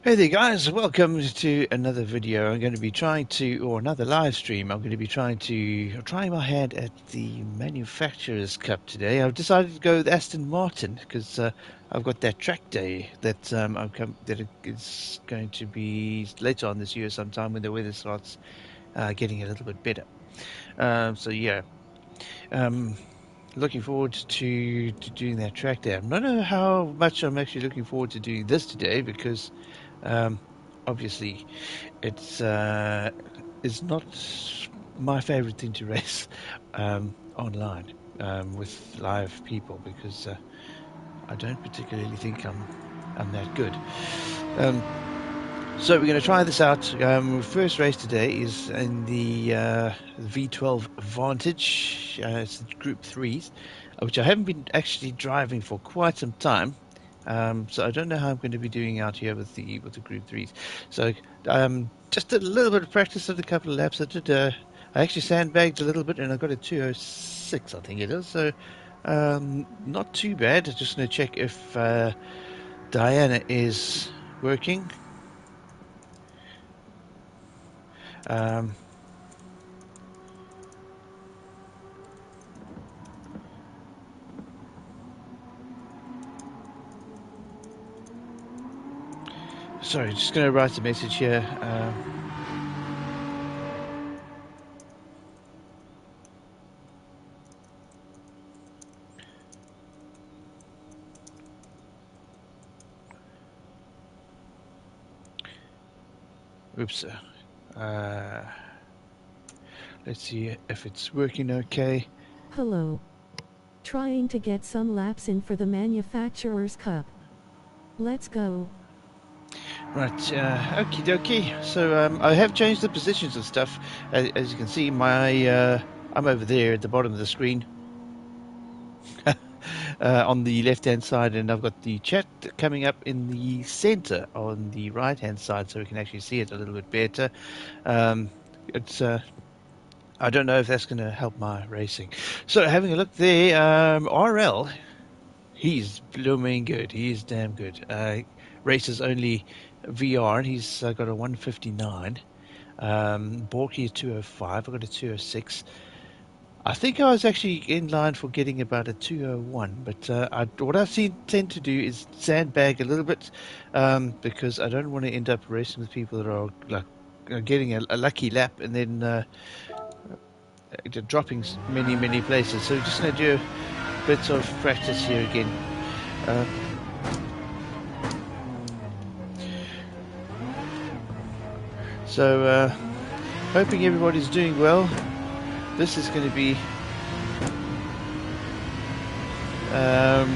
Hey there guys, welcome to another video. I'm going to be trying to, or another live stream, I'm going to be trying my hand at the Manufacturers Cup today. I've decided to go with Aston Martin because I've got that track day that that is going to be later on this year sometime when the weather starts getting a little bit better. So yeah, um, looking forward to doing that track day. I don't know how much I'm actually looking forward to doing this today because um, obviously it's not my favorite thing to race online with live people because I don't particularly think I'm that good. Um, so we're going to try this out. First race today is in the V12 Vantage. It's the Group 3s, which I haven't been actually driving for quite some time. So I don't know how I'm going to be doing out here with the Group 3s. So just a little bit of practice at a couple of laps. I actually sandbagged a little bit and I got a 206, I think it is. So not too bad. Just going to check if Diana is working. Um, Sorry, just going to write a message here. Oops. Let's see if it's working okay. Hello. Trying to get some laps in for the Manufacturers Cup. Let's go. Right, okie dokie. So I have changed the positions and stuff. As you can see, I'm over there at the bottom of the screen. On the left-hand side, and I've got the chat coming up in the center on the right-hand side, so we can actually see it a little bit better. It's I don't know if that's going to help my racing. So having a look there, RL, he's blooming good. He's damn good. Races only VR, and he's got a 159. Borky 205. I've got a 206. I think I was actually in line for getting about a 201, but what I tend to do is sandbag a little bit because I don't want to end up racing with people that are like getting a lucky lap and then dropping many places. So just going to do a bit of practice here again. Uh, so hoping everybody's doing well. This is going to be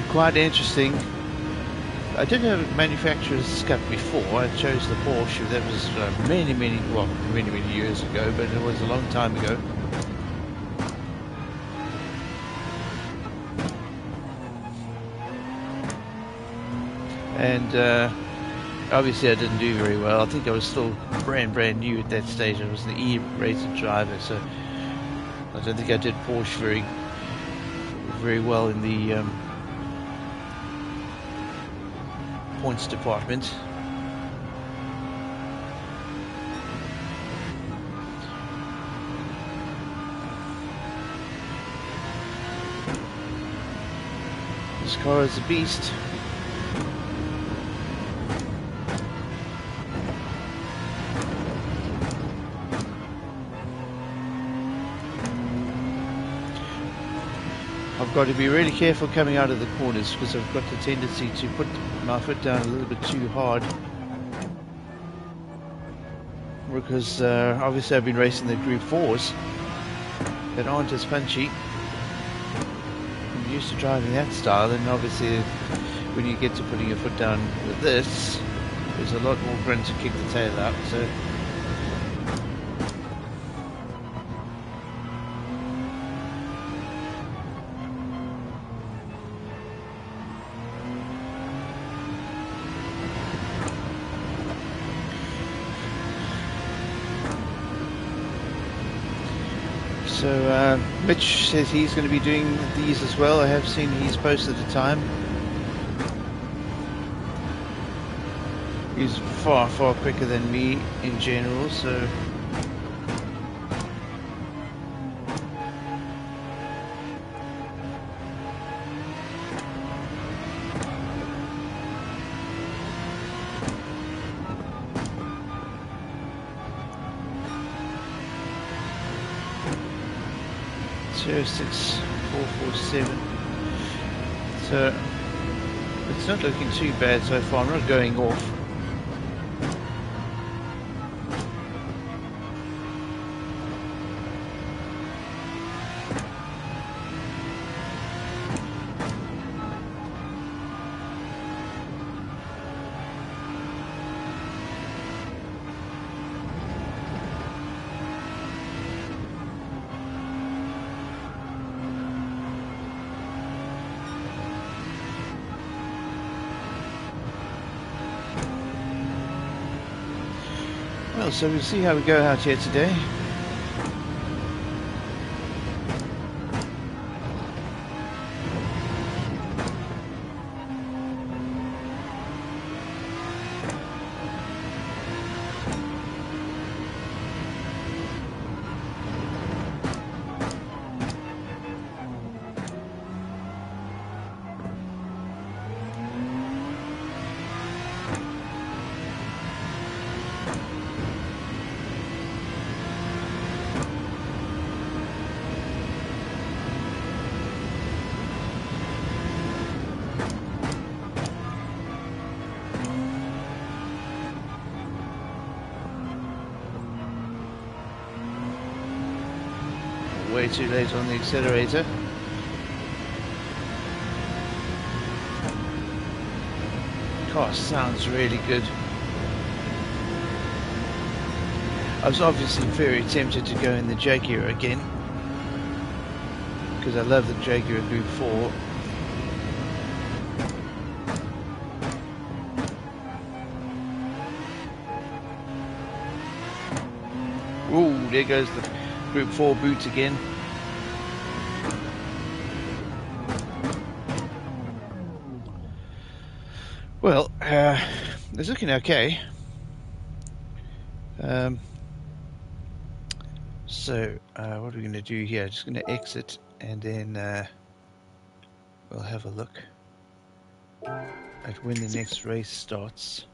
quite interesting. I did have a manufacturer's cup before. I chose the Porsche. That was many years ago, but it was a long time ago. And obviously I didn't do very well. I think I was still brand new at that stage. I was the E-rated driver, so I don't think I did Porsche very well in the points department. This car is a beast. I've got to be really careful coming out of the corners because I've got the tendency to put my foot down a little bit too hard. Because obviously I've been racing the Group 4s that aren't as punchy. I'm used to driving that style, and obviously when you get to putting your foot down with this, there's a lot more grunt to kick the tail out. So Mitch says he's going to be doing these as well. I have seen he's posted a time. He's far, far quicker than me in general, so... Zero 6 4 4 7. So it's not looking too bad so far. I'm not going off. Well, so we'll see how we go out here today. Way too late on the accelerator. Car sounds really good. I was obviously very tempted to go in the Jaguar again, because I love the Jaguar Group 4. Ooh, there goes the Group 4 boot again. Well, it's looking okay. So, what are we going to do here? Just going to exit, and then we'll have a look at when the next race starts.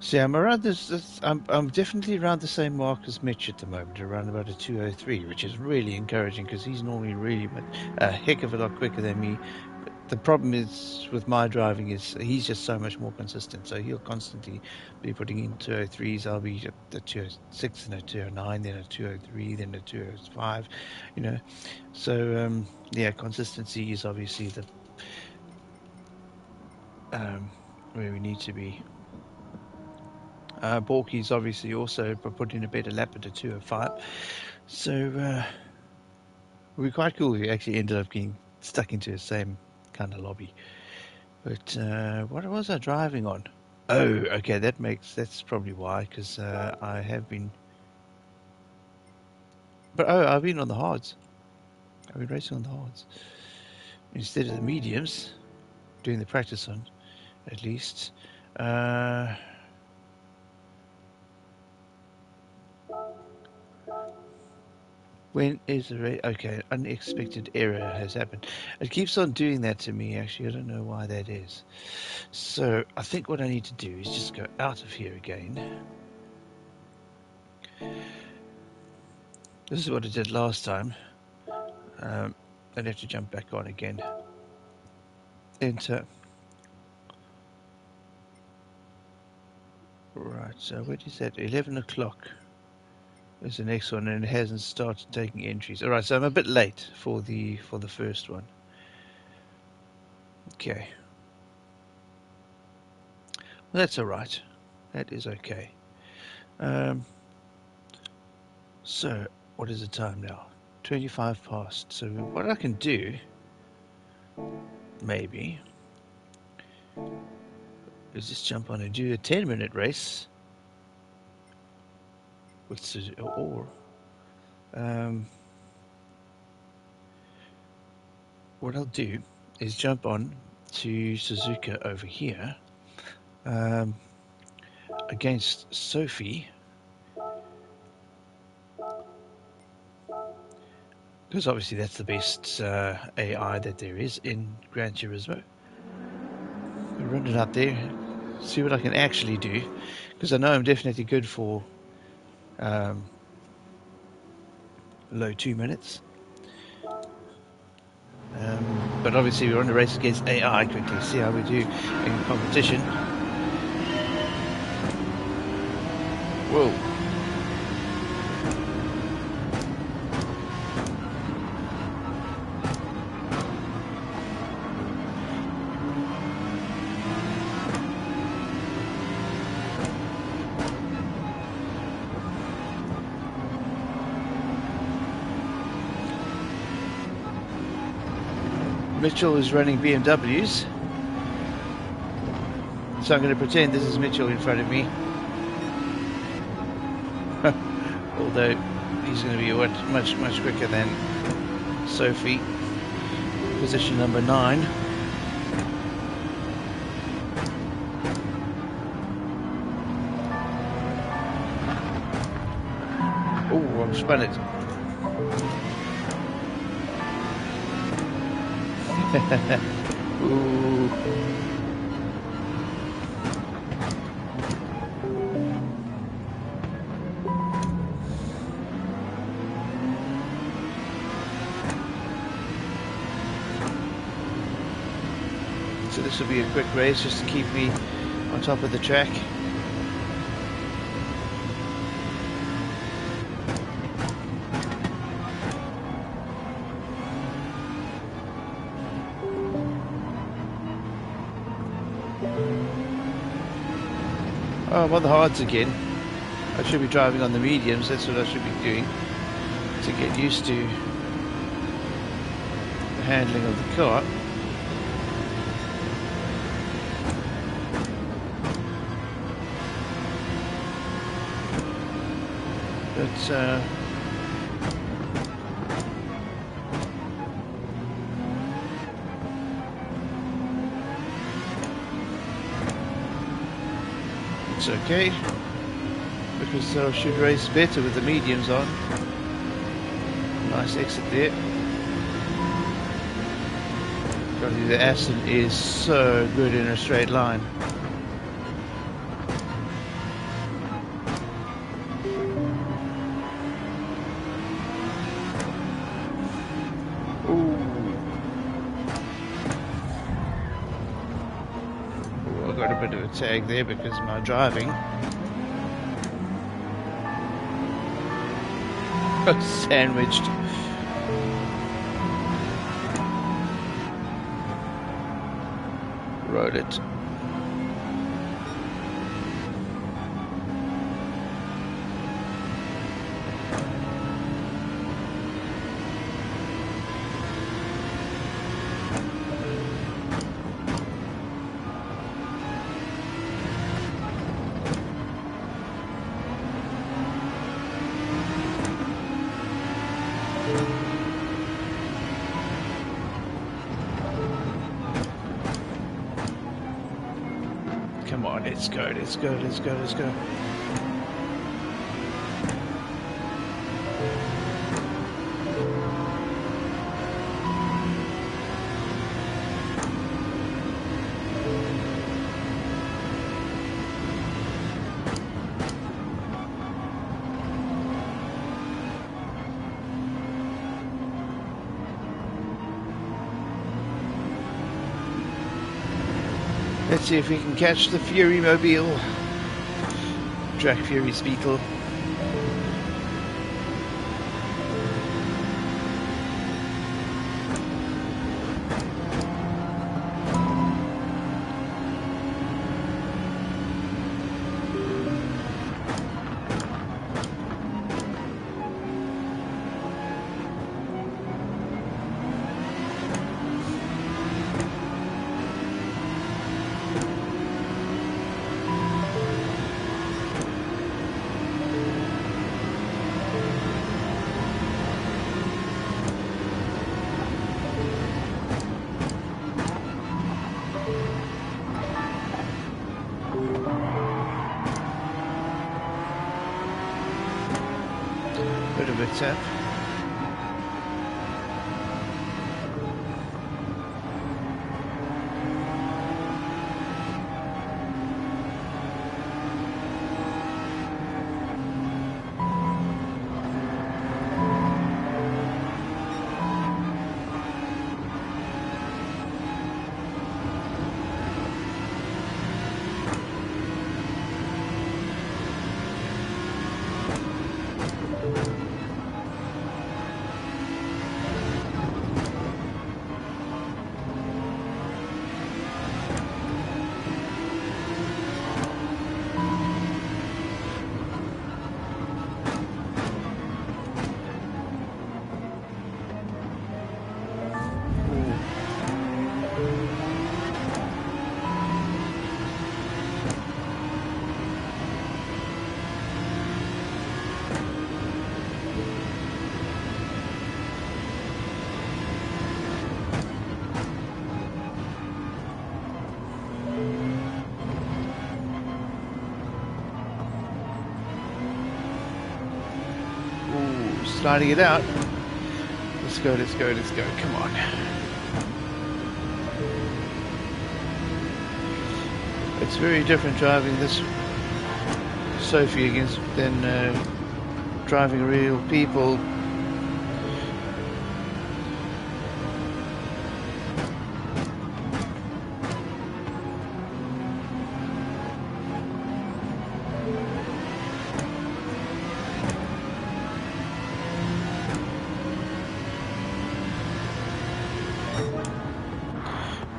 So I'm around this I'm definitely around the same mark as Mitch at the moment, around about a 203, which is really encouraging because he's normally really a heck of a lot quicker than me. But the problem is with my driving is he's just so much more consistent. So he'll constantly be putting in 203s. I'll be at the 206, then a 209, then a 203, then a 205. You know, so yeah, consistency is obviously the where we need to be. Borky's obviously also put in a better lap at a 205. So it would be quite cool if we actually ended up getting stuck into the same kind of lobby. But what was I driving on? Oh, okay, that's probably why, because I have been... But I've been on the hards. I've been racing on the hards. Instead of the mediums, doing the practice on, at least. When is the race? Okay, unexpected error has happened. It keeps on doing that to me, actually. I don't know why that is. So I think what I need to do is just go out of here again. This is what I did last time. I'd have to jump back on again. Enter. Right, so what is that? 11 o'clock is the next one, and it hasn't started taking entries. All right, so I'm a bit late for the first one. Okay. Well, that's all right. That is okay. So, what is the time now? 25 past. So, what I can do, maybe, is just jump on and do a 10-minute race. Or what I'll do is jump on to Suzuka over here against Sophie, because obviously that's the best AI that there is in Gran Turismo. I'll run it out there, see what I can actually do, because I know I'm definitely good for below 2 minutes. But obviously we're on the race against AI. Quickly see how we do in competition. Whoa. Mitchell is running BMWs, so I'm going to pretend this is Mitchell in front of me. Although he's going to be much quicker than Sophie, position number 9. Oh, I've spun it. Ooh. So this will be a quick race just to keep me on top of the track. Oh, I'm on the hards again. I should be driving on the mediums, that's what I should be doing to get used to the handling of the car. But it's okay, because I should race better with the mediums on. Nice exit there. Probably the Aston is so good in a straight line. Ooh, I got a bit of a tag there because of my driving. Sandwiched. Rode it. Come on, let's go, let's go, let's go, let's go. Let's see if we can catch the Fury Mobile. Track Fury's Beetle. tap. Ooh, sliding it out. Let's go, let's go, let's go. Come on. It's very different driving this Sophie against than driving real people.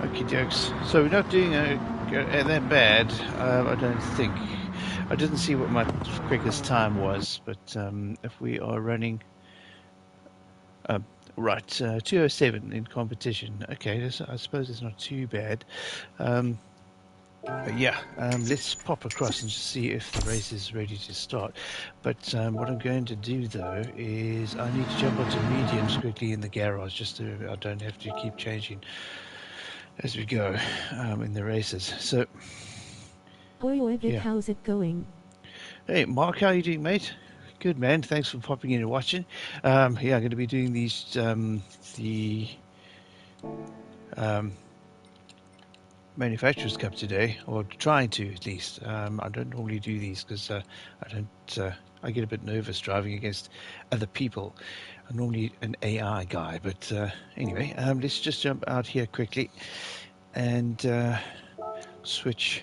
Okie dokes. So we're not doing that bad, I don't think. I didn't see what my quickest time was, but if we are running right 2:07 in competition, okay, I suppose it's not too bad. But yeah, let's pop across and just see if the race is ready to start. But what I'm going to do though is I need to jump onto mediums quickly in the garage, just so I don't have to keep changing as we go in the races. So Oi, Vic, yeah. how's it going? Hey, Mark, how are you doing, mate? Good, man. Thanks for popping in and watching. Yeah, I'm going to be doing these, the Manufacturers Cup today, or trying to at least. I don't normally do these because I don't. I get a bit nervous driving against other people. I'm normally an AI guy, but anyway, let's just jump out here quickly and switch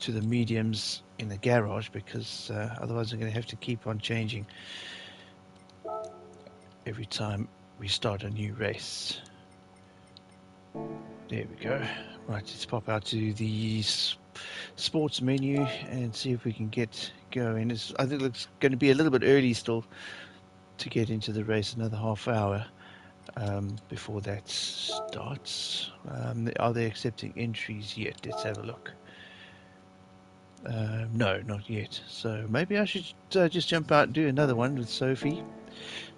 to the mediums in the garage, because otherwise I'm going to have to keep on changing every time we start a new race. There we go. Right, let's pop out to the sports menu and see if we can get going. I think it's going to be a little bit early still to get into the race, another half hour before that starts. Are they accepting entries yet? Let's have a look. No, not yet. So maybe I should just jump out and do another one with Sophie.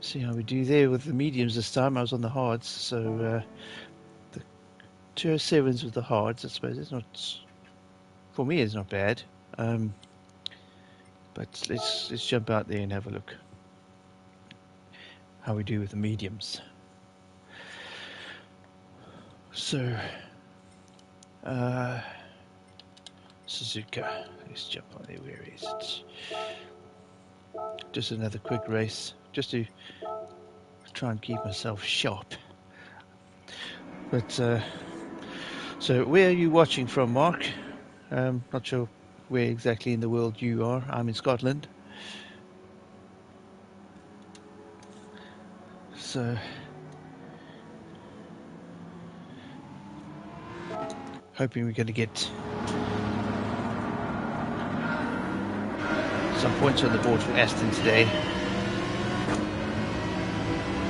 See how we do there with the mediums this time. I was on the hards, so the 207s with the hards, I suppose it's not, for me it's not bad. But let's jump out there and have a look how we do with the mediums. So Suzuka, let's jump on there. Where is it? Just another quick race, just to try and keep myself sharp. But so where are you watching from, Mark? Not sure where exactly in the world you are. I'm in Scotland. So hoping we're going to get some points on the board for Aston today.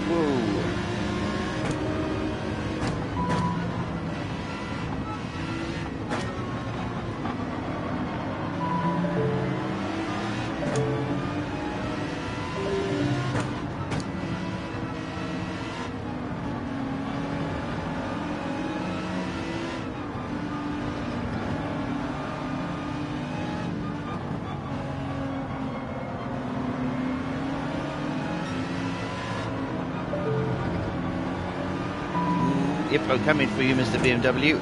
Whoa. Yep, I'm coming for you, Mr. BMW.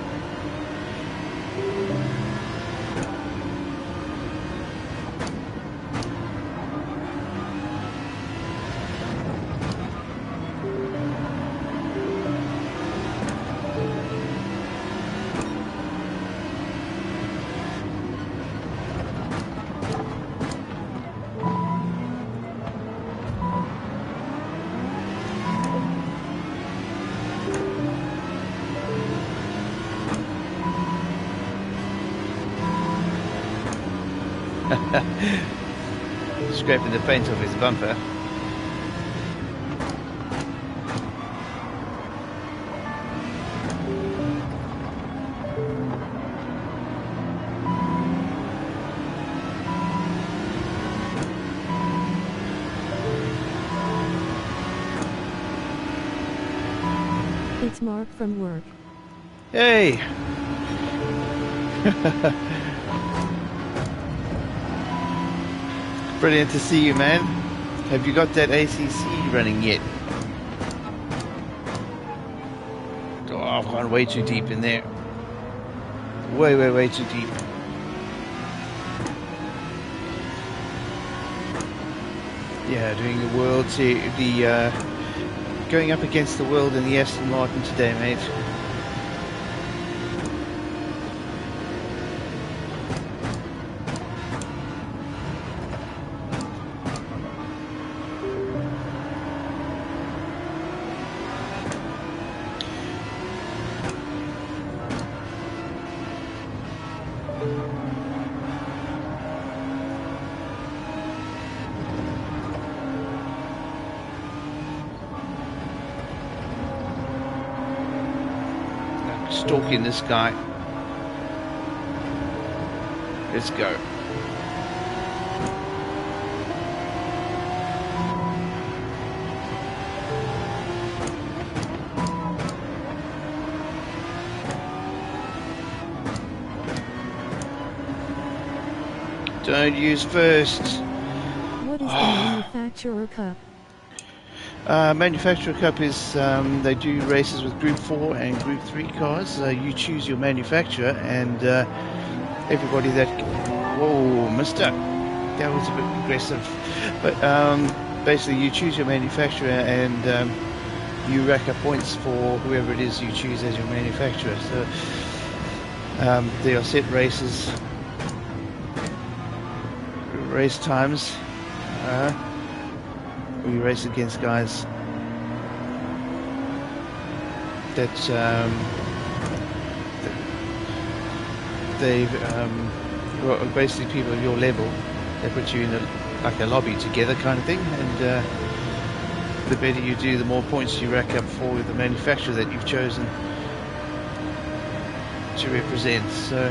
Scraping the paint off his bumper. It's Mark from work. Hey! Brilliant to see you, man. Have you got that ACC running yet? Oh, I've gone way too deep in there. Way too deep. Yeah, doing the world going up against the world in the Aston Martin today, mate. Stalking this guy. Let's go. Don't use first. What is the manufacturer cup? Manufacturer Cup is, they do races with Group 4 and Group 3 cars. You choose your manufacturer, and everybody that... Whoa, mister! That was a bit aggressive. But basically you choose your manufacturer, and you rack up points for whoever it is you choose as your manufacturer. So there are set races, race times. We race against guys that well, basically people of your level. They put you in like a lobby together kind of thing, and the better you do, the more points you rack up for the manufacturer that you've chosen to represent. So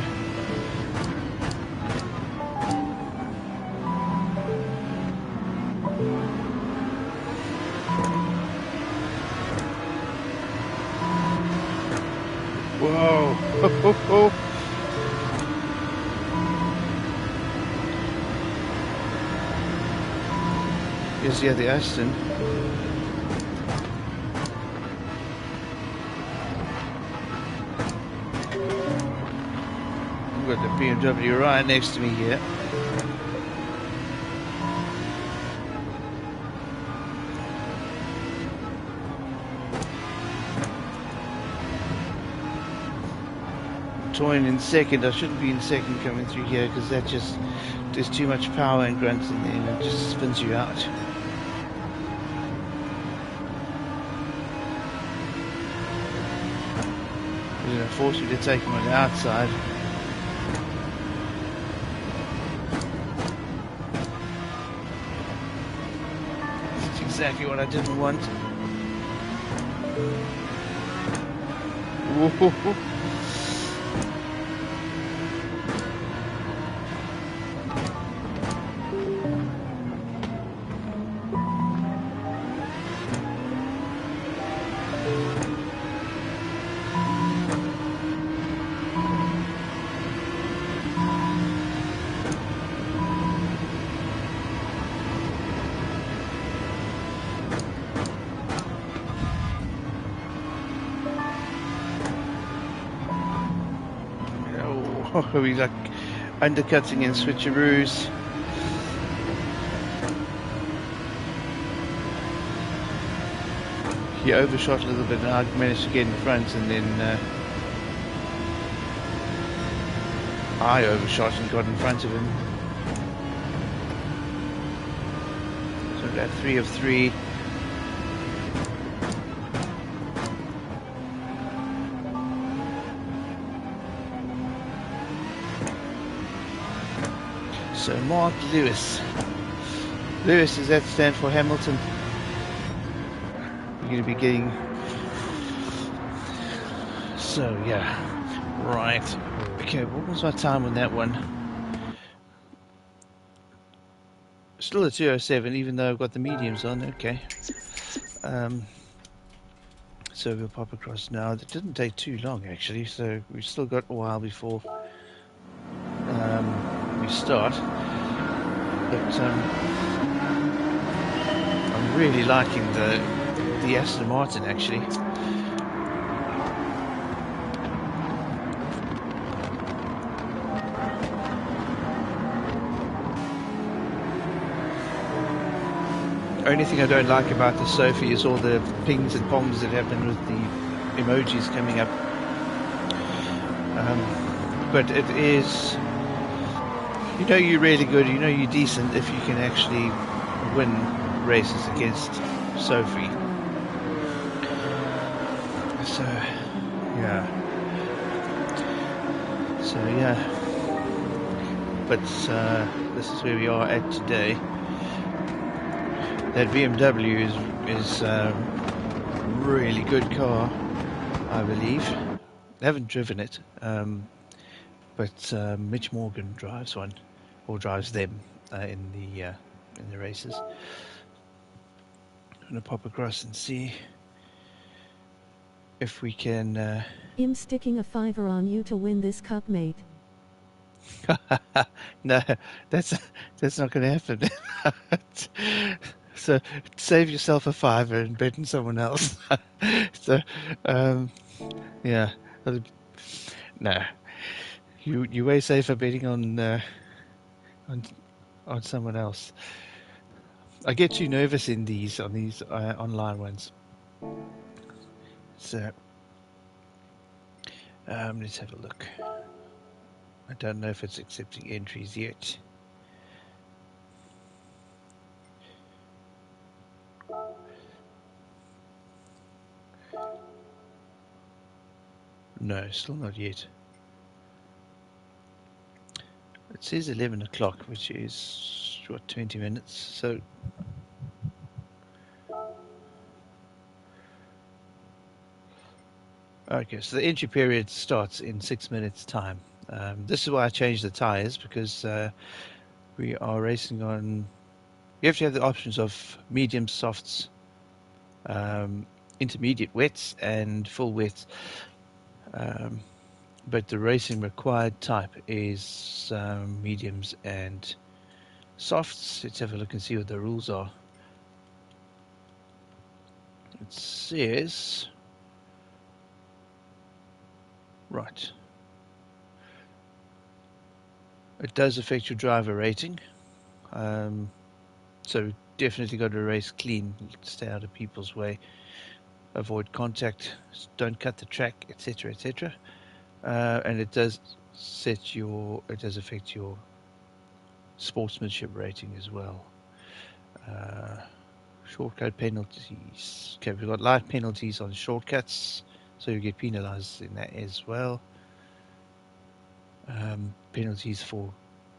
whoa. Here's the other Aston. We've got the BMW right next to me here. Toying in second. I shouldn't be in second coming through here because that just, there's too much power and grunt in there and it just spins you out. It's going to force you to take him on the outside. That's exactly what I didn't want. Whoa. Oh, he's like undercutting and switcheroos. He overshot a little bit, and I managed to get in front, and then I overshot and got in front of him. So we got 3 of 3. So Mark Lewis. Lewis, does that stand for Hamilton? You're going to be getting... So, yeah. Right. Okay, what was my time on that one? Still a 2:07, even though I've got the mediums on. Okay. So we'll pop across now. It didn't take too long, actually, so we've still got a while before we start. But I'm really liking the Aston Martin, actually. Only thing I don't like about the Sophie is all the pings and pongs that happen with the emojis coming up. But it is, you know, you're really good, you know you're decent if you can actually win races against Sophie. So, yeah. So, yeah. But this is where we are at today. That BMW is a really good car, I believe. I haven't driven it, but Mitch Morgan drives one, or drives them in the races. I'm gonna pop across and see if we can. I'm sticking a $5 on you to win this cup, mate. No, that's not going to happen. So save yourself a $5 and bet on someone else. So, yeah, no, you way safer betting on someone else. I get too nervous on these online ones. So let's have a look. I don't know if it's accepting entries yet. No, still not yet. It says 11 o'clock, which is, what, 20 minutes? So, okay, so the entry period starts in 6 minutes' time. This is why I changed the tires, because we are racing on... You have to have the options of medium softs, intermediate wets, and full wets. But the racing required type is mediums and softs. Let's have a look and see what the rules are. It says... Right. It does affect your driver rating. So definitely got to race clean, stay out of people's way, avoid contact, don't cut the track, etc., etc. And it does affect your sportsmanship rating as well. Shortcut penalties. Okay, we've got live penalties on shortcuts, so you get penalized in that as well. Penalties for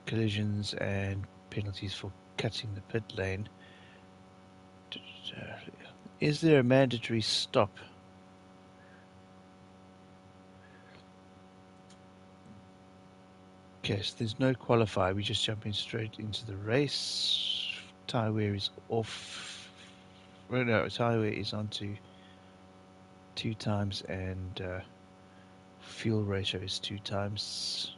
collisions and penalties for cutting the pit lane. Is there a mandatory stop? Okay, so there's no qualifier. We're just jumping straight into the race. Tyre wear is off. Well, no, tyre wear is on to 2 times, and fuel ratio is 2 times.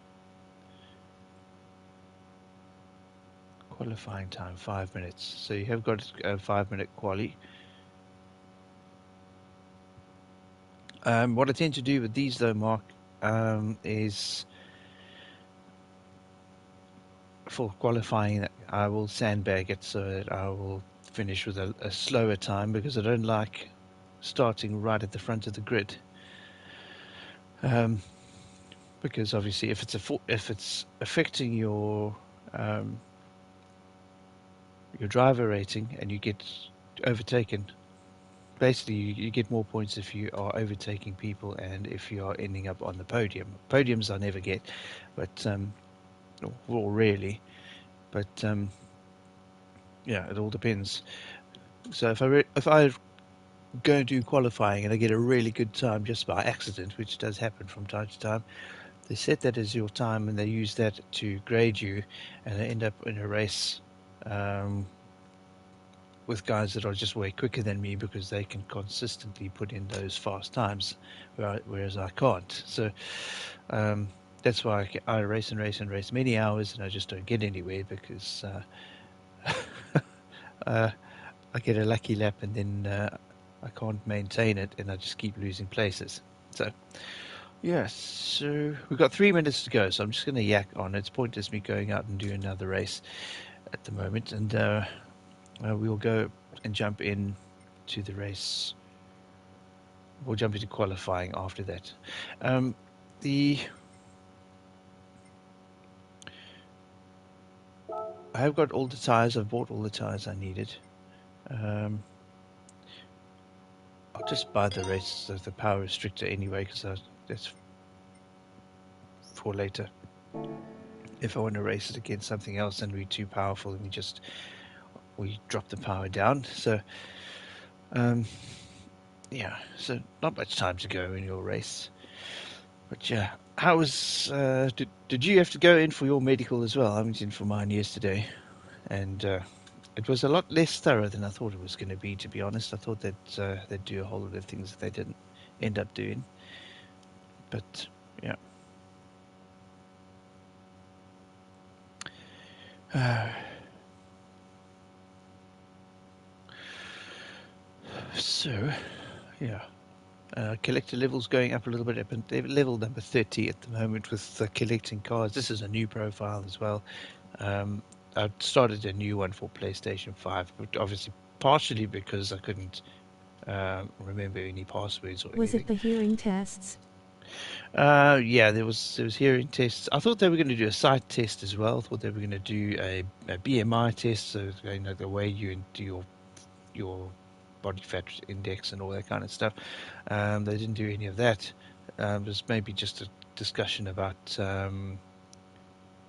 Qualifying time 5 minutes. So you have got a 5-minute quali. What I tend to do with these, though, Mark, is for qualifying, I will sandbag it so that I will finish with a slower time, because I don't like starting right at the front of the grid. Because obviously, if it's affecting um, your driver rating and you get overtaken, basically you get more points if you are overtaking people and if you are ending up on the podium. Podiums I never get, but well, rarely. But yeah, it all depends. So if I go and do qualifying and I get a really good time just by accident, which does happen from time to time, they set that as your time and they use that to grade you, and I end up in a race um, with guys that are just way quicker than me because they can consistently put in those fast times, whereas I can't. So um, that's why I race and race and race many hours and I just don't get anywhere, because uh, I get a lucky lap and then I can't maintain it and I just keep losing places. So yes, so we've got 3 minutes to go, so I'm just going to yak on. It's pointless me going out and do another race at the moment, and we'll go and jump in to the race. We'll jump into qualifying after that. The I have got all the tires. I've bought all the tires I needed. Um, I'll just buy the race of the power restrictor anyway, because that's for later. If I want to race it against something else and we're too powerful, then we drop the power down. So yeah, so not much time to go in your race. But yeah, how was did you have to go in for your medical as well? I went in for mine yesterday, and it was a lot less thorough than I thought it was going to be. To be honest, I thought that they'd do a whole lot of things that they didn't end up doing. But yeah. So yeah. Collector levels going up a little bit. Level number 30 at the moment with collecting cards. This is a new profile as well. I started a new one for PlayStation 5, but obviously partially because I couldn't remember any passwords or Was it anything. the hearing tests? Yeah, there was hearing tests. I thought they were going to do a sight test as well. I thought they were going to do a BMI test, so the way you do your body fat index and all that kind of stuff. They didn't do any of that. It was maybe just a discussion about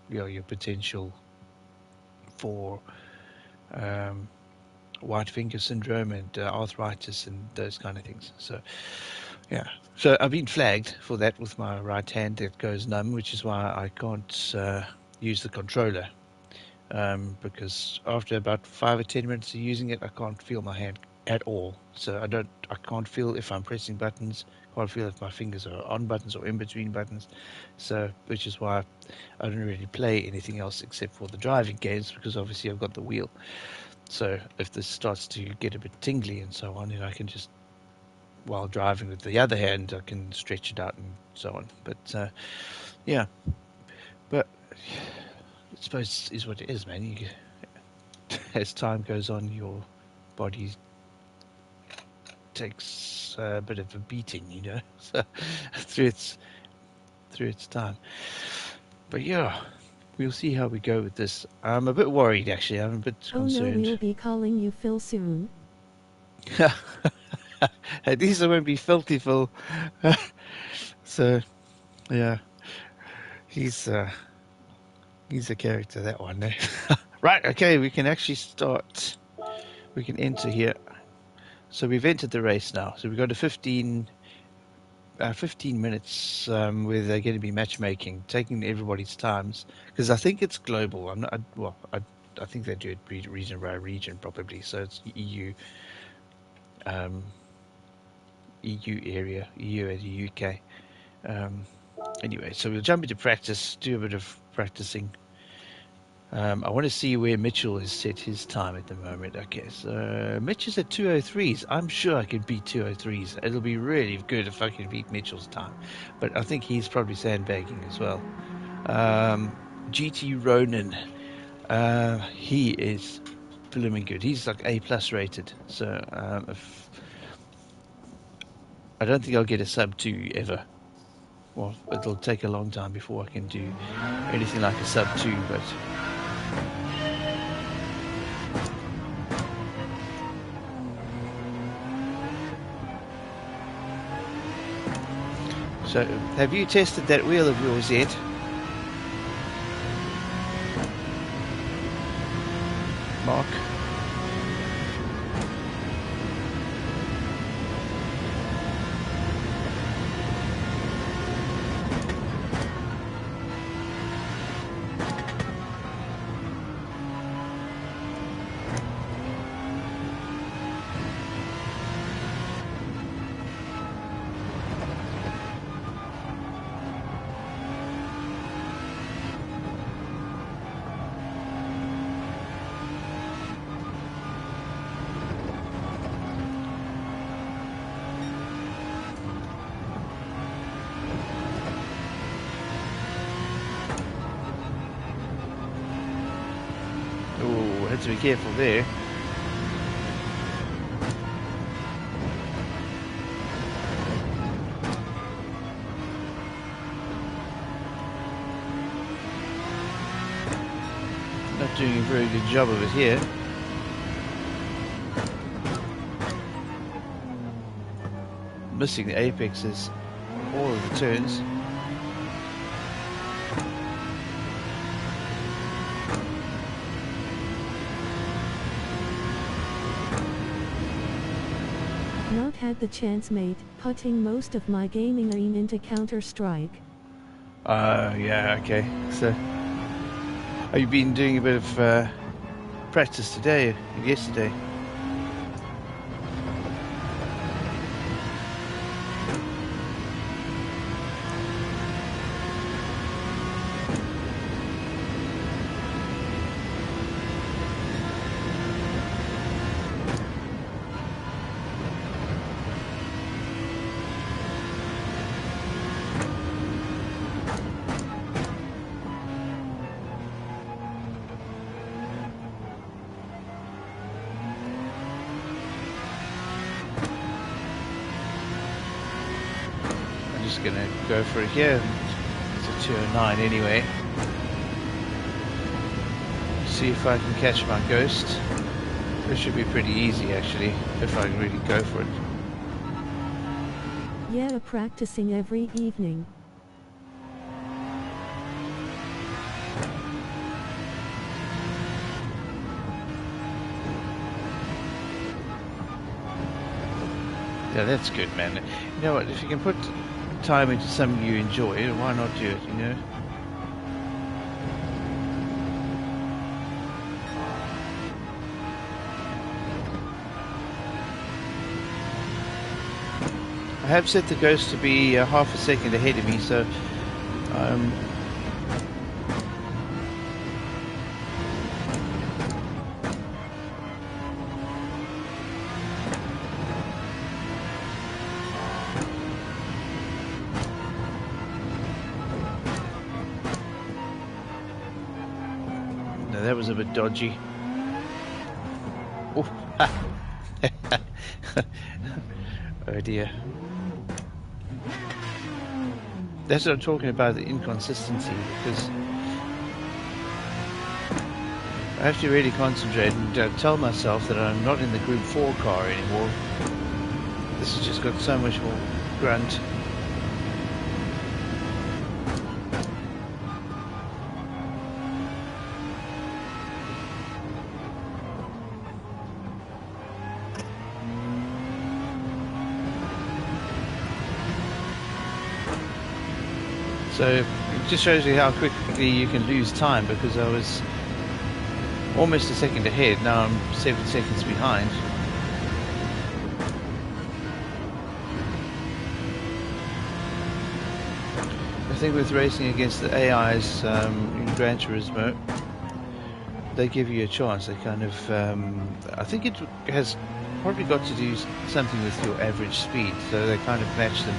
your potential for white finger syndrome and arthritis and those kind of things. So yeah, so I've been flagged for that with my right hand that goes numb, which is why I can't use the controller. Because after about 5 or 10 minutes of using it, I can't feel my hand at all. So I can't feel if I'm pressing buttons. Can't feel if my fingers are on buttons or in between buttons. So, which is why I don't really play anything else except for the driving games, because obviously I've got the wheel. So if this starts to get a bit tingly and so on, I can just, while driving with the other hand, I can stretch it out and so on. But yeah, but I suppose is what it is, man. As time goes on, your body takes a bit of a beating, so through its time. But yeah, we'll see how we go with this. I'm a bit worried, actually. I'm a bit Oh no, concerned. we'll be calling you Phil soon. At least I won't be filthy Phil. So yeah, he's uh, he's a character, that one. Eh? Right. Okay, we can actually start. We can enter here. So we've entered the race now. So we've got a 15 minutes where they're going to be matchmaking, taking everybody's times, because I think it's global. I'm not. I think they do it region by region, probably. So it's EU, um, EU area, EU and the UK. Um, anyway, so we'll jump into practice, do a bit of practicing. I want to see where Mitchell has set his time at the moment. Okay, so Mitch is at 2:03s. I'm sure I could beat 2:03s. It'll be really good if I can beat Mitchell's time. But I think he's probably sandbagging as well. GT Ronan. He is blooming good. He's like A+ rated. So I don't think I'll get a sub 2 ever. Well, it'll take a long time before I can do anything like a sub 2, but so have you tested that wheel of yours yet? Mark? Oh, have to be careful there. Not doing a very good job of it here. Missing the apexes all of the turns. Not had the chance, mate. Putting most of my gaming aim into Counter-Strike. Yeah, okay. So, have you been doing a bit of practice today or yesterday? Just gonna go for it here. It's a 209 anyway. See if I can catch my ghost. This should be pretty easy actually, if I can really go for it. Yeah, practicing every evening. Yeah, that's good, man. You know what, if you can put time into something you enjoy, why not do it, you know? I have set the ghost to be half a second ahead of me, so no, that was a bit dodgy. Oh, oh dear. That's what I'm talking about, the inconsistency, because I have to really concentrate and tell myself that I'm not in the Group 4 car anymore. This has just got so much more grunt. So it just shows you how quickly you can lose time, because I was almost a second ahead, now I'm 7 seconds behind. I think with racing against the AIs in Gran Turismo, they give you a chance. They kind of, I think it has probably got to do something with your average speed, so they kind of match them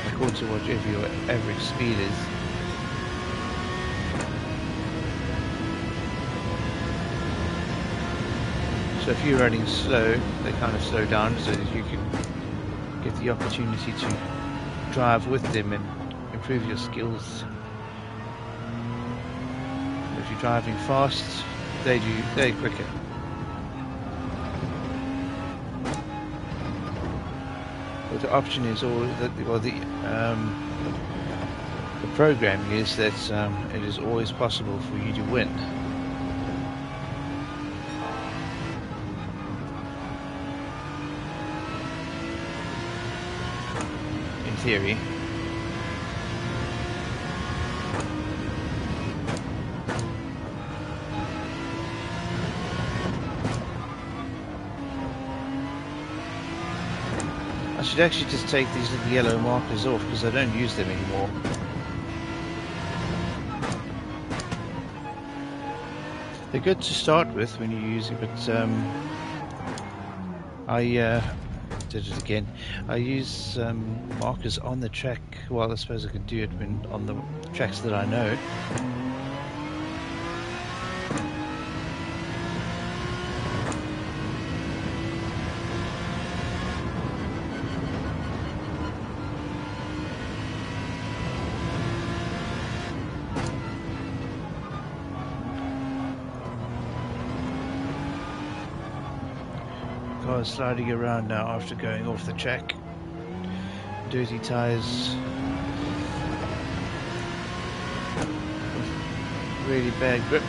according to whatever your average speed is. So if you're running slow, they kind of slow down so that you can get the opportunity to drive with them and improve your skills. If you're driving fast, they're quicker. But the option is always that, well, the programming is that it is always possible for you to win. In theory. I should actually just take these little yellow markers off because I don't use them anymore. They're good to start with when you use it, but I did it again. I use markers on the track. Well, I suppose I can do it when on the tracks that I know. Cars sliding around now after going off the track. Dirty tyres. Really bad grip.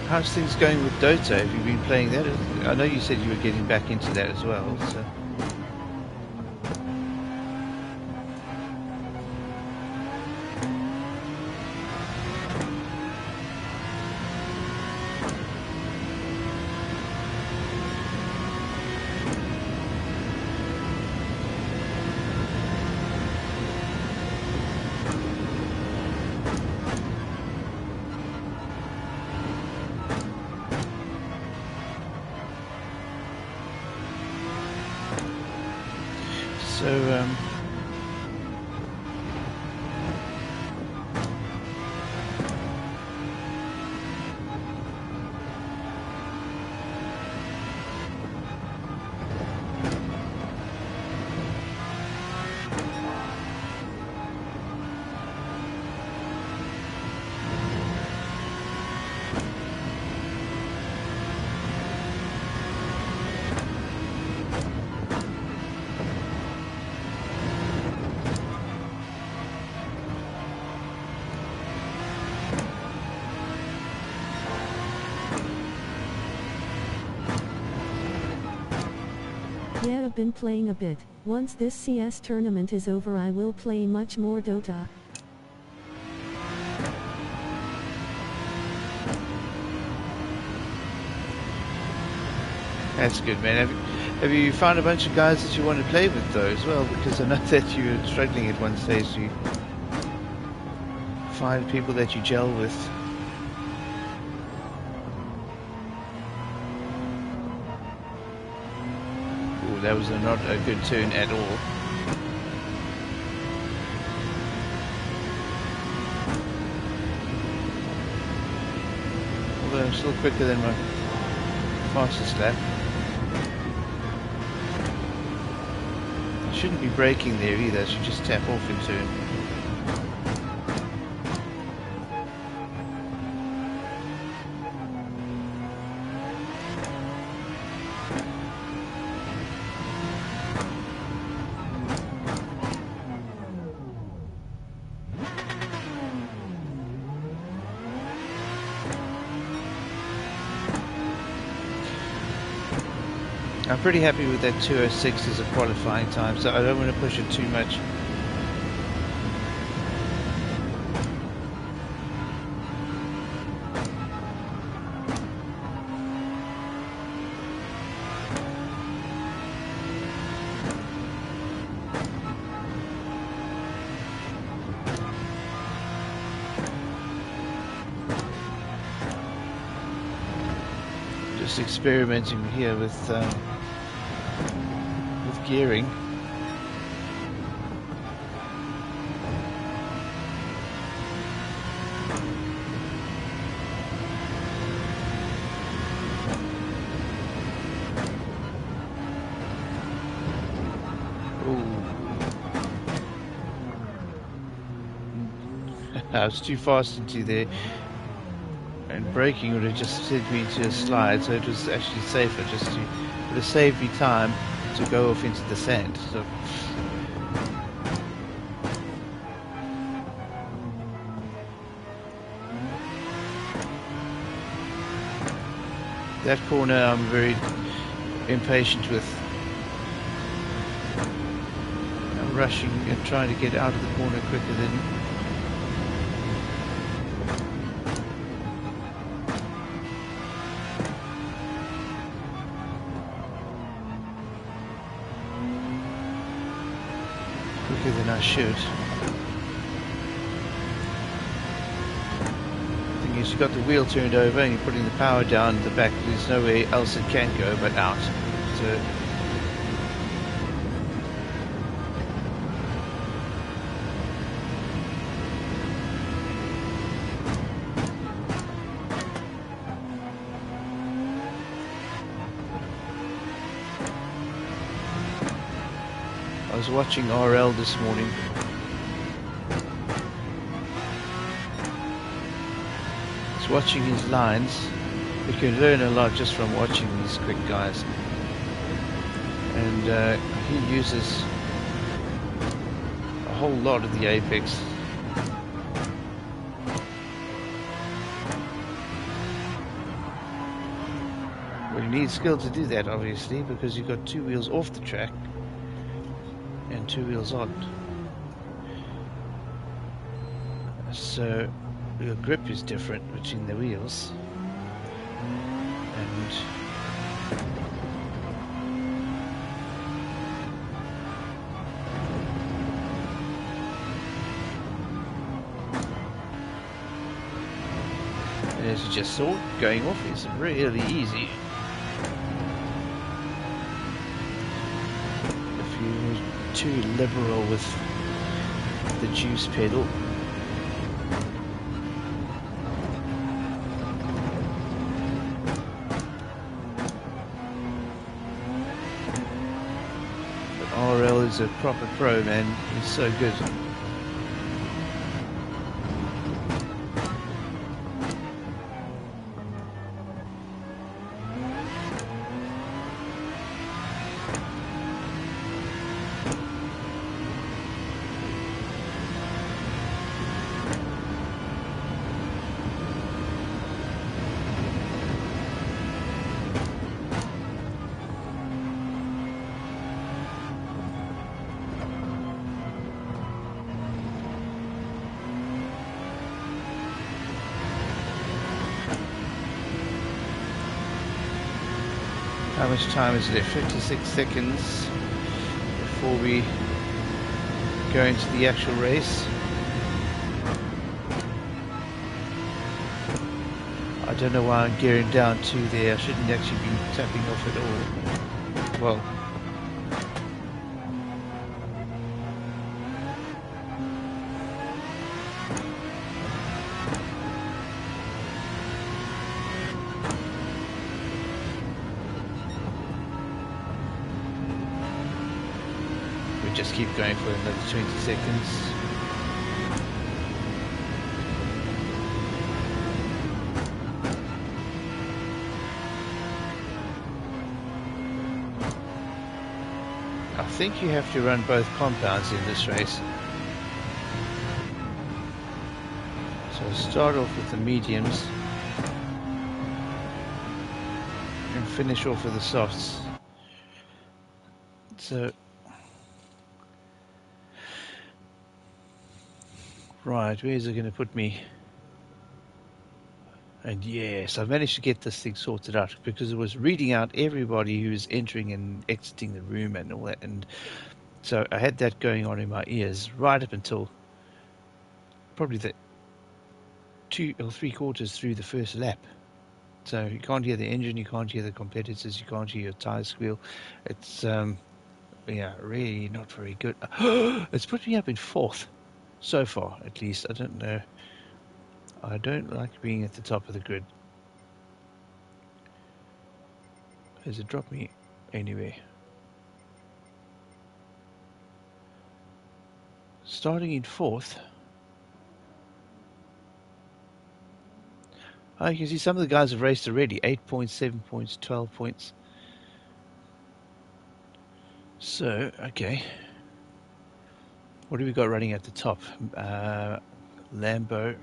How's things going with Dota? Have you been playing that? I know you said you were getting back into that as well. So. Yeah, I've been playing a bit. Once this CS tournament is over, I will play much more Dota. That's good, man. Have you found a bunch of guys that you want to play with though as well? Because I know that you were struggling at one stage to find people that you gel with. Oh, that was not a good turn at all. Although I'm still quicker than my fastest lap. Shouldn't be braking there either, should just tap off in turn. I'm pretty happy with that 2:06 as a qualifying time, so I don't want to push it too much. Just experimenting here with gearing. I was too fast into there, and braking would have just sent me into a slide, so it was actually safer just to, would have saved me time to go off into the sand. So that corner I'm very impatient with. I'm rushing and trying to get out of the corner quicker than I should. The thing is, you've got the wheel turned over and you're putting the power down at the back. There's nowhere else it can go but out. So I was watching RL this morning. I was watching his lines. You can learn a lot just from watching these quick guys. And he uses a whole lot of the apex. Well, you need skill to do that, obviously, because you've got two wheels off the track and two wheels on. So your grip is different between the wheels. And as you just saw, going off is really easy. If you're too liberal with the juice pedal. But RL is a proper pro, man. He's so good. How much time is left? 56 seconds before we go into the actual race. I don't know why I'm gearing down to there. I shouldn't actually be tapping off at all. Well, we just keep going for another 20 seconds. I think you have to run both compounds in this race. So start off with the mediums and finish off with the softs. So, right, where is it going to put me? And yes, I've managed to get this thing sorted out because it was reading out everybody who's entering and exiting the room and all that. And so I had that going on in my ears right up until probably the 2 or 3/4 through the first lap. So you can't hear the engine, you can't hear the competitors, you can't hear your tires squeal. It's yeah, really not very good. It's put me up in 4th so far, at least. I don't know. I don't like being at the top of the grid. Has it dropped me anywhere? Starting in 4th. Oh, you can see some of the guys have raced already. 8 points, 7 points, 12 points. So, okay. What do we got running at the top? Lambo.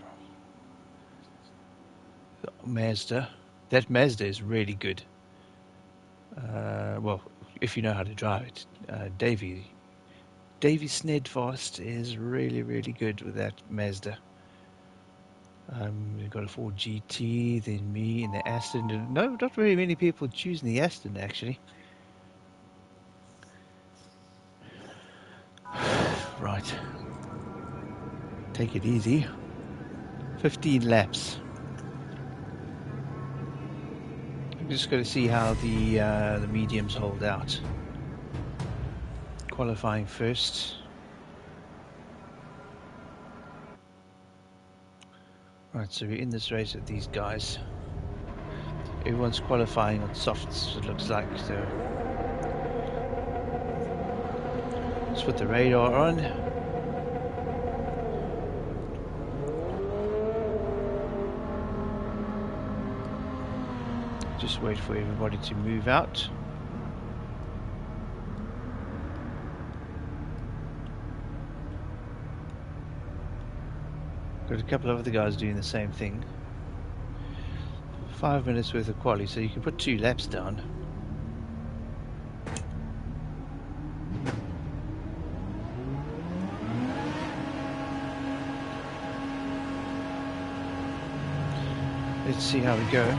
Mazda. That Mazda is really good. Well, if you know how to drive it. Davy Snedfast is really, really good with that Mazda. We've got a Ford GT, then me in the Aston. No, not very many people choosing the Aston, actually. Right. Take it easy. 15 laps. I'm just going to see how the mediums hold out. Qualifying first. Right, so we're in this race with these guys. Everyone's qualifying on softs, it looks like. So let's put the radar on. Just wait for everybody to move out. Got a couple of other guys doing the same thing. 5 minutes worth of quali, so you can put 2 laps down. Let's see how we go.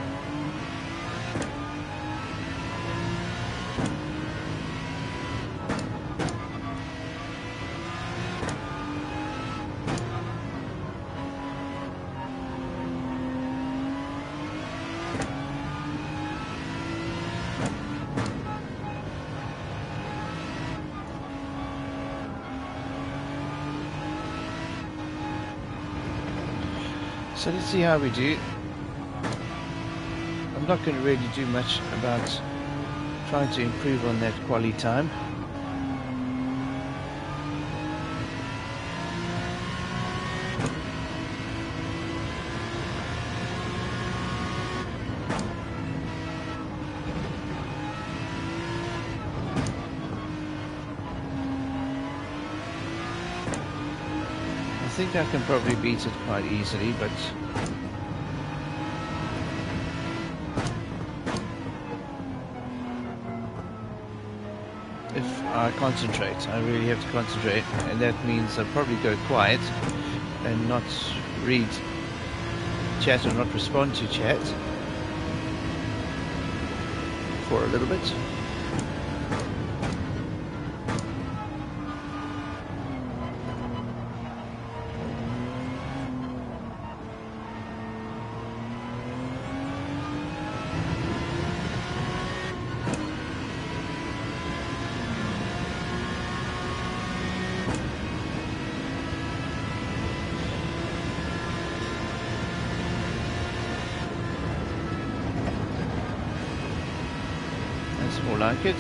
So let's see how we do. I'm not going to really do much about trying to improve on that quali time. I think I can probably beat it quite easily, but if I concentrate, I really have to concentrate, and that means I'll probably go quiet and not read chat or not respond to chat for a little bit. That's more like it.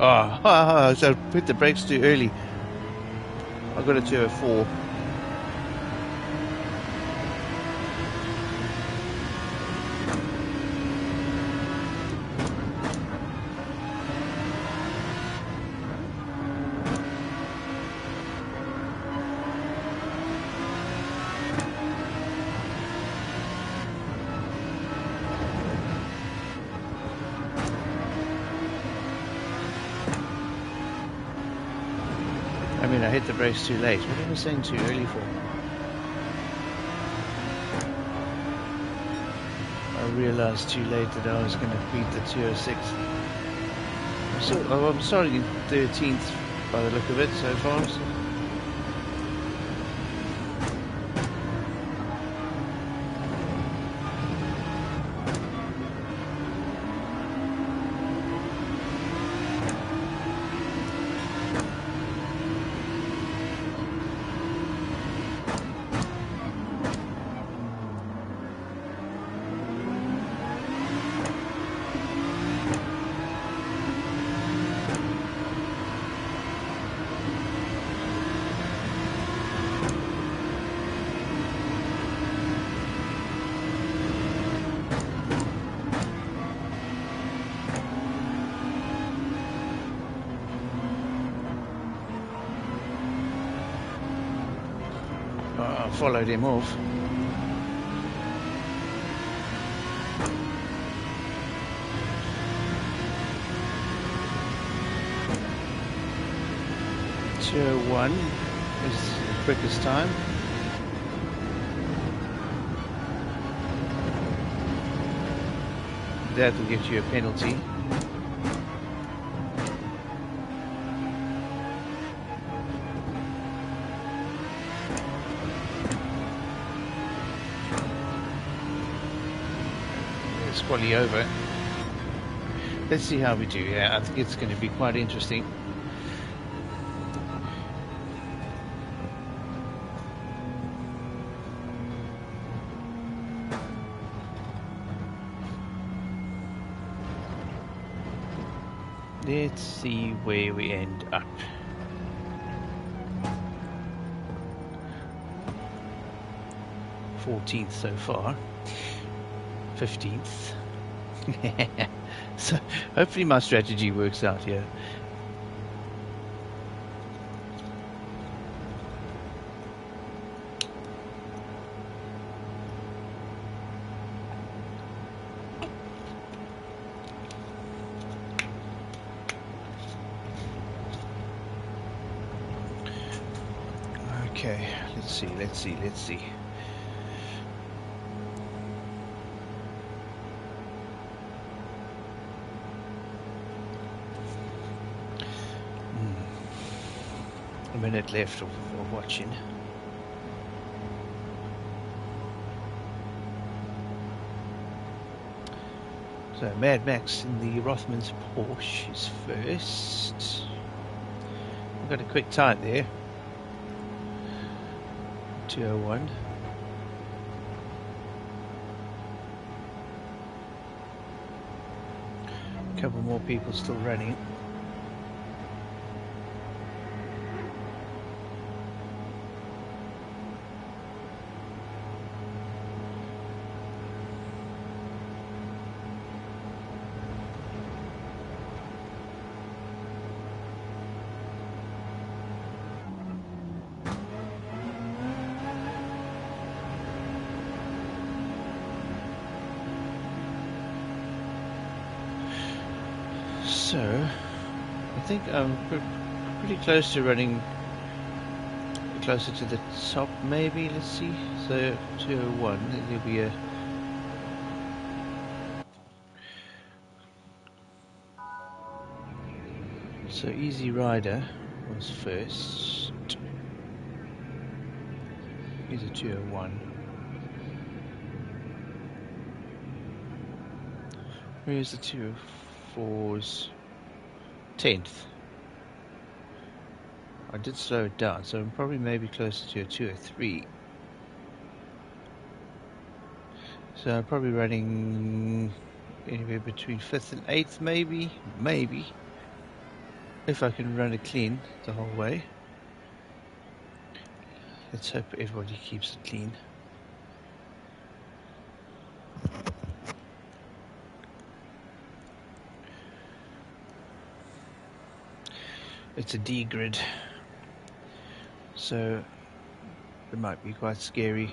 Oh, so I put the brakes too early. I got it to a 4. I mean, I hit the brakes too late. What am I saying too early for? I realized too late that I was going to beat the 206. So, I'm starting in 13th by the look of it so far. So. I followed him off. Tier 1 is the quickest time. That will get you a penalty. It's quali over. Let's see how we do. Yeah, I think it's going to be quite interesting. Let's see where we end up. '14th so far. 15th. So hopefully my strategy works out here. Okay, let's see. A minute left of watching. So Mad Max in the Rothmans Porsche is first. We've got a quick time there. 2:01. A couple more people still running. So, I think I'm pretty close to running closer to the top, maybe. Let's see. So, 2:01, there'll be a... So, Easy Rider was first. He's a 2:01. Where's the 2:04's? 10th. I did slow it down, so I'm probably maybe closer to a 2:03. So I'm probably running anywhere between 5th and 8th, maybe. If I can run it clean the whole way. Let's hope everybody keeps it clean. It's a D grid, so it might be quite scary.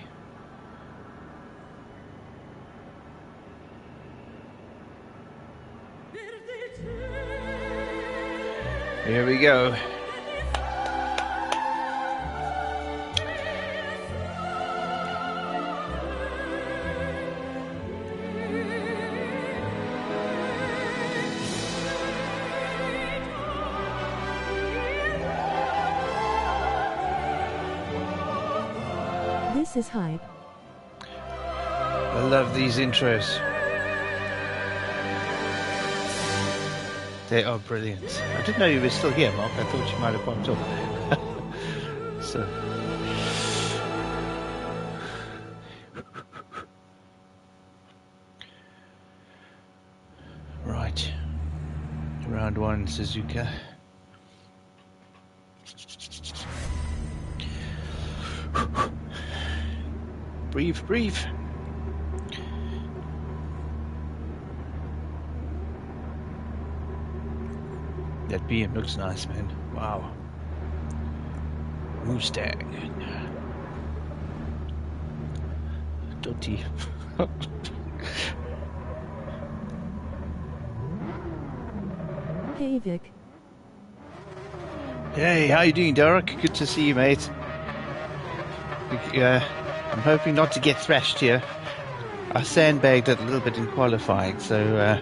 Here we go. This is hype. I love these intros. They are brilliant. I didn't know you were still here, Mark. I thought you might have popped off. So. Right. Round 1, Suzuka. Breathe. That BM looks nice, man. Wow. Mustang. Dirty. Hey Vic. Hey, how you doing, Derek? Good to see you, mate. I'm hoping not to get thrashed here. I sandbagged it a little bit in qualifying, so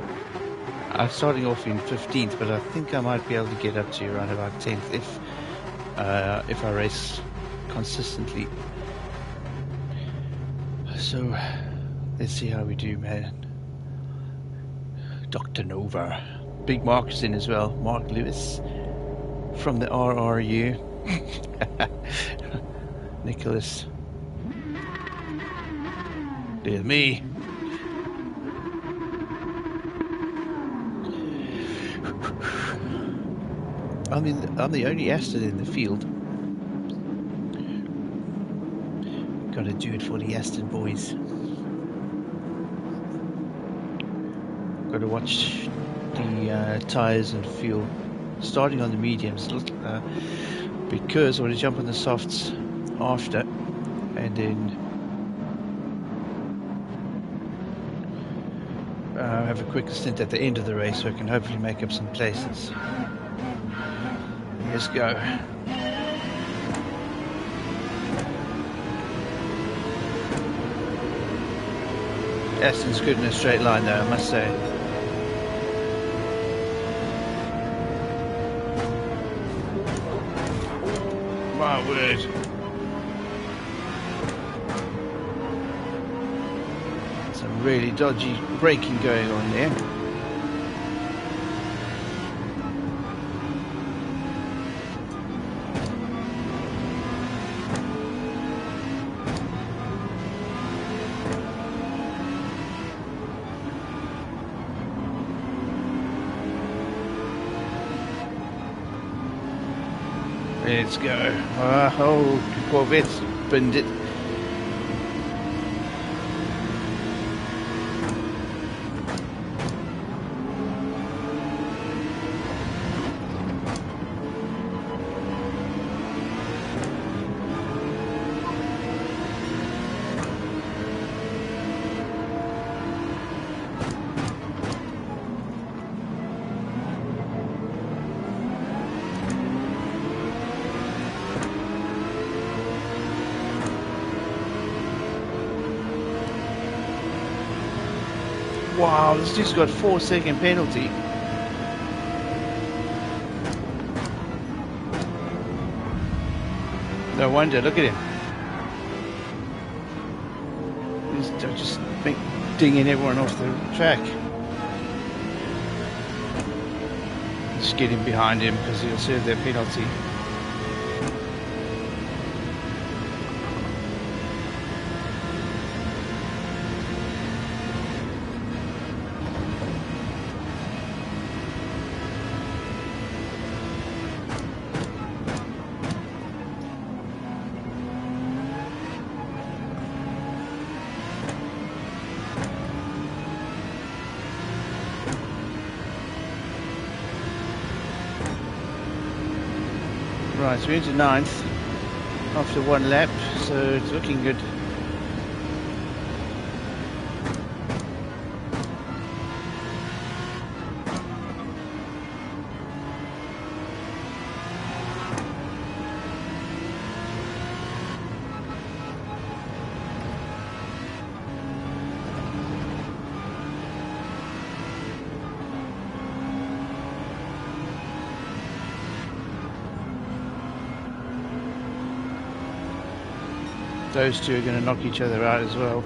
I'm starting off in 15th, but I think I might be able to get up to around about 10th if I race consistently. So let's see how we do, man. Dr. Nova. Big Mark is in as well. Mark Lewis from the RRU. Nicholas. There's me. I'm the only Aston in the field. Gotta do it for the Aston boys. Gotta watch the tyres and fuel. Starting on the mediums because I want to jump on the softs after, and then have a quick stint at the end of the race so I can hopefully make up some places. Let's go. Aston's good in a straight line though, I must say. My word. Some really dodgy braking going on there. Let's go. Oh, Corvette's binned it. Wow, this dude's got 4-second penalty. No wonder, look at him. He's just dinging everyone off the track. Just get him behind him because he'll serve their penalty. Right, so we're into 9th after one lap, so it's looking good. Those two are going to knock each other out as well.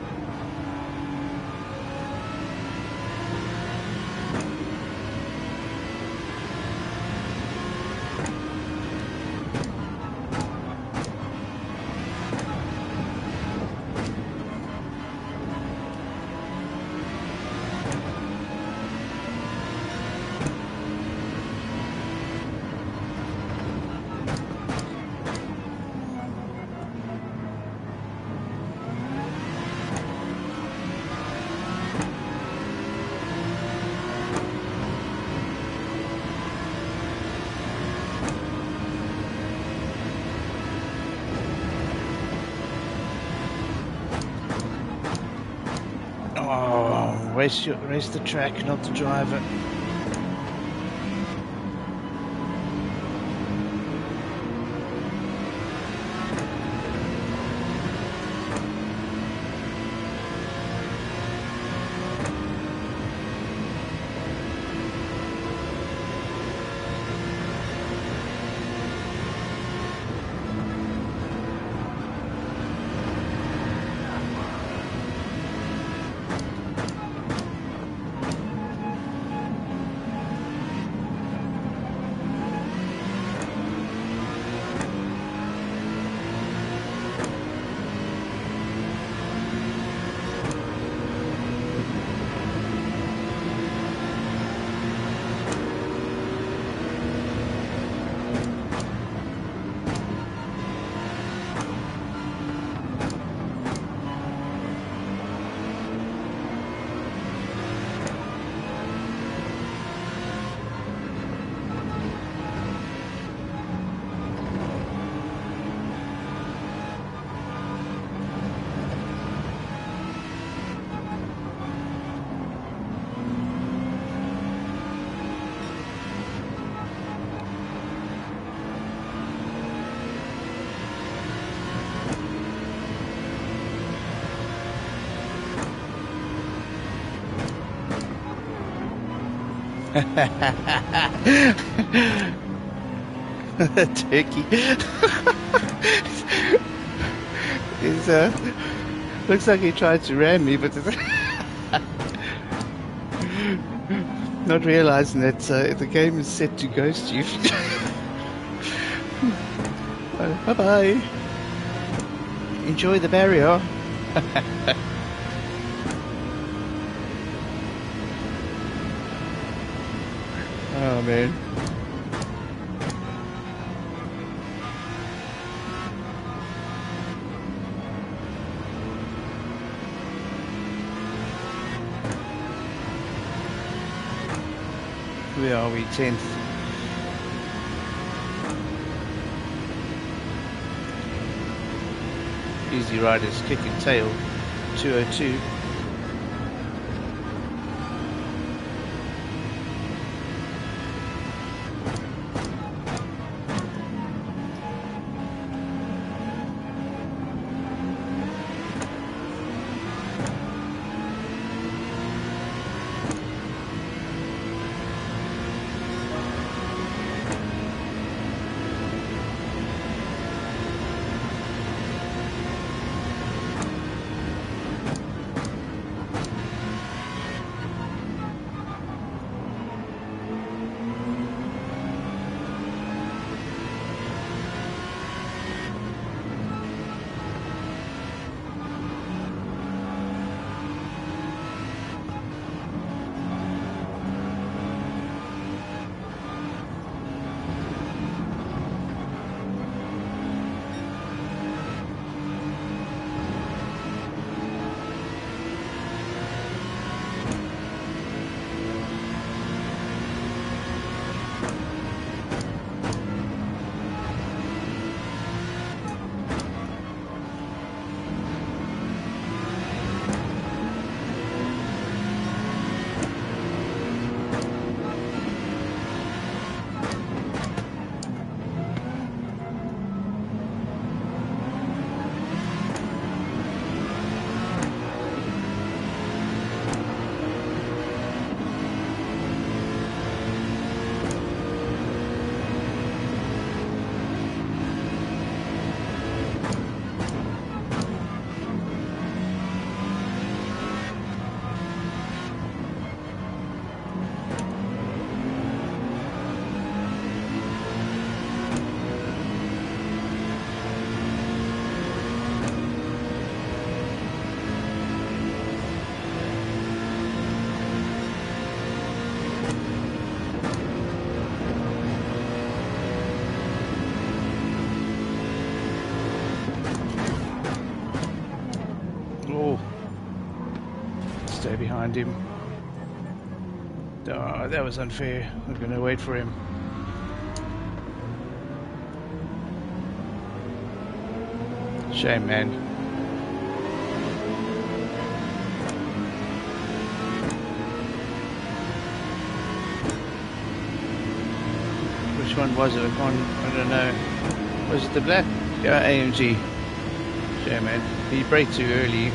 race the track, not the driver. Turkey. He's, looks like he tried to ram me, but not realizing that the game is set to ghost you. Bye bye. Enjoy the barrier. Oh man. Where are we? 10th. Easy Riders kicking tail. 202. Stay behind him. Oh, that was unfair. I'm going to wait for him. Shame, man. one was it? I don't know. Was it the black AMG? Yeah, man. He braked too early.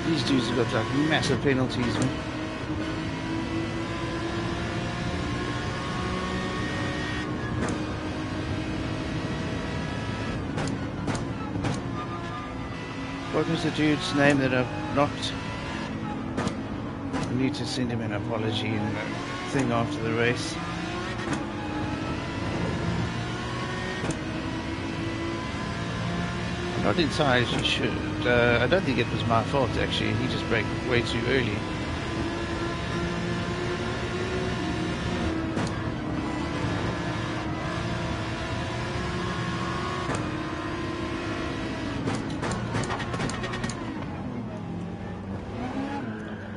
These dudes have got like massive penalties, man. What was the dude's name that I've knocked? I need to send him an apology and a thing after the race. I'm not entirely sure. I don't think it was my fault actually. He just braked way too early.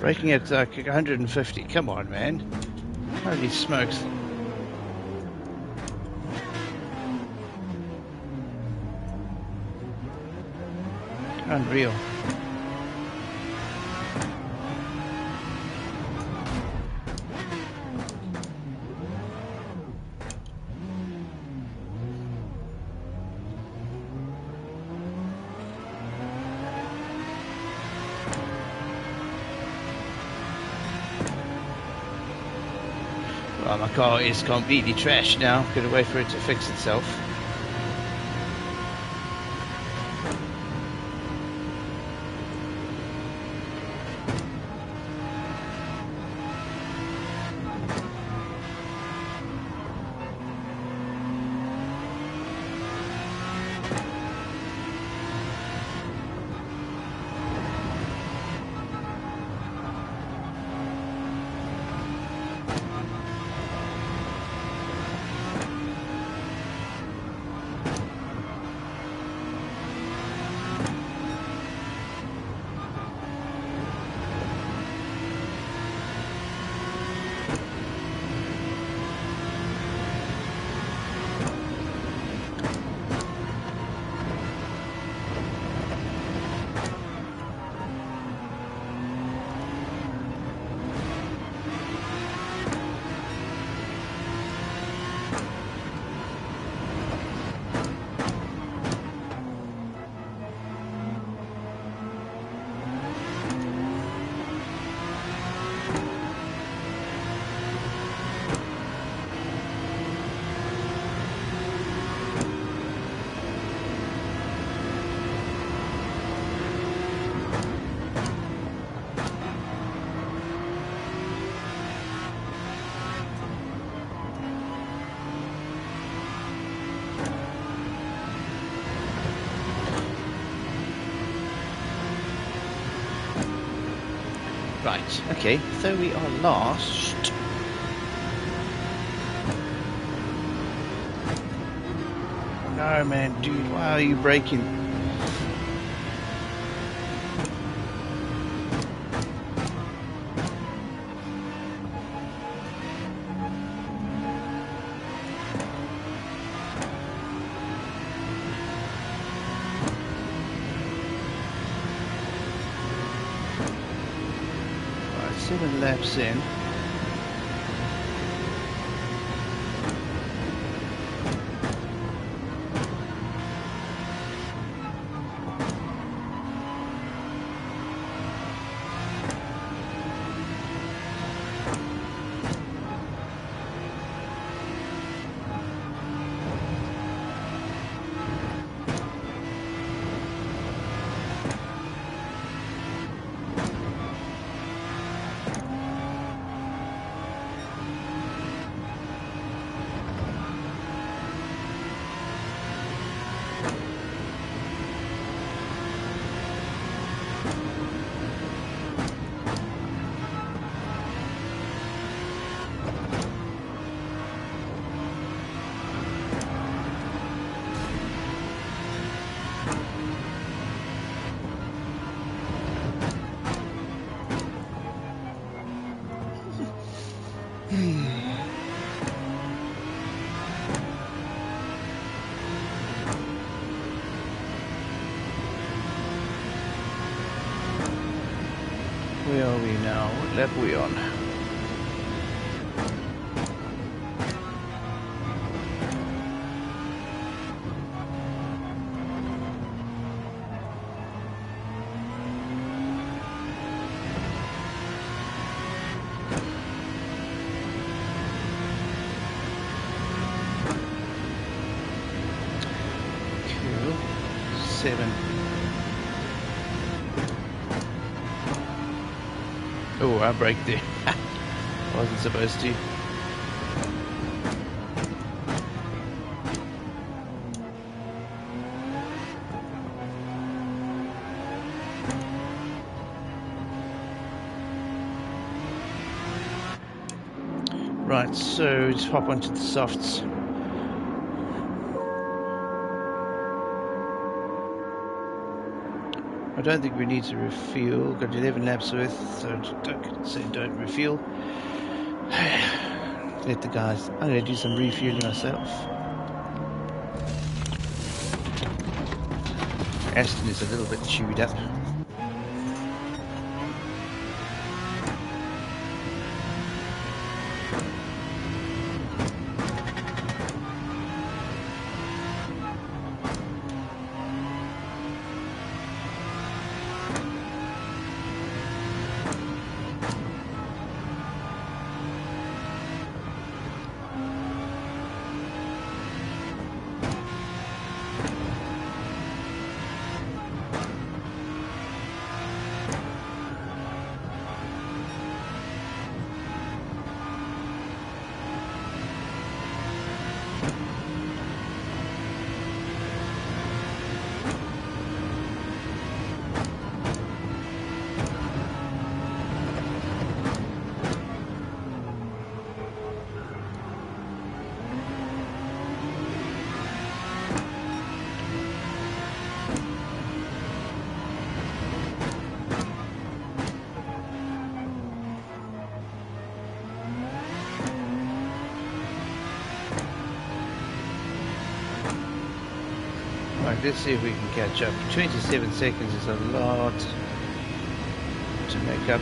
Braking at like 150. Come on, man. Holy smokes. Unreal. Well, my car is completely trashed now. Gotta wait for it to fix itself. Right, okay, so we are last. No man, dude, why are you braking? Right, 7 laps in. are we now? What lap are we on? Cool. 7. Oh, I braked there. Wasn't supposed to. Right, so let's hop onto the softs. I don't think we need to refuel. Got 11 laps worth, so don't refuel. Let the guys. I'm going to do some refueling myself. Aston is a little bit chewed up. Right, let's see if we can catch up. 27 seconds is a lot to make up.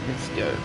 Let's go.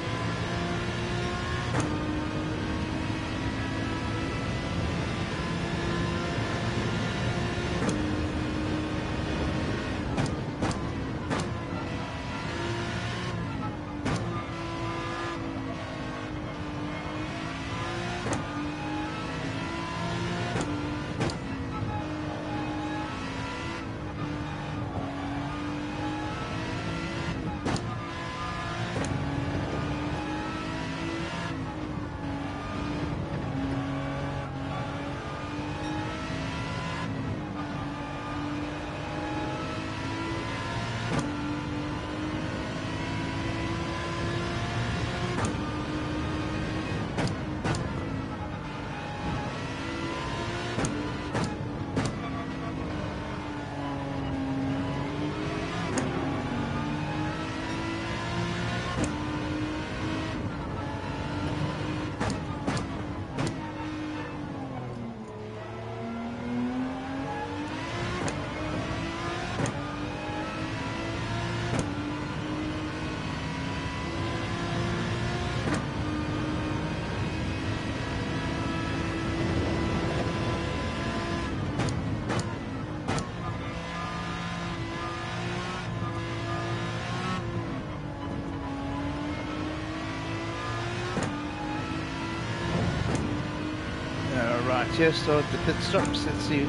Right, here start the pit stops. Let's see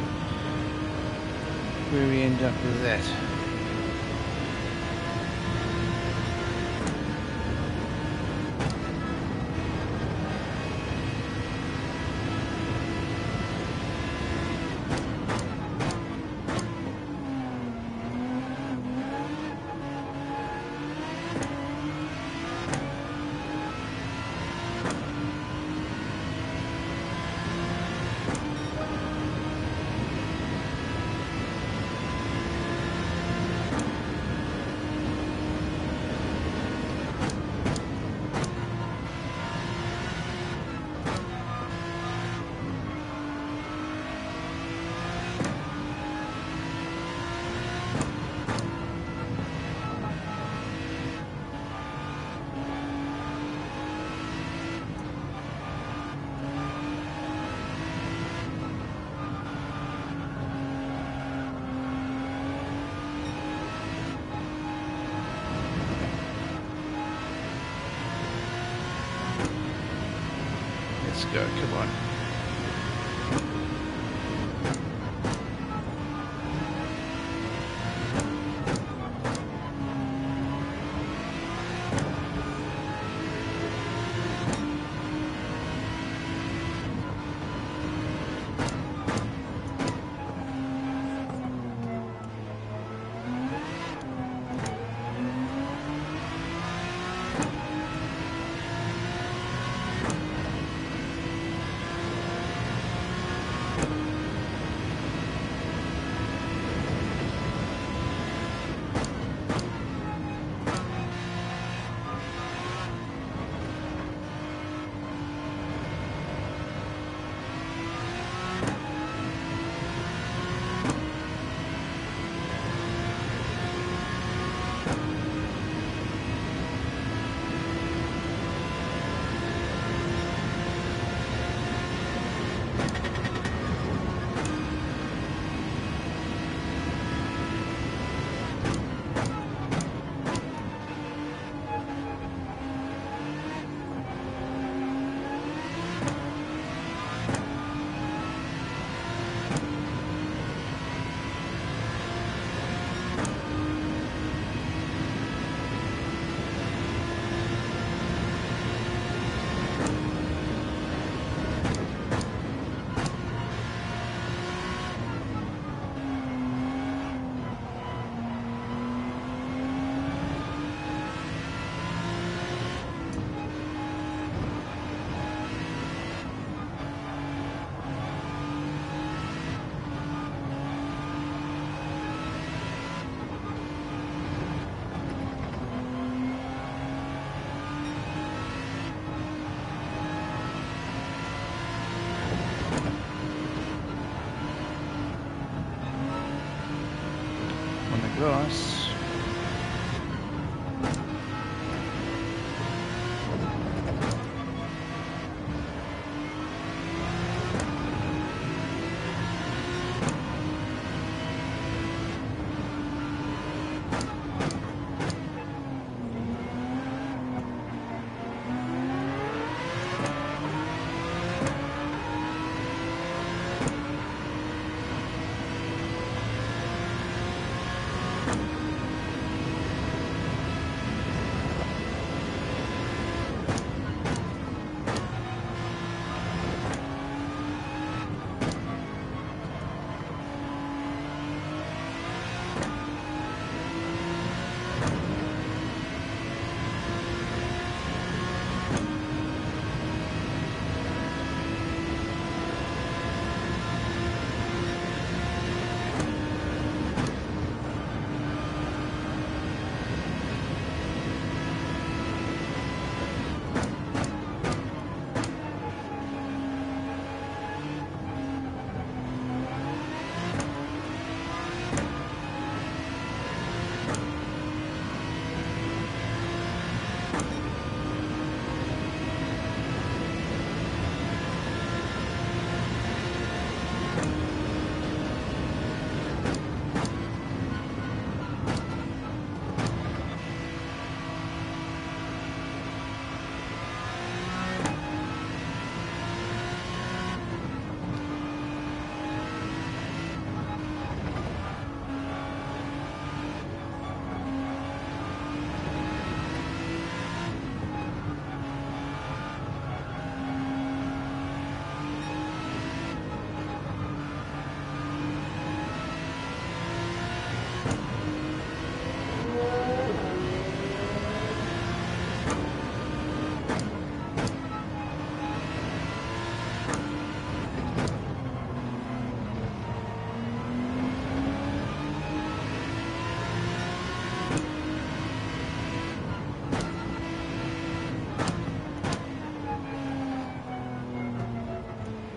where we end up with that. go, come on. On the grass.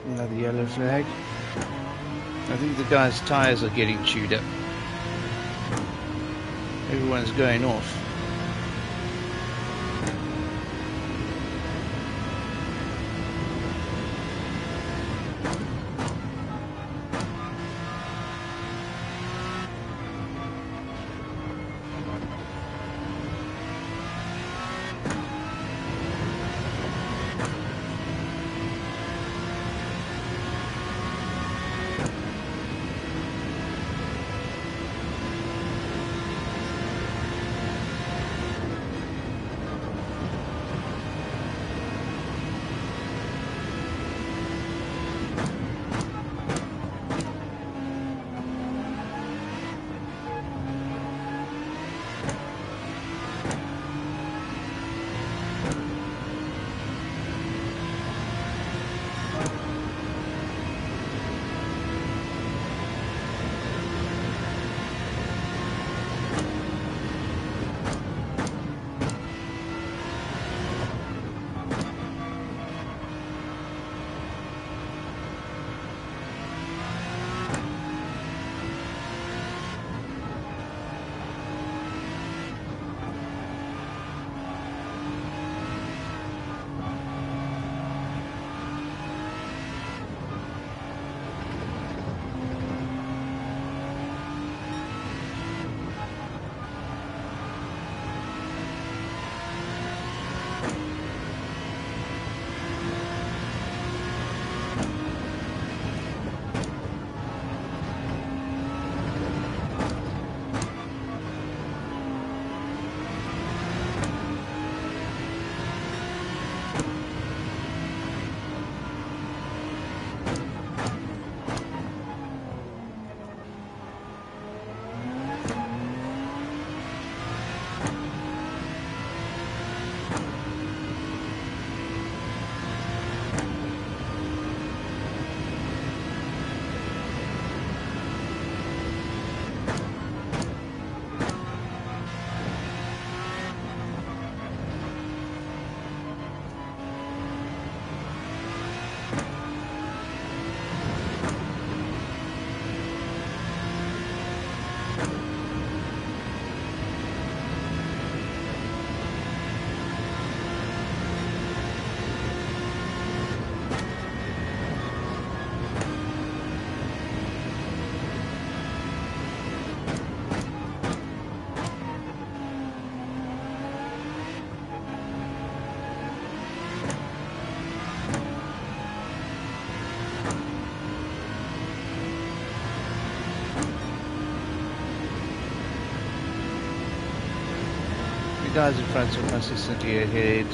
Another yellow flag. I think the guy's tyres are getting chewed up. Everyone's going off. guys in front are consistently ahead.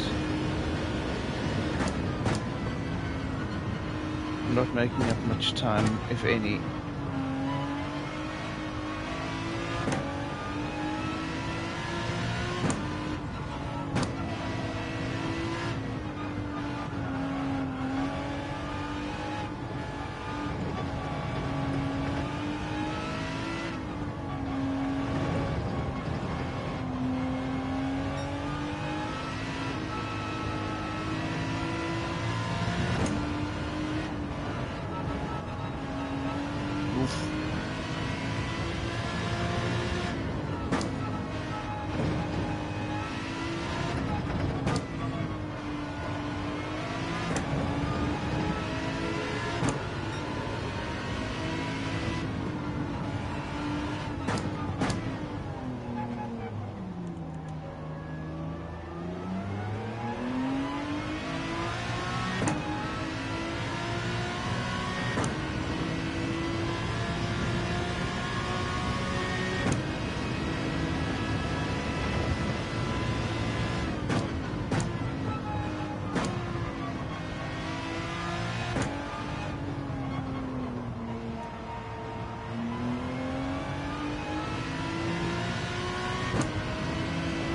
Not making up much time, if any.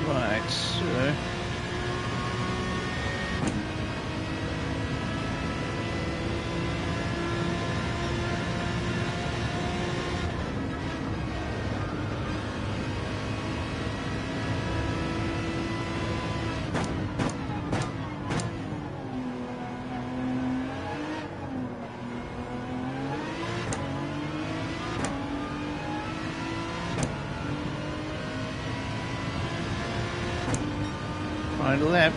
Right, so final lap.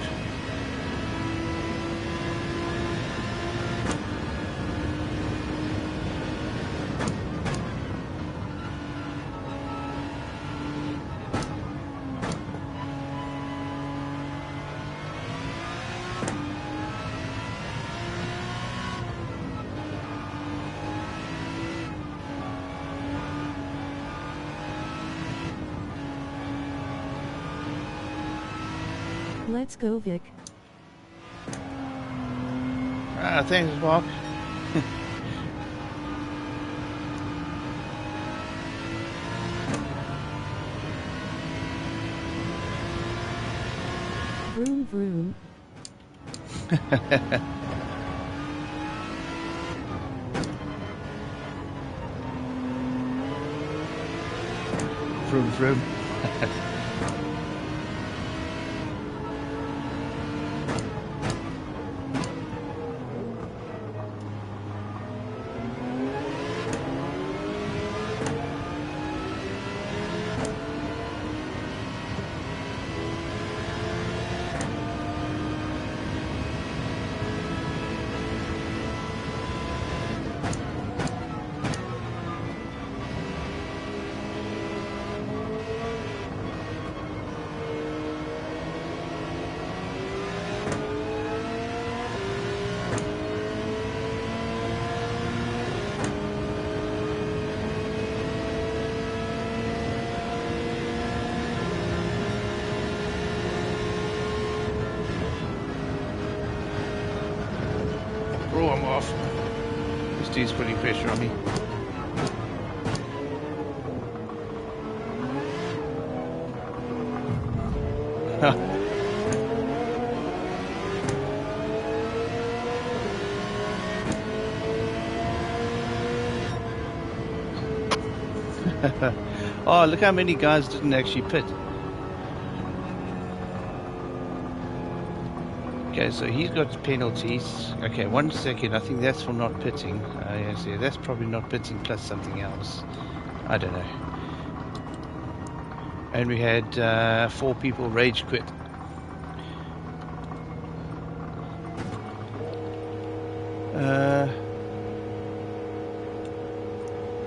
Let's go, Vic. Thanks, Mark. Vroom vroom. Vroom vroom. Oh, I'm off. This dude's putting pressure on me. Oh, look how many guys didn't actually pit. Okay, so he's got penalties. Okay, 1 second. I think that's for not pitting. Yes, yeah, that's probably not pitting plus something else. I don't know. And we had 4 people rage quit.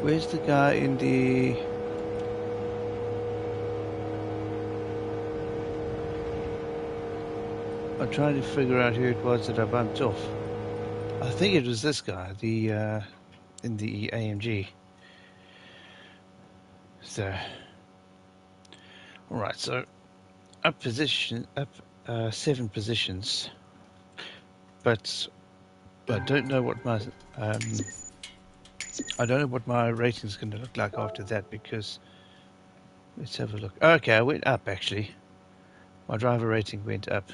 Where's the guy in the... I'm trying to figure out who it was that I bumped off. I think it was this guy, the in the AMG. So, all right. So up 7 positions, but I don't know what my rating is going to look like after that, because let's have a look. Okay, I went up actually. My driver rating went up.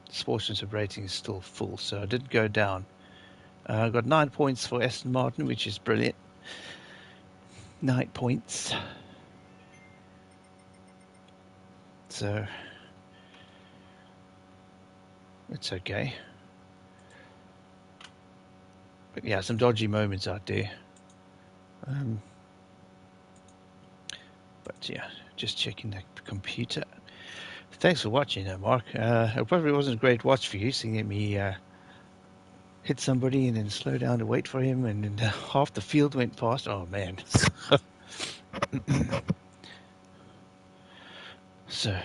Sportsmanship rating is still full, so I didn't go down. I got 9 points for Aston Martin, which is brilliant. 9 points. So it's okay. But yeah, some dodgy moments out there. But yeah, just checking the computer. Thanks for watching, Mark. It probably wasn't a great watch for you, seeing me hit somebody and then slow down to wait for him, and then half the field went past. Oh man. So,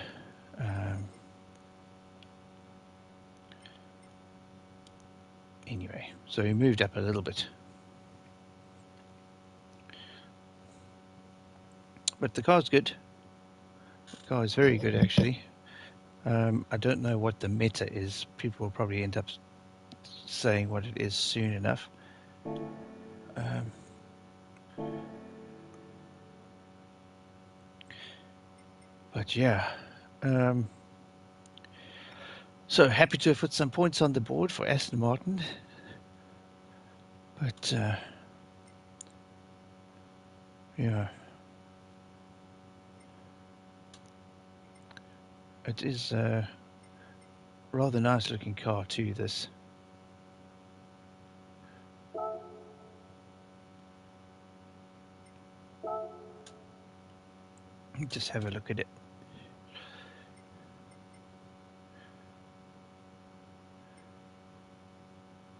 anyway, so he moved up a little bit. But the car's good. The car is very good, actually. I don't know what the meta is. People will probably end up saying what it is soon enough. But yeah. So happy to have put some points on the board for Aston Martin. But yeah. It is a rather nice looking car too, this. Just have a look at it.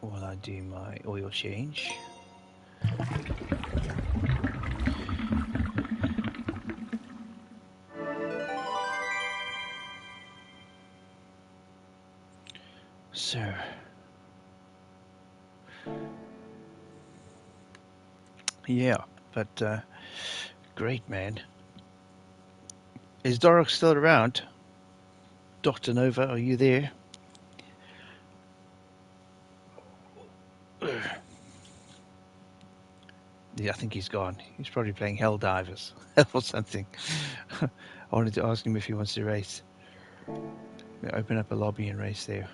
While I do my oil change. So, yeah, but great, man. Is Dorok still around? Dr. Nova, are you there? Yeah, I think he's gone. He's probably playing Helldivers or something. I wanted to ask him if he wants to race. We'll open up a lobby and race there.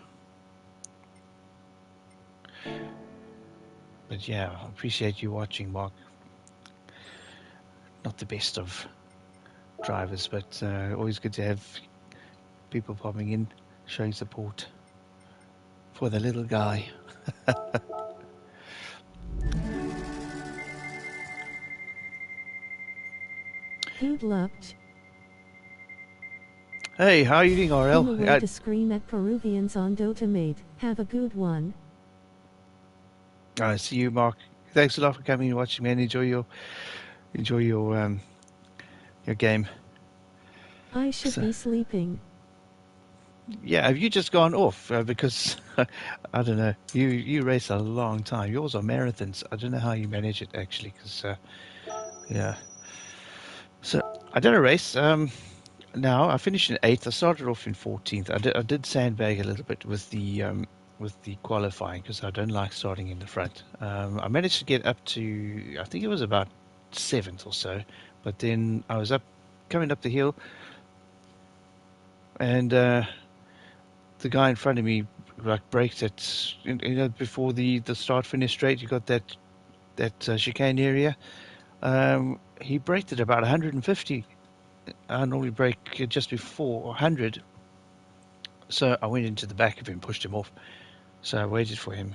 But yeah, I appreciate you watching, Mark. Not the best of drivers, but always good to have people popping in, showing support for the little guy. Good luck. Hey, how are you doing, RL? In a way to scream at Peruvians on Dotamate. Have a good one. I see you, Mark. Thanks a lot for coming and watching, man. Enjoy your game. I should be sleeping. Yeah, have you just gone off? Because I don't know. You race a long time. Yours are marathons. I don't know how you manage it actually. Because yeah. So I did a race. Now I finished in 8th. I started off in 14th. I did sandbag a little bit with the qualifying, because I don't like starting in the front. I managed to get up to, I think it was about 7th or so, but then I was coming up the hill, and the guy in front of me like braked it. Before the start finish straight, you got that chicane area. He braked at about 150. I normally brake just before 100. So I went into the back of him, pushed him off. So I waited for him.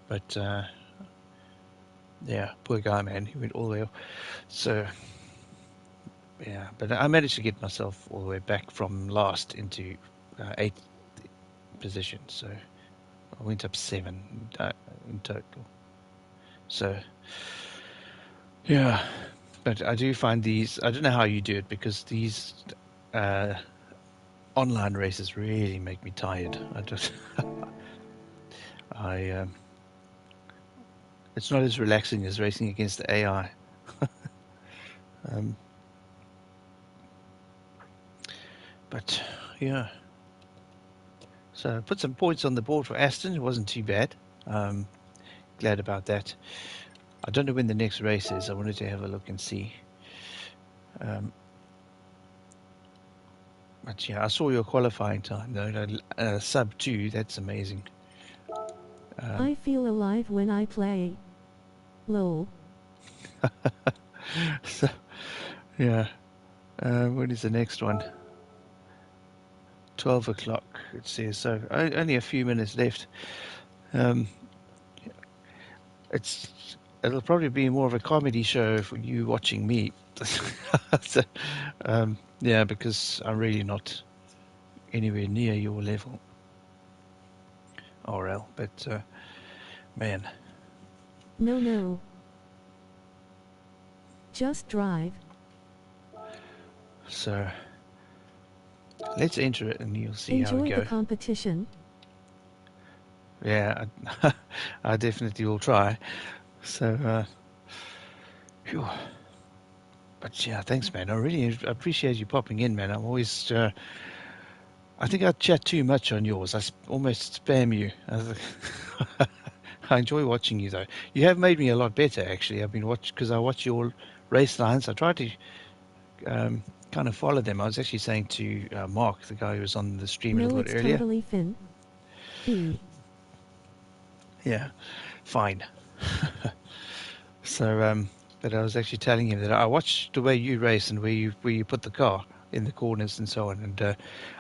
But yeah, poor guy, man. He went all the way off. So yeah, but I managed to get myself all the way back from last into 8th position. So I went up 7 in total. So yeah, but I do find these, I don't know how you do it, because these online races really make me tired. I it's not as relaxing as racing against the AI. But Yeah. So I put some points on the board for Aston. It wasn't too bad. Glad about that. I don't know when the next race is. I wanted to have a look and see. But yeah, I saw your qualifying time though. Sub 2. That's amazing. I feel alive when I play. Lol. So, yeah. When is the next one? 12 o'clock, it says. So only a few minutes left. Um, it'll probably be more of a comedy show for you watching me. So, yeah, because I'm really not anywhere near your level, RL. But man, No. Just drive. so let's enter it and you'll see how we Enjoy the go. competition. Yeah, I definitely will try. So, phew. But yeah, thanks, man. I really appreciate you popping in, man. I'm always, I think I chat too much on yours. Almost spam you. I enjoy watching you, though. You have made me a lot better, actually. I've been watching because I watch your race lines. I try to kind of follow them. I was actually saying to Mark, the guy who was on the stream a No, little it's bit earlier. totally Finn. B. Yeah, fine. So, but I was actually telling him that I watched the way you race and where you put the car in the corners and so on. And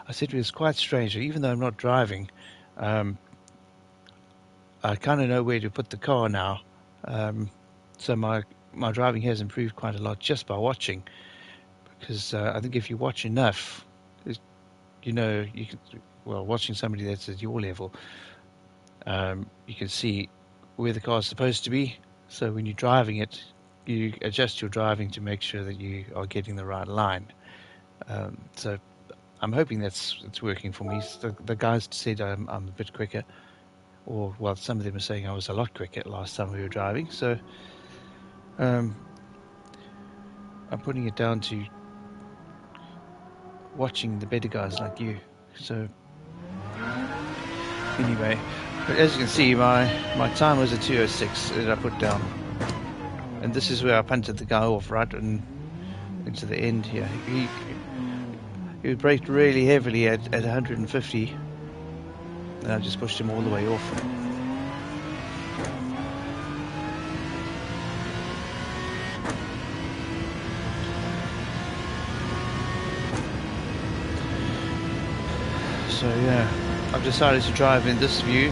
I said it was quite strange. Even though I'm not driving, um, I kind of know where to put the car now. So my driving has improved quite a lot just by watching. Because I think if you watch enough, you can. Well, watching somebody that's at your level, you can see where the car's supposed to be. So when you're driving it, you adjust your driving to make sure that you are getting the right line. So I'm hoping it's working for me. The guys said I'm a bit quicker, or well, some of them are saying I was a lot quicker last time we were driving. So um, I'm putting it down to watching the better guys like you. So anyway, but as you can see, my time was a 2:06 that I put down, and this is where I punted the guy off right and into the end here. He braked really heavily at 150, and I just pushed him all the way off. So yeah, I've decided to drive in this view.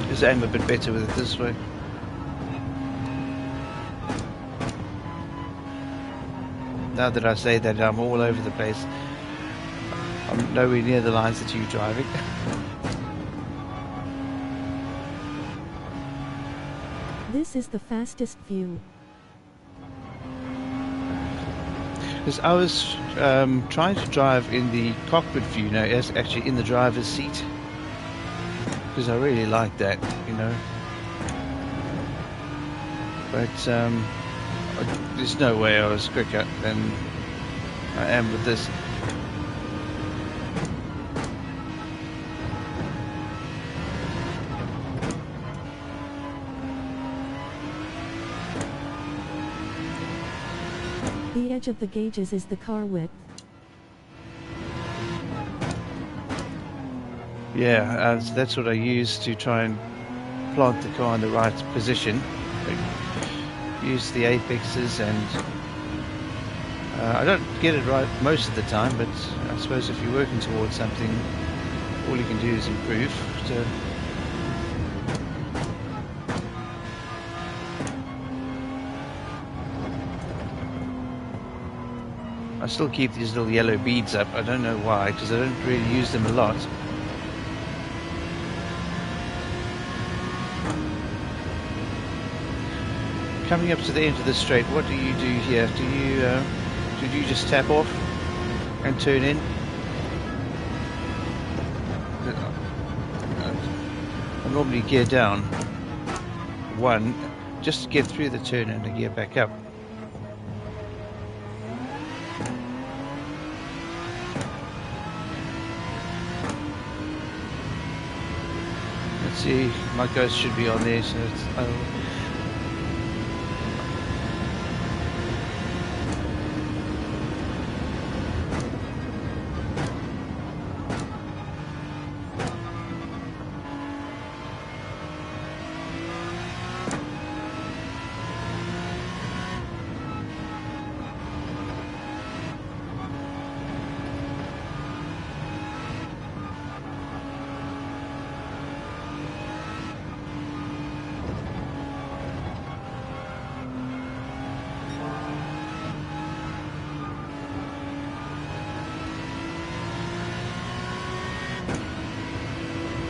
Just aim a bit better with it this way. Now that I say that, I'm all over the place. I'm nowhere near the lines that you're driving. This is the fastest view. Because I was trying to drive in the cockpit view now, as actually in the driver's seat. Because I really like that, But there's no way I was quicker than I am with this. The edge of the gauges is the car width. Yeah, that's what I use to try and plant the car in the right position. Use the apexes, and I don't get it right most of the time, but I suppose if you're working towards something, all you can do is improve. So I still keep these little yellow beads up. I don't know why, because I don't really use them a lot. Coming up to the end of the straight, what do you do here? Did you just tap off and turn in? I normally gear down one just to get through the turn and to gear back up. see, my ghost should be on there, so it's...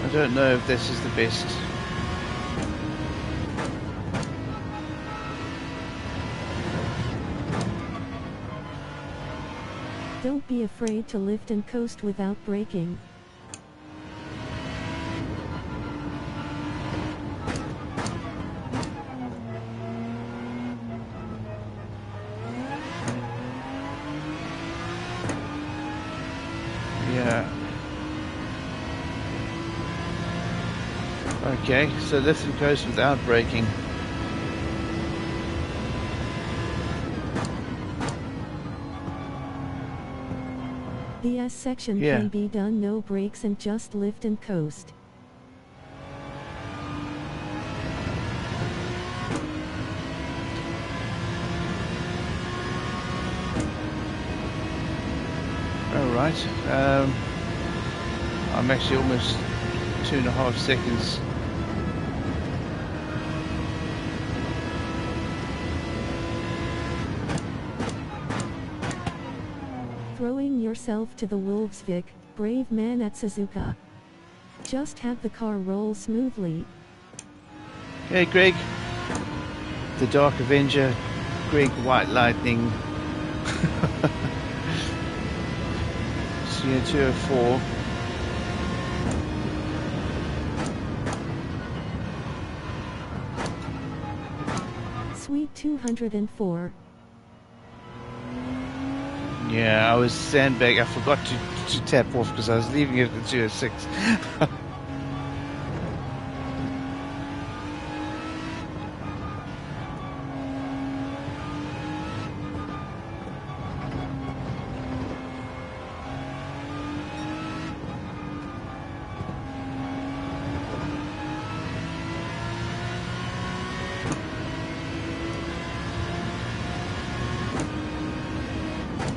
I don't know if this is the best. Don't be afraid to lift and coast without braking. Yeah. Okay, so lift and coast without braking. The S section can be done no brakes and just lift and coast. Alright, I'm actually almost 2.5 seconds. Throwing yourself to the wolves, Vic, brave man at Suzuka. Just have the car roll smoothly. Hey Greg, the Dark Avenger, Greg White Lightning, CO204. Sweet 204. Yeah, I was sandbag. I forgot to tap off because I was leaving it at 206.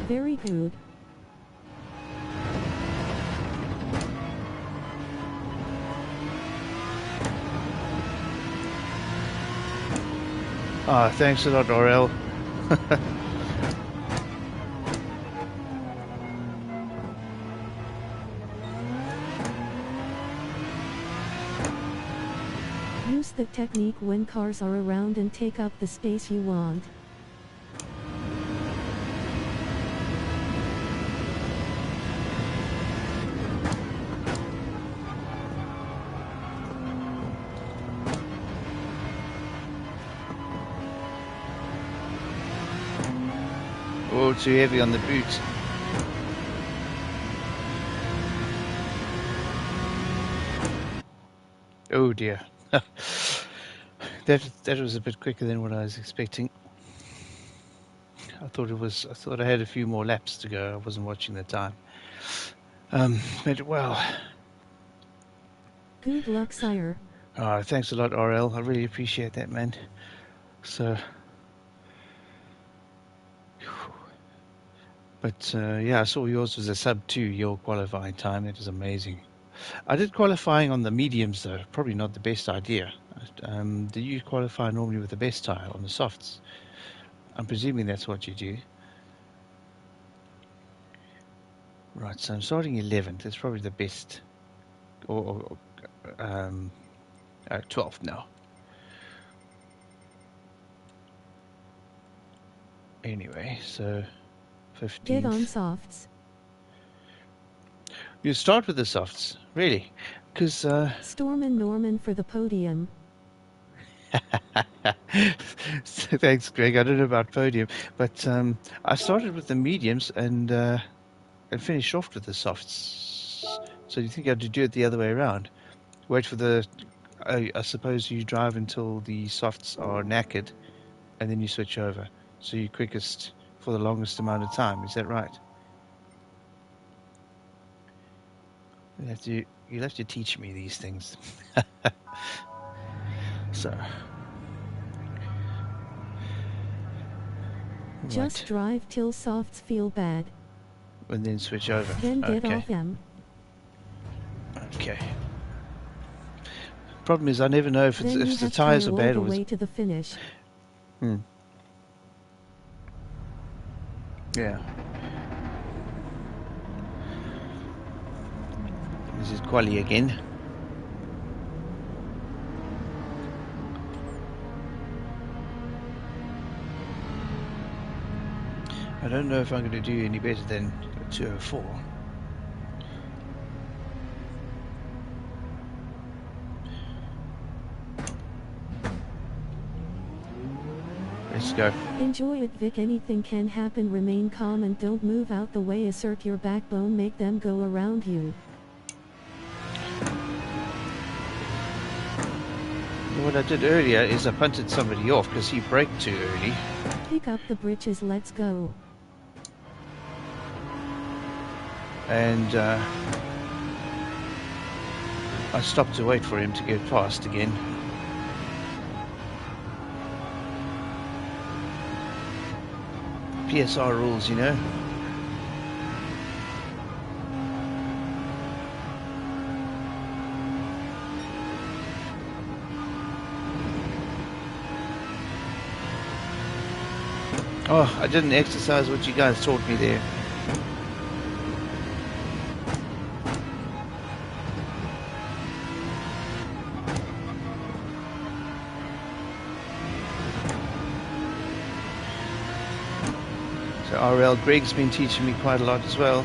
Very good. Ah, thanks a lot, Orel. Use the technique when cars are around and take up the space you want. Oh, too heavy on the boot. Oh dear. That was a bit quicker than what I was expecting. I thought I had a few more laps to go. I wasn't watching the time. But well. Good luck, sire. Oh, thanks a lot, RL. I really appreciate that, man. So, but yeah, I saw yours was a sub 2 your qualifying time. That was amazing. I did qualifying on the mediums though. Probably not the best idea. Do you qualify normally with the best tire on the softs? I'm presuming that's what you do. Right, so I'm starting 11th. That's probably the best, or 12th now. Anyway, so 15th. Get on softs. You start with the softs, really? Because Storm and Norman for the podium. thanks, Greg. I don't know about podium, but I started with the mediums and finished off with the softs. So you think I had to do it the other way around? Wait for the I suppose you drive until the softs are knackered, and then you switch over. So you're quickest for the longest amount of time. Is that right? You'll have to teach me these things. So, Just right, drive till softs feel bad. and then switch over. Then get Okay, off them. okay. Problem is, I never know if Then you the have tires tire are all bad the or way to the finish. yeah. This is quali again. I don't know if I'm going to do any better than 204. Let's go. Enjoy it, Vic. Anything can happen. Remain calm and don't move out the way. Assert your backbone. Make them go around you. What I did earlier is I punted somebody off because he braked too early. Pick up the britches. Let's go. And I stopped to wait for him to get past again. PSR rules, you know. Oh, I didn't exercise what you guys taught me there. So RL Greg's been teaching me quite a lot as well.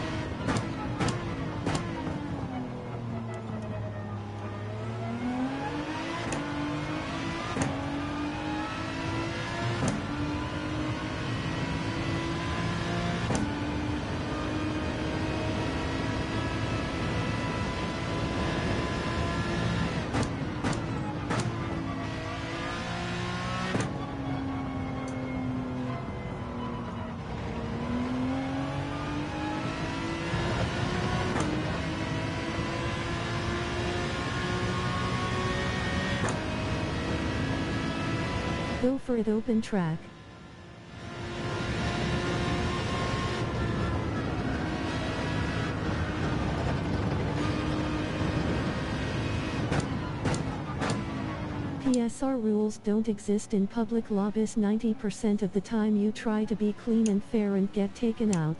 Go for it. Open track. PSR rules don't exist in public lobbies. 90% of the time you try to be clean and fair and get taken out.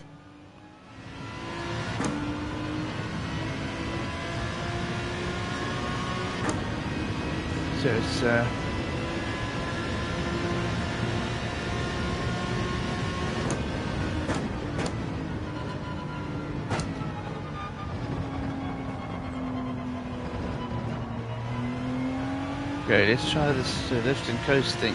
So it's okay, let's try this lift and coast thing.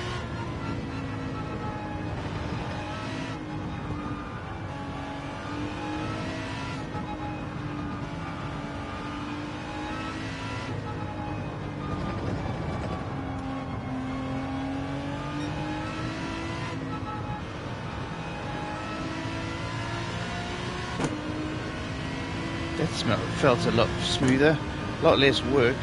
That felt a lot smoother, a lot less work.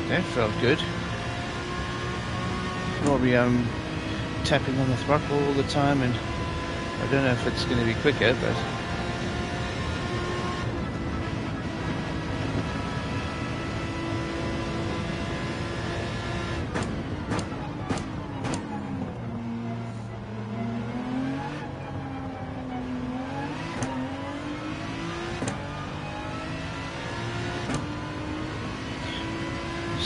That felt good. Normally I'm tapping on the throttle all the time, and I don't know if it's going to be quicker, but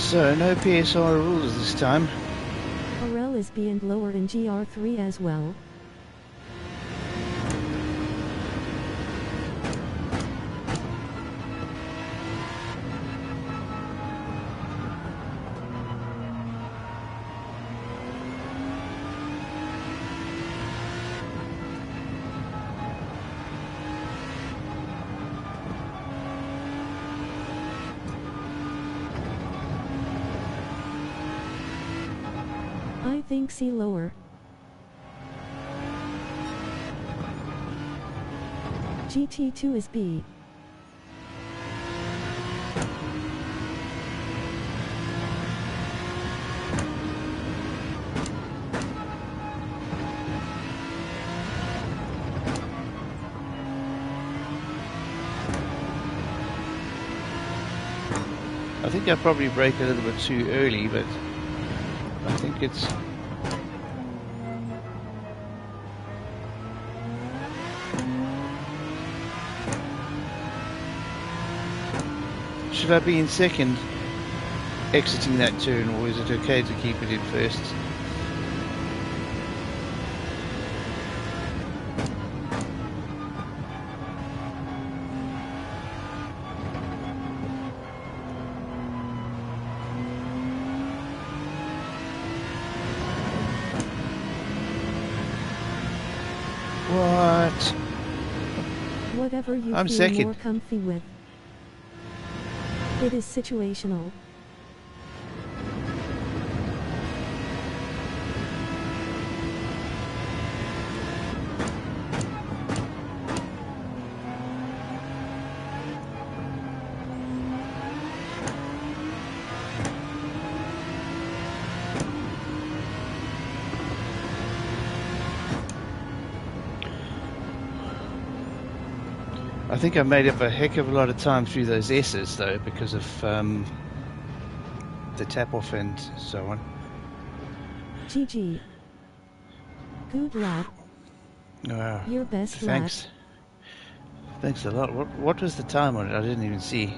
So, no PSR rules this time. RL is B and lower in GR3 as well. I think C lower. GT2 is B. I think I probably brake a little bit too early, but I think it's... Should I be in second exiting that turn, or is it okay to keep it in first? What? Whatever you I'm feel second. more comfy with. It is situational. I think I made up a heck of a lot of time through those S's though, because of the tap off and so on. GG. Good lap. Your best Thanks. lap. Thanks a lot. What was the time on it? I didn't even see.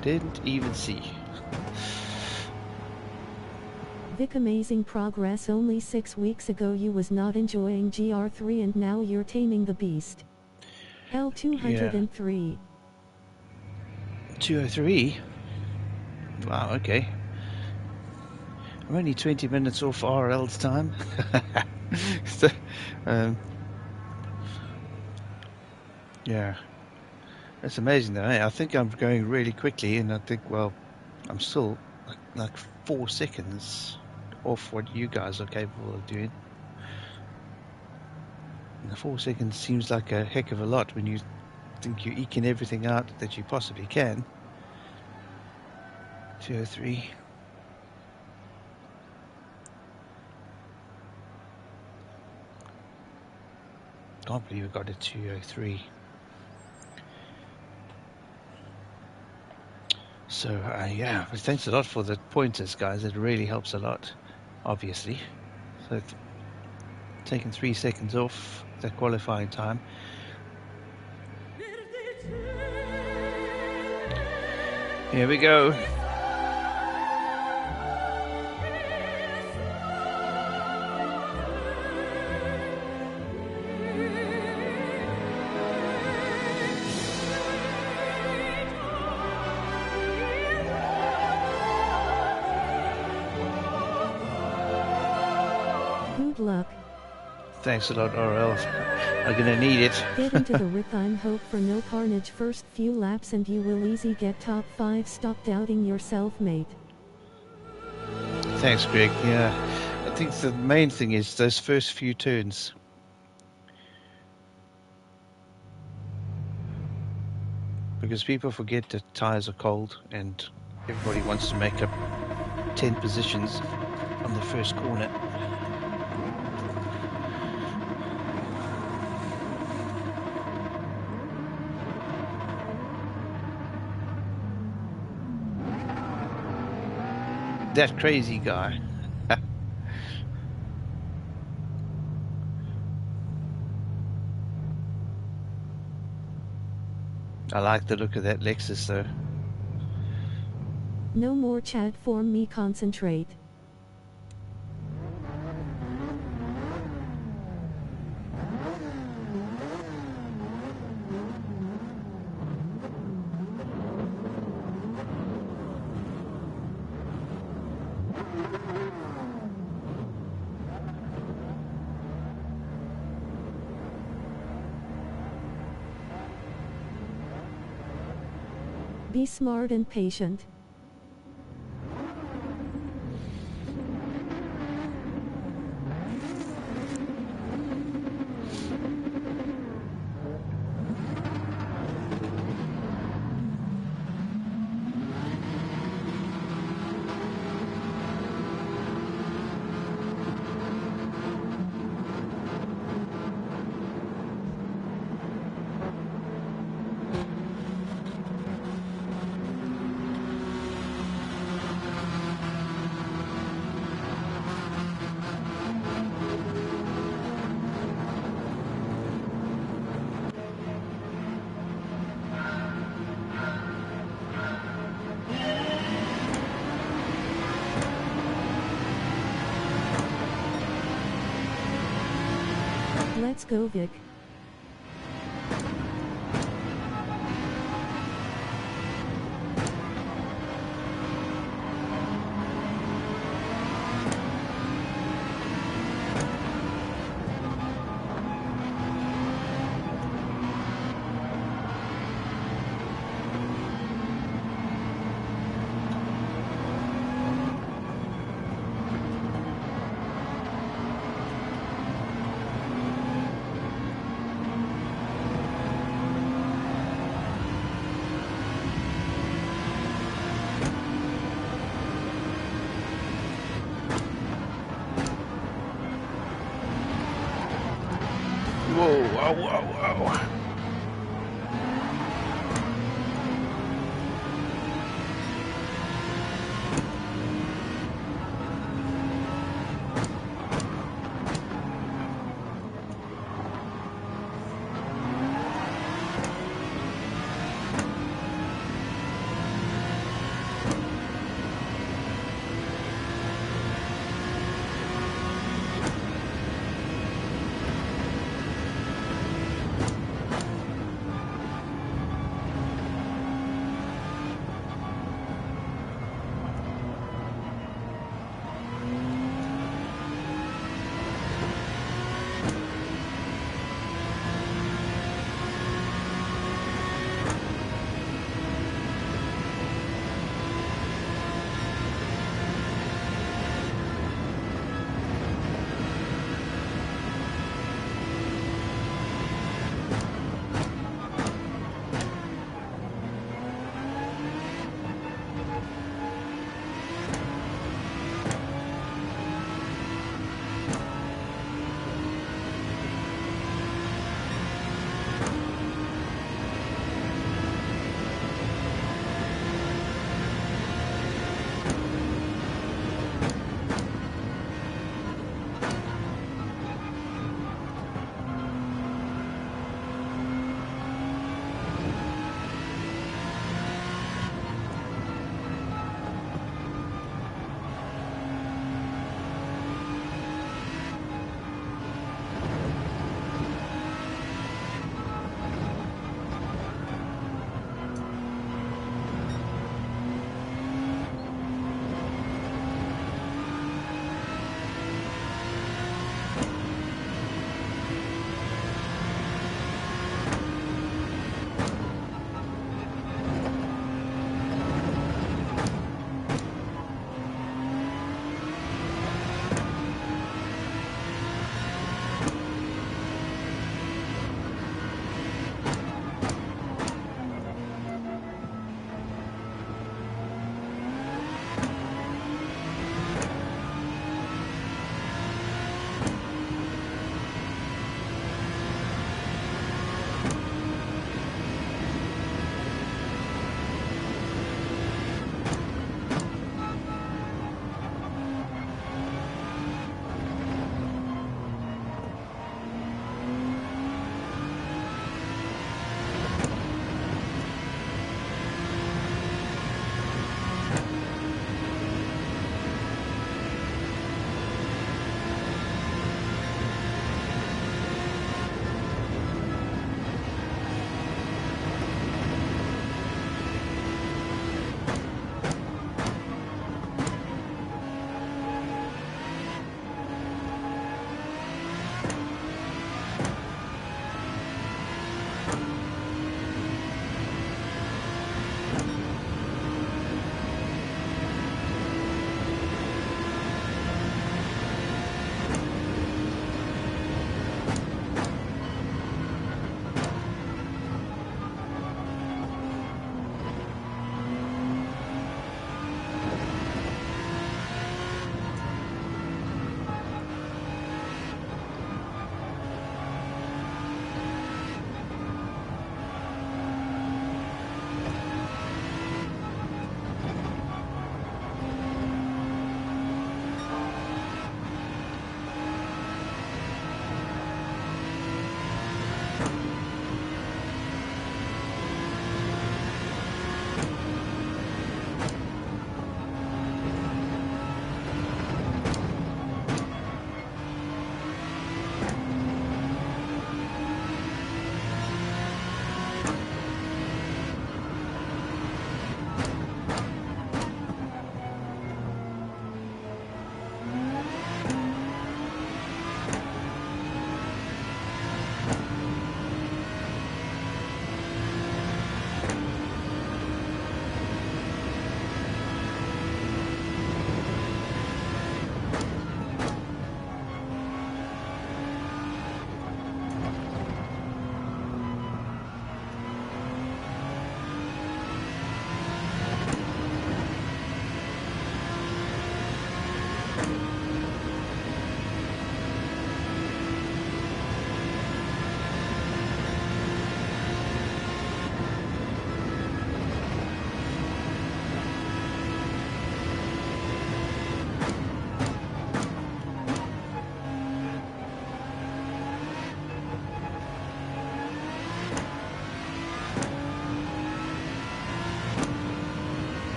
Didn't even see. Vic, amazing progress. Only 6 weeks ago you was not enjoying GR3 and now you're taming the beast. L203. 203? Wow, okay. I'm only 20 minutes off RL's time. So, yeah. That's amazing though. I think I'm going really quickly, and I think, well, I'm still like 4 seconds off what you guys are capable of doing. And the 4 seconds seems like a heck of a lot when you think you're eking everything out that you possibly can. 203. Can't believe I got a 203. So yeah, but thanks a lot for the pointers, guys. It really helps a lot, obviously. So taking 3 seconds off the qualifying time. Here we go. Good luck. Thanks a lot, RL. I'm gonna need it. Get into the Rick. I'm hope for no carnage first few laps and you will easy get top 5. Stop doubting yourself, mate. Thanks, Greg. Yeah, I think the main thing is those first few turns. Because people forget that tyres are cold and everybody wants to make up 10 positions on the first corner. That crazy guy. I like the look of that Lexus though. No more chat for me, concentrate. Be smart and patient. Let's go, Vic. Whoa, whoa, whoa, whoa.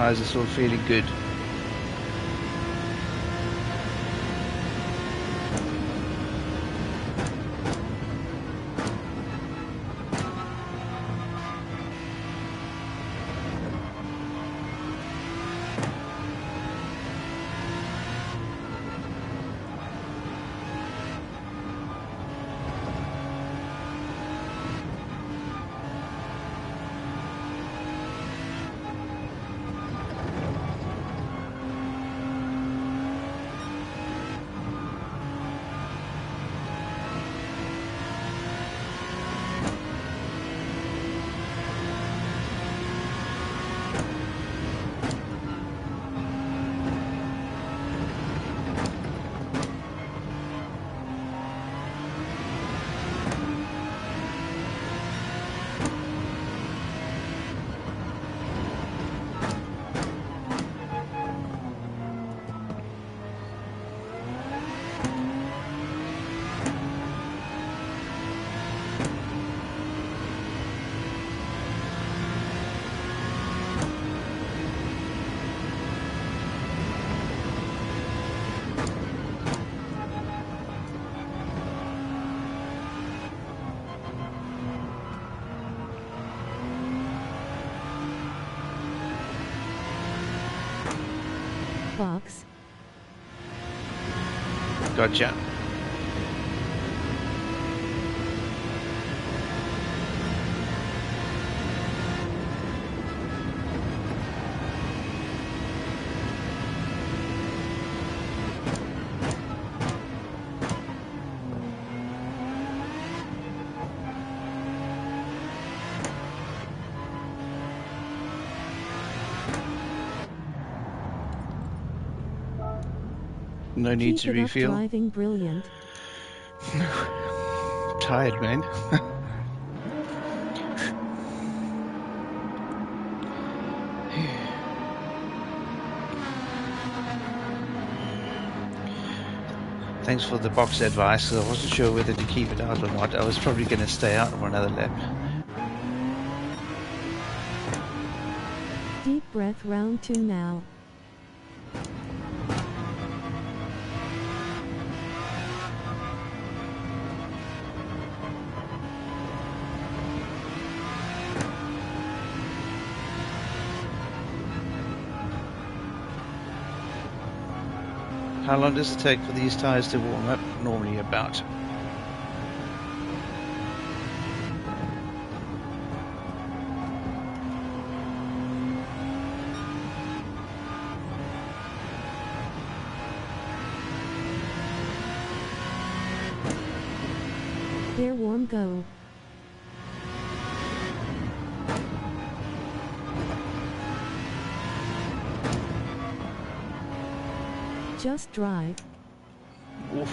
tyres are still feeling good. Box. Gotcha. No need Keep to it up, refuel. driving brilliant. Tired, man. Thanks for the box advice. I wasn't sure whether to keep it out or not. I was probably going to stay out for another lap. Deep breath, round 2 now. How long does it take for these tyres to warm up? Normally about. They're warm, go. Just drive. Oof.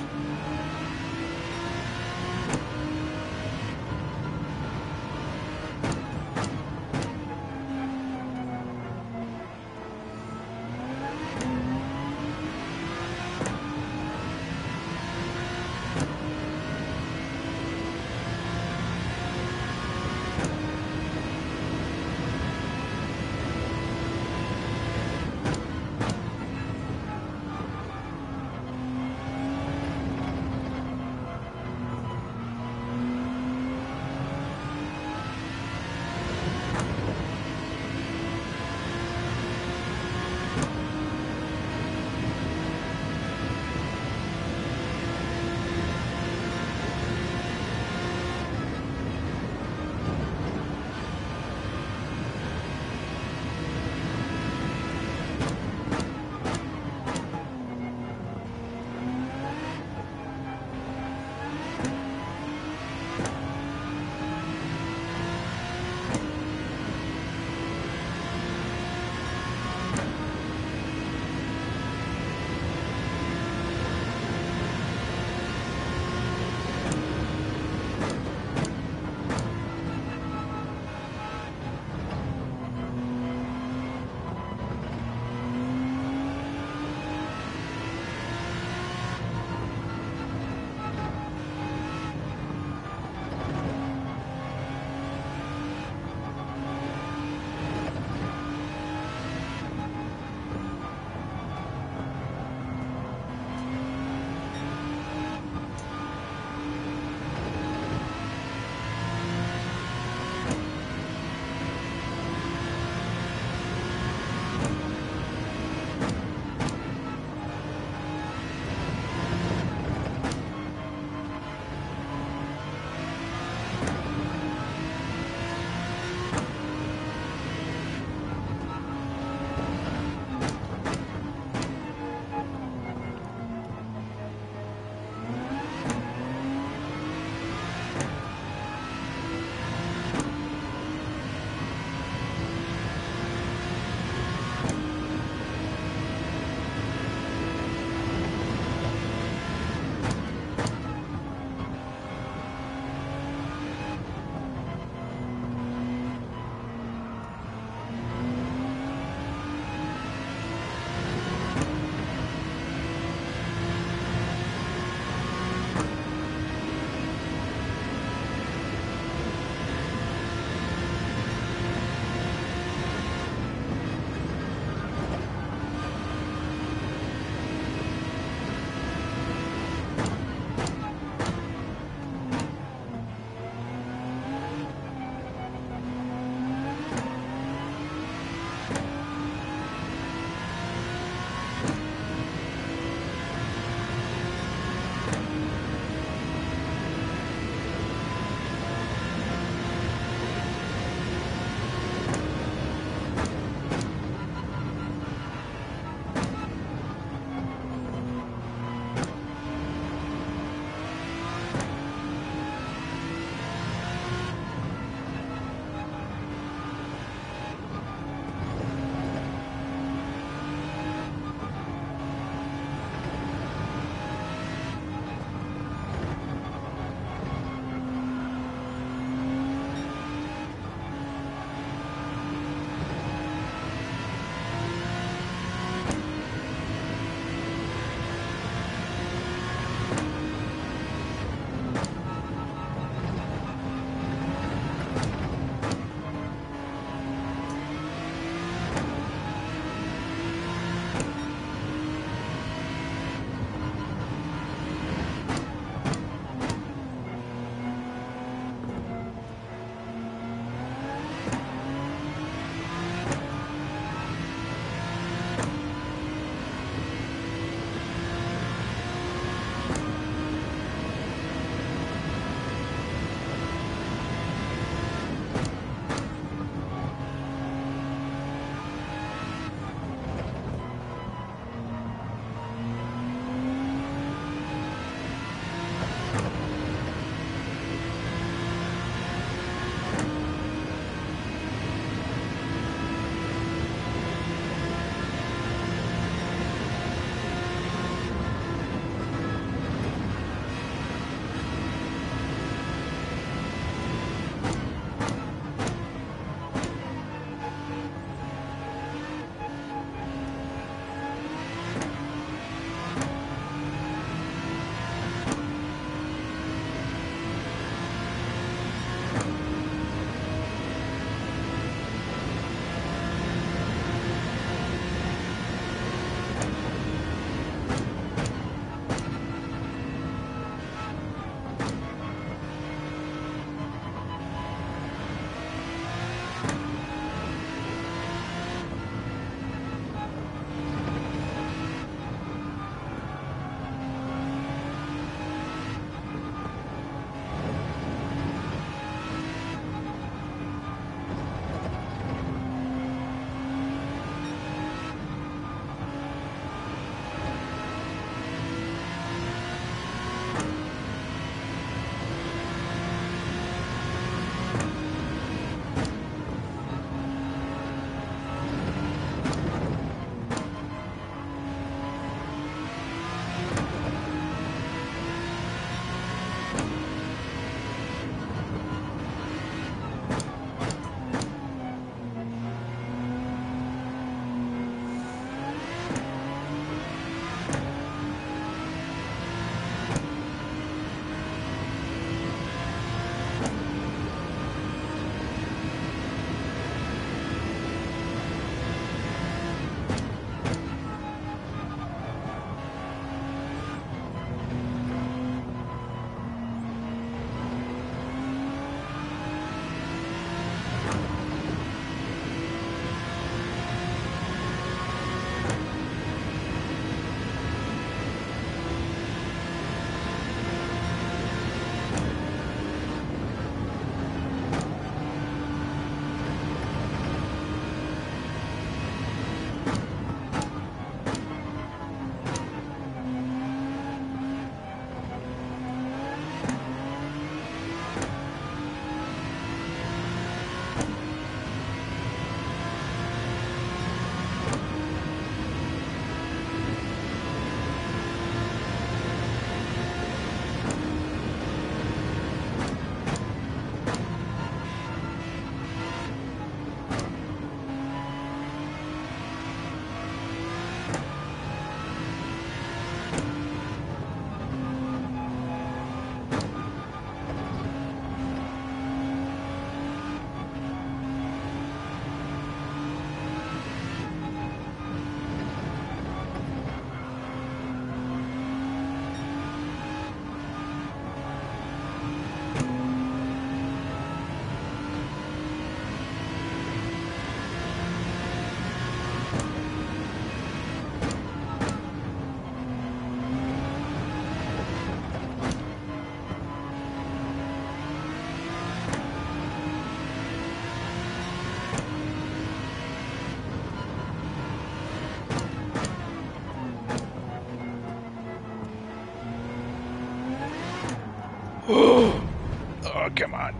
Oh, come on.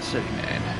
Silly man.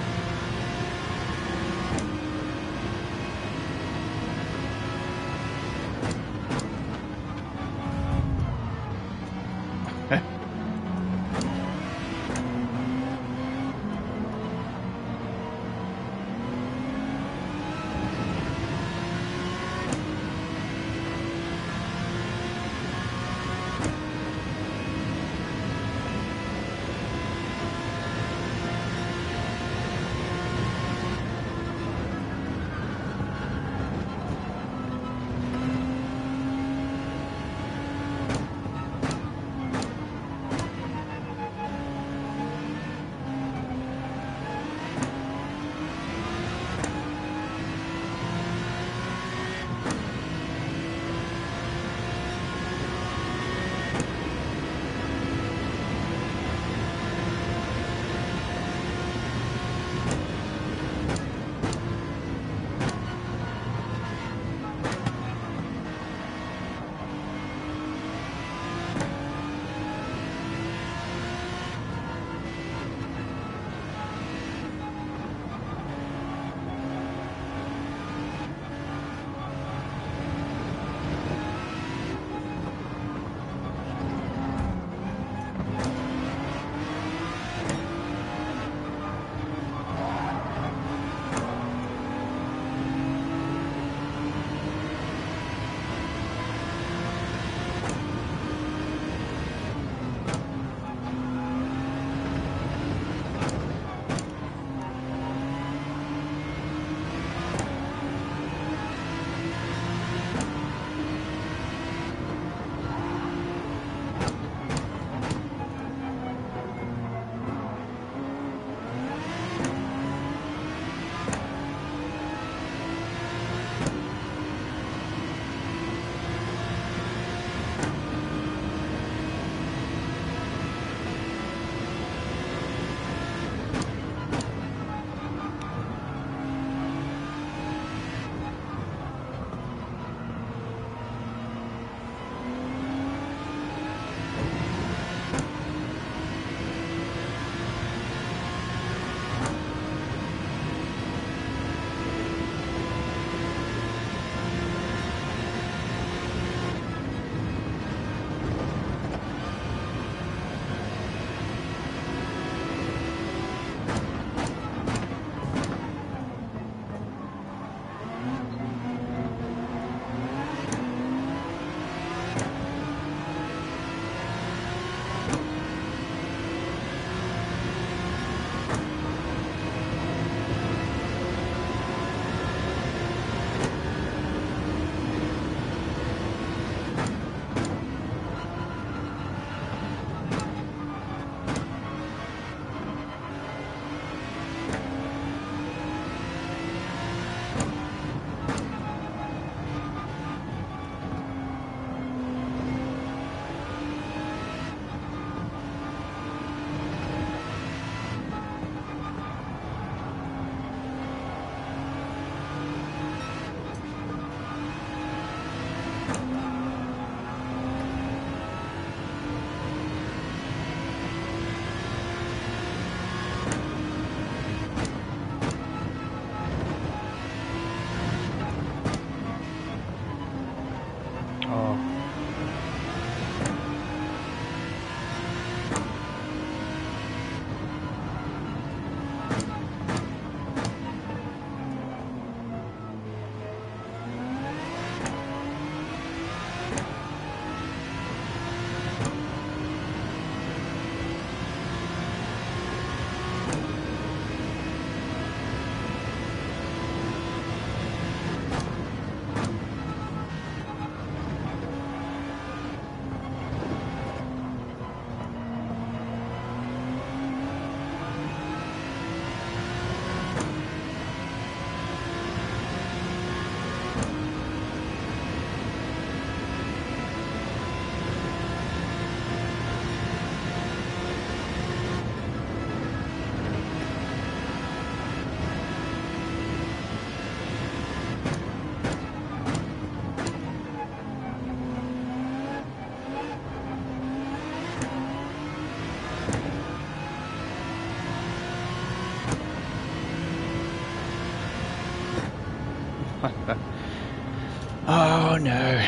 no.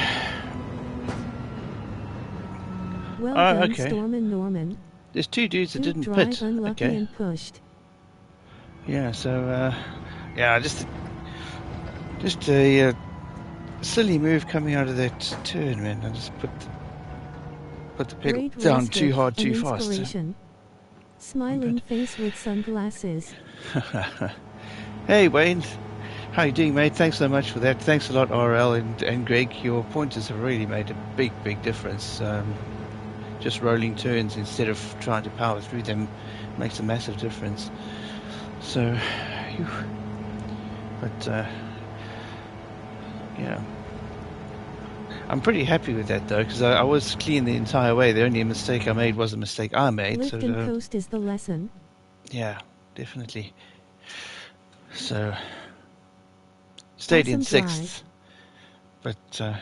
Well Oh, done, okay. Storm and Norman. There's two dudes that Good didn't drive, pit. unlucky Okay. and pushed. Yeah, so, yeah, just a silly move coming out of that turn, man. I just put the pedal Great down race, too Vic, hard, an too fast. inspiration. Smiling face with sunglasses. But hey, Wayne, how you doing, mate? Thanks so much for that. Thanks a lot, RL and Greg. Your pointers have really made a big difference. Just rolling turns instead of trying to power through them makes a massive difference. So, phew. But yeah, I'm pretty happy with that though, because I was clean the entire way. The only mistake I made was a mistake I made. Lift and coast is the lesson. Yeah, definitely. So stayed in Awesome sixth, drive. but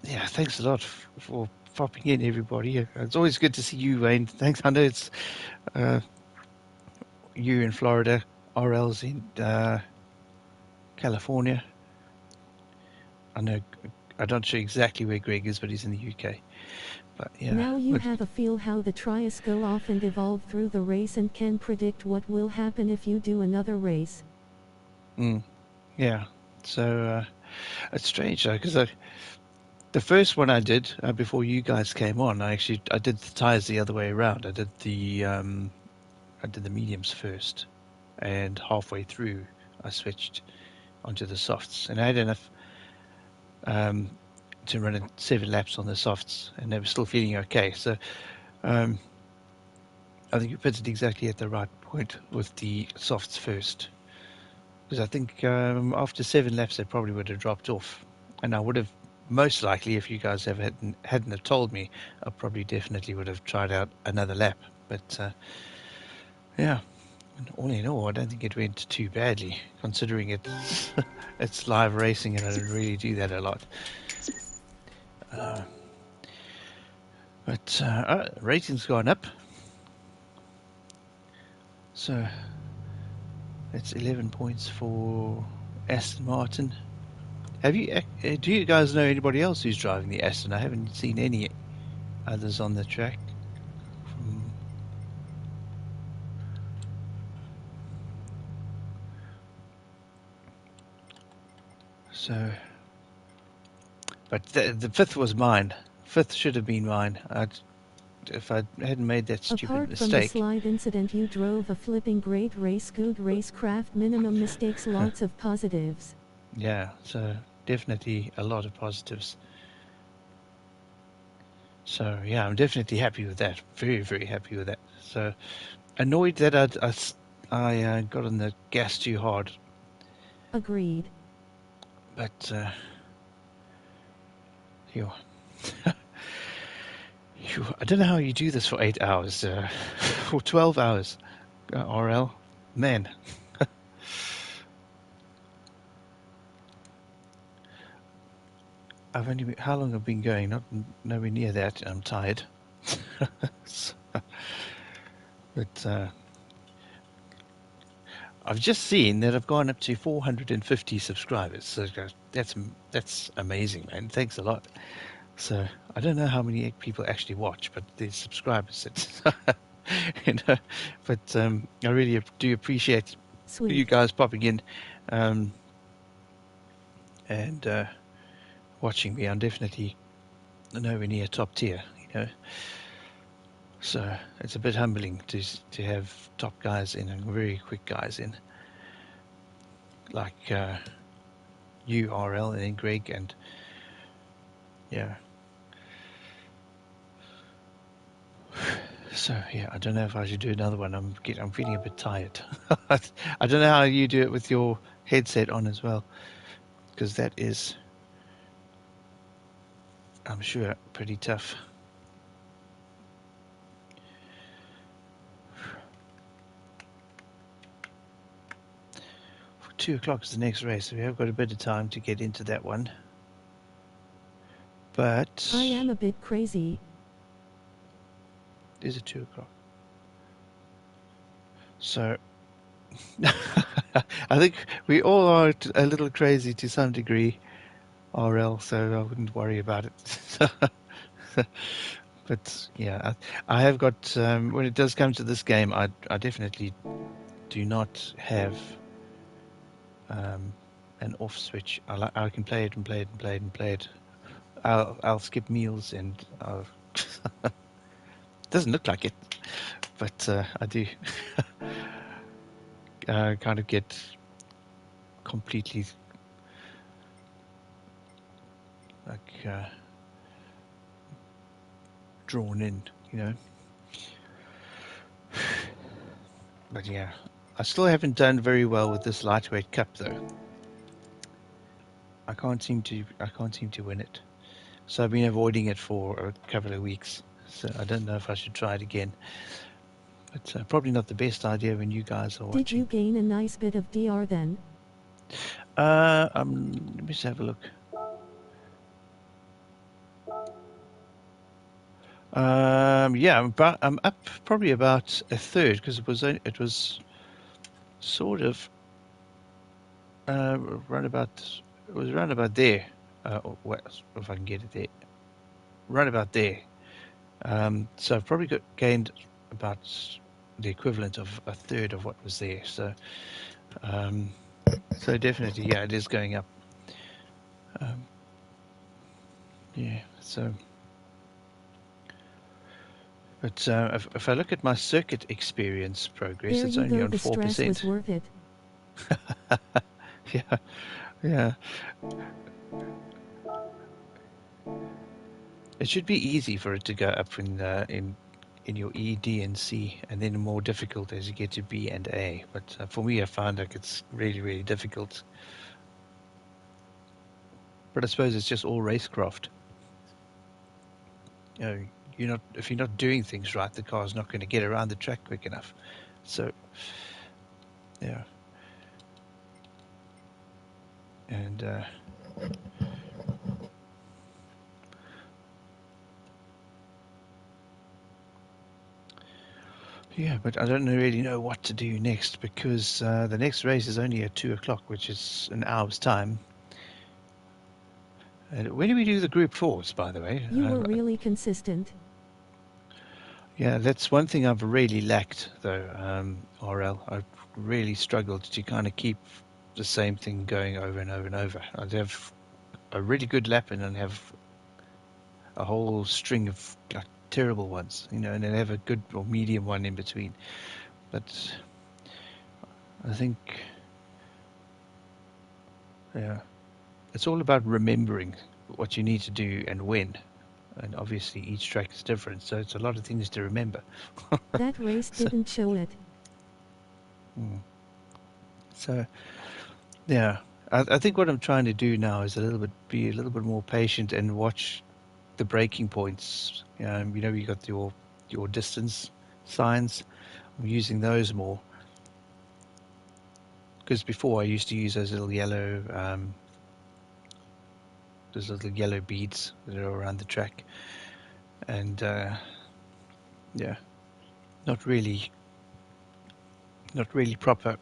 yeah, thanks a lot for popping in, everybody. It's always good to see you, Wayne. Thanks. I know it's uh, you in Florida, RL's in California. I know. I'm not sure exactly where Greg is, but he's in the UK. But yeah. Now you have a feel how the trias go off and evolve through the race and can predict what will happen if you do another race. Yeah. So it's strange though, because the first one I did before you guys came on, I did the tires the other way around. I did the mediums first, and halfway through I switched onto the softs, and I had enough to run 7 laps on the softs, and they were still feeling okay. So I think you put it exactly at the right point with the softs first, because I think after 7 laps they probably would have dropped off, and I would have most likely, if you guys hadn't have told me, I probably definitely would have tried out another lap. But yeah, all in all, I don't think it went too badly, considering it's live racing, and I don't really do that a lot. But rating's gone up, so it's 11 points for Aston Martin. Do you guys know anybody else who's driving the Aston? I haven't seen any others on the track. So, but the fifth was mine. Fifth should have been mine. If I hadn't made that stupid Apart mistake. from the slide incident, you drove a flipping great race, good racecraft, minimum mistakes, lots of positives. Yeah, so definitely a lot of positives. So yeah, I'm definitely happy with that. Very happy with that. So annoyed that I got on the gas too hard. Agreed. But I don't know how you do this for 8 hours, for 12 hours, RL. Man. How long have I been going? Nowhere near that. I'm tired. But I've just seen that I've gone up to 450 subscribers. So that's amazing, man. Thanks a lot. So I don't know how many people actually watch, but the subscribers, But I really do appreciate you guys popping in and watching me. I'm definitely nowhere near top tier, So it's a bit humbling to have top guys in and very quick guys in, like you, RL, and then Greg, and yeah. So yeah, I don't know if I should do another one. I'm feeling a bit tired. I don't know how you do it with your headset on as well, because that is, I'm sure, pretty tough. For 2 o'clock is the next race, so we have got a bit of time to get into that one. But I am a bit crazy. Is it 2 o'clock? So I think we all are a little crazy to some degree RL, so I wouldn't worry about it. But yeah, I have got when it does come to this game, I definitely do not have an off switch. I can play it and play it and play it and play it. I'll skip meals and it doesn't look like it, but I do kind of get completely like drawn in, you know. But yeah, I still haven't done very well with this lightweight cup though. I can't seem to win it. So I've been avoiding it for a couple of weeks. So I don't know if I should try it again. But probably not the best idea when you guys are Did you watching. gain a nice bit of DR then? Let me just have a look. Yeah, I'm up probably about a third because it was sort of round about it was round about there. Well, if I can get it there, round about there. So I've probably gained about the equivalent of a third of what was there. Um, so definitely, yeah, it is going up. Um, yeah. So, but if I look at my circuit experience progress, There it's you only go, on the stress was 4%. worth it. Yeah, yeah. It should be easy for it to go up in your E, D, and C, and then more difficult as you get to B and A. But for me, I found like it's really, really difficult. But I suppose it's just all racecraft. You know, if you're not doing things right, the car's not going to get around the track quick enough. So yeah, and yeah, but I don't really know what to do next because the next race is only at 2 o'clock, which is an hour's time. And when do we do the group fours, by the way? You were really consistent. Yeah, that's one thing I've really lacked, though, RL. I've really struggled to kind of keep the same thing going over and over and over. I'd have a really good lap and then have a whole string of like, terrible ones, you know, and then have a good or medium one in between. But I think, yeah, it's all about remembering what you need to do and when. And obviously, each track is different, so it's a lot of things to remember. That race So, didn't show it. mm. So yeah, I think what I'm trying to do now is be a little bit more patient and watch the breaking points. You know, you got your distance signs. I'm using those more because before I used to use those little yellow beads that are around the track, and yeah, not really, not really proper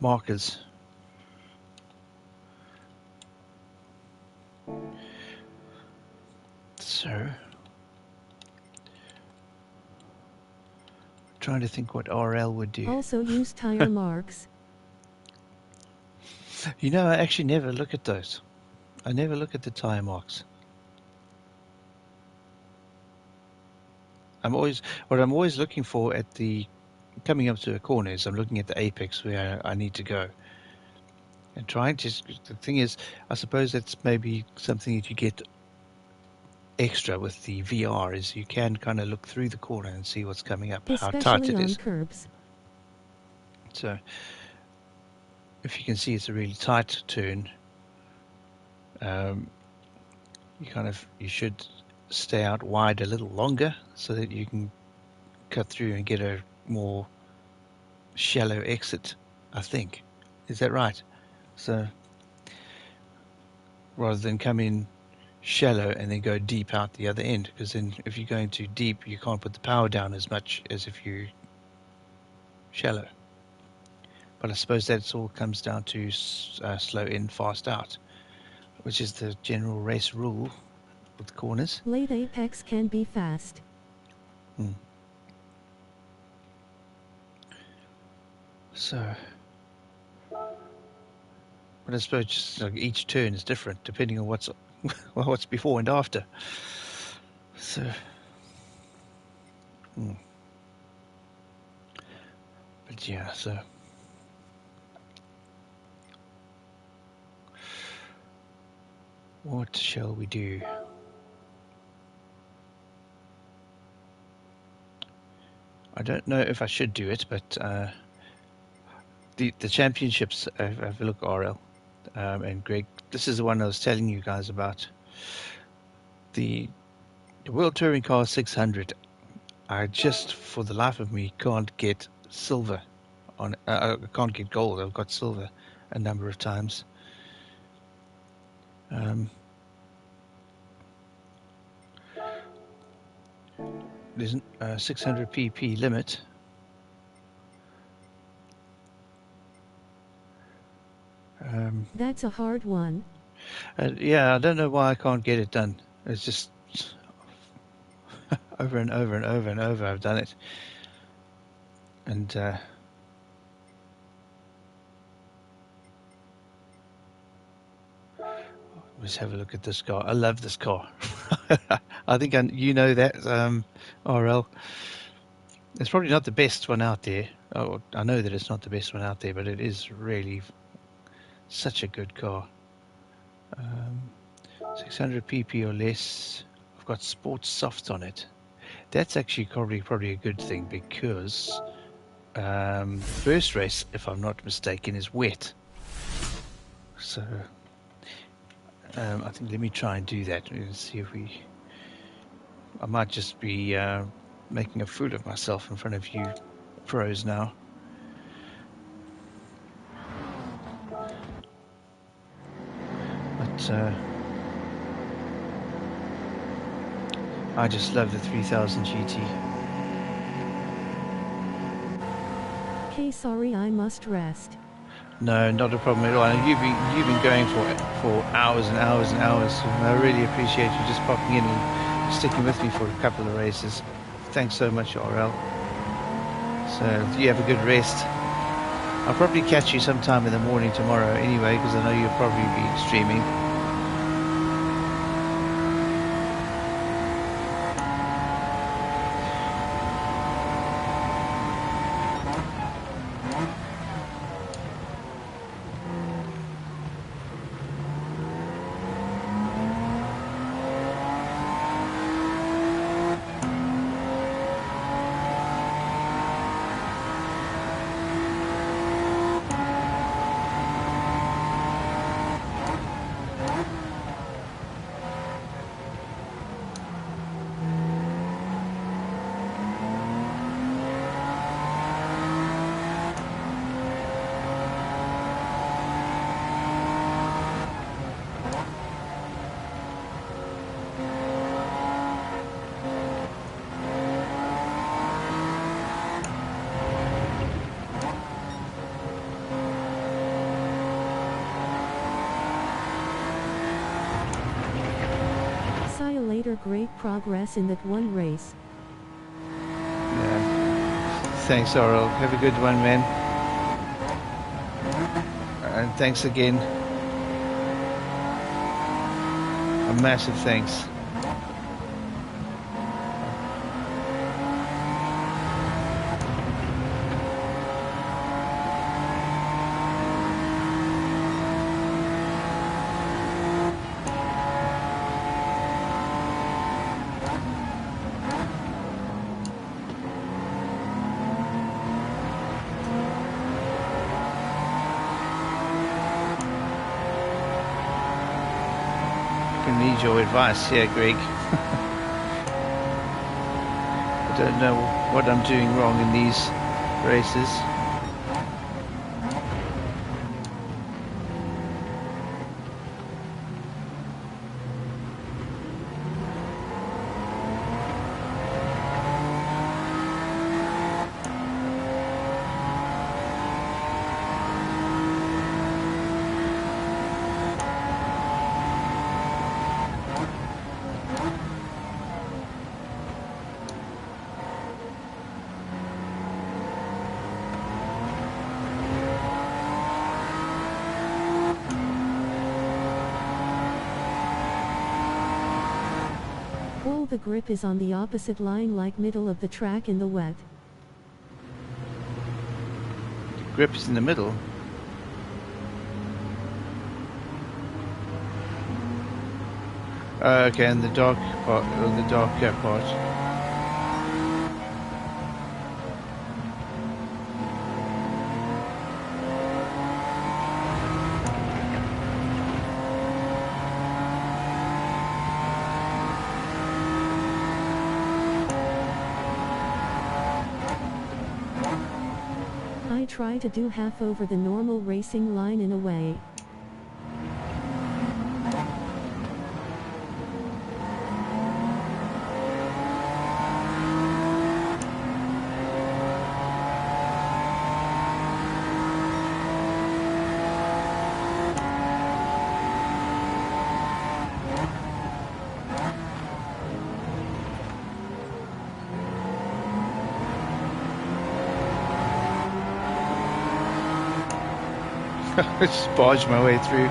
markers. So, trying to think what RL would do. Also use tire marks. You know, I actually never look at those. I never look at the tire marks. I'm always looking for at the coming up to a corner is I'm looking at the apex where I need to go and trying to. The thing is, I suppose that's maybe something that you get extra with the VR is you can kind of look through the corner and see what's coming up, how tight Especially it on is. curbs. So if you can see it's a really tight turn, um, you should stay out wide a little longer so that you can cut through and get a more shallow exit. I think is that right? So rather than come in shallow and then go deep out the other end, because then if you're going too deep, you can't put the power down as much as if you're shallow. But I suppose that all comes down to slow in, fast out. which is the general race rule with corners. Late apex can be fast. So, but I suppose just like each turn is different depending on what's what's before and after. So, but yeah, so what shall we do? I don't know if I should do it, but the championships, have a look, RL and Greg. This is the one I was telling you guys about. The World Touring Car 600. I just, for the life of me, can't get silver on. I can't get gold. I've got silver a number of times. There's a 600 pp limit. That's a hard one. Yeah, I don't know why I can't get it done. It's just over and over and over and over I've done it. And let's have a look at this car. I love this car. I think you know that, RL. It's probably not the best one out there. Oh, I know that it's not the best one out there, but it is really such a good car. 600 pp or less. I've got sports soft on it. That's actually probably a good thing because the first race, if I'm not mistaken, is wet. So I think let me try and do that and see if I might just be making a fool of myself in front of you pros now. But I just love the 3000 GT. Okay, sorry, I must rest. No, not a problem at all. And you've been going for hours and hours and hours. And I really appreciate you just popping in and sticking with me for a couple of races. Thanks so much, RL. So you have a good rest. I'll probably catch you sometime in the morning tomorrow anyway, because I know you'll probably be streaming. Later, great progress in that one race. Yeah. Thanks, RL. Have a good one, man. And thanks again. A massive thanks. Need your advice here, Greg. I don't know what I'm doing wrong in these races. All the grip is on the opposite line, like middle of the track in the wet. Grip is in the middle. Okay, and the dark part, or the darker part. I try to do half over the normal racing line in a way. Just barge my way through.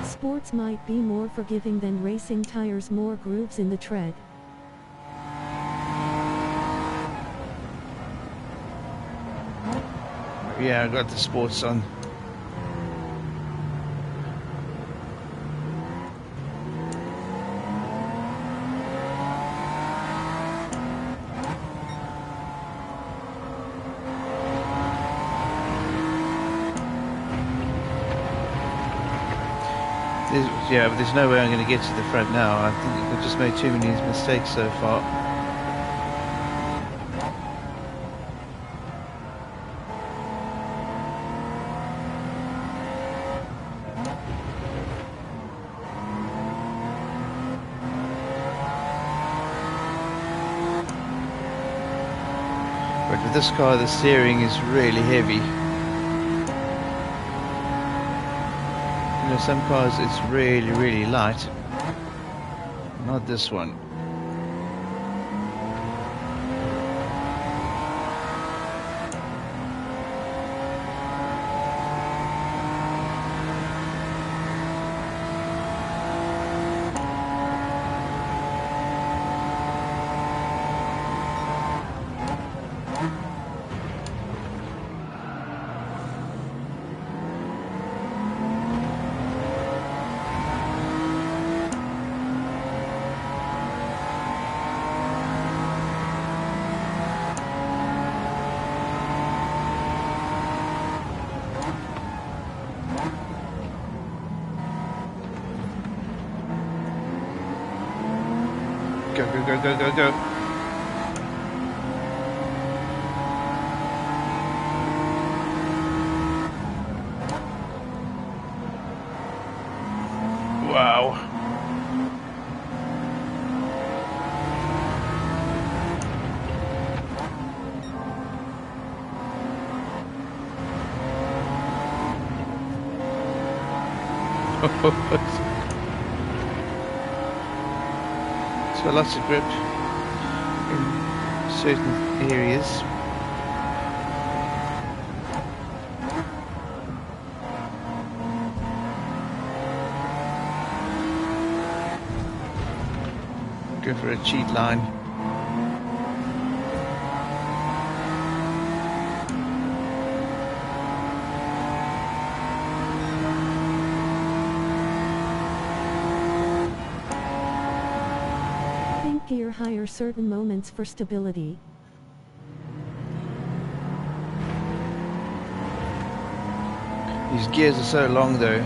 Sports might be more forgiving than racing tires, more grooves in the tread. Yeah, I got the sports on. Yeah, but there's no way I'm going to get to the front now. I think I've just made too many mistakes so far. But with this car, the steering is really heavy. You know, some cars it's really, really light. Not this one. Go, go, go, go, go, go. Wow. So lots of grip in certain areas. Go for a cheat line. Gear higher certain moments for stability. These gears are so long though.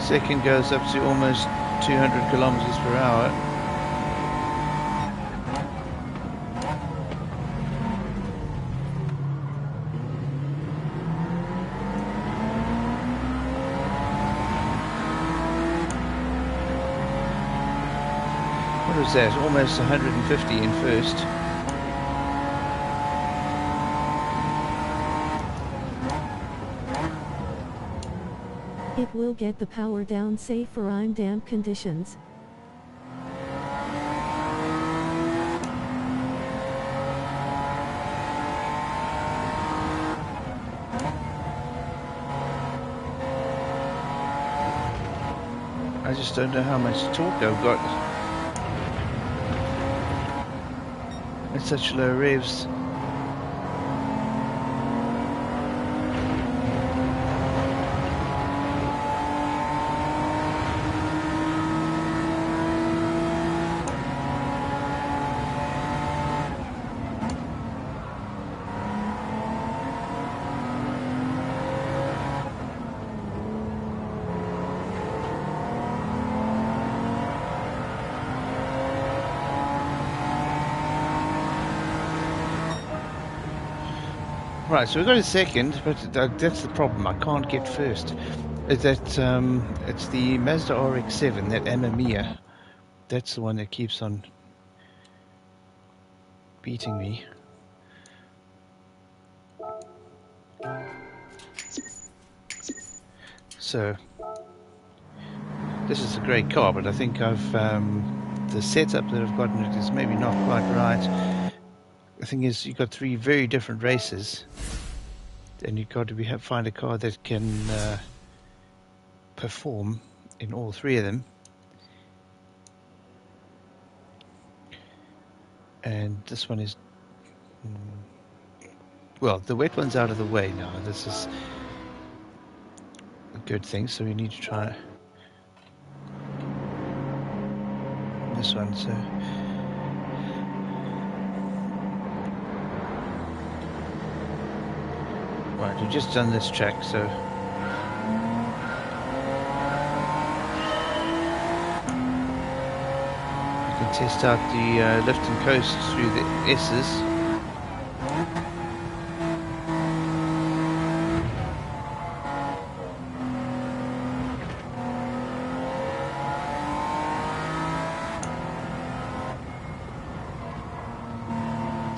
Second goes up to almost 200 kilometers per hour. was that? Almost 150 in first. It will get the power down safe for I'm damp conditions. I just don't know how much torque I've got at such low revs. Right, so we've got a second, but that's the problem. I can't get first. It's the Mazda RX-7, that Amamiya. That's the one that keeps on beating me. So this is a great car, but I think I've the setup that I've gotten it is maybe not quite right. The thing is, you've got 3 very different races, and you've got to find a car that can perform in all 3 of them. And this one is, well, the wet one's out of the way now. This is a good thing, so we need to try this one. So right, we've just done this track, so you can test out the lift and coast through the S's.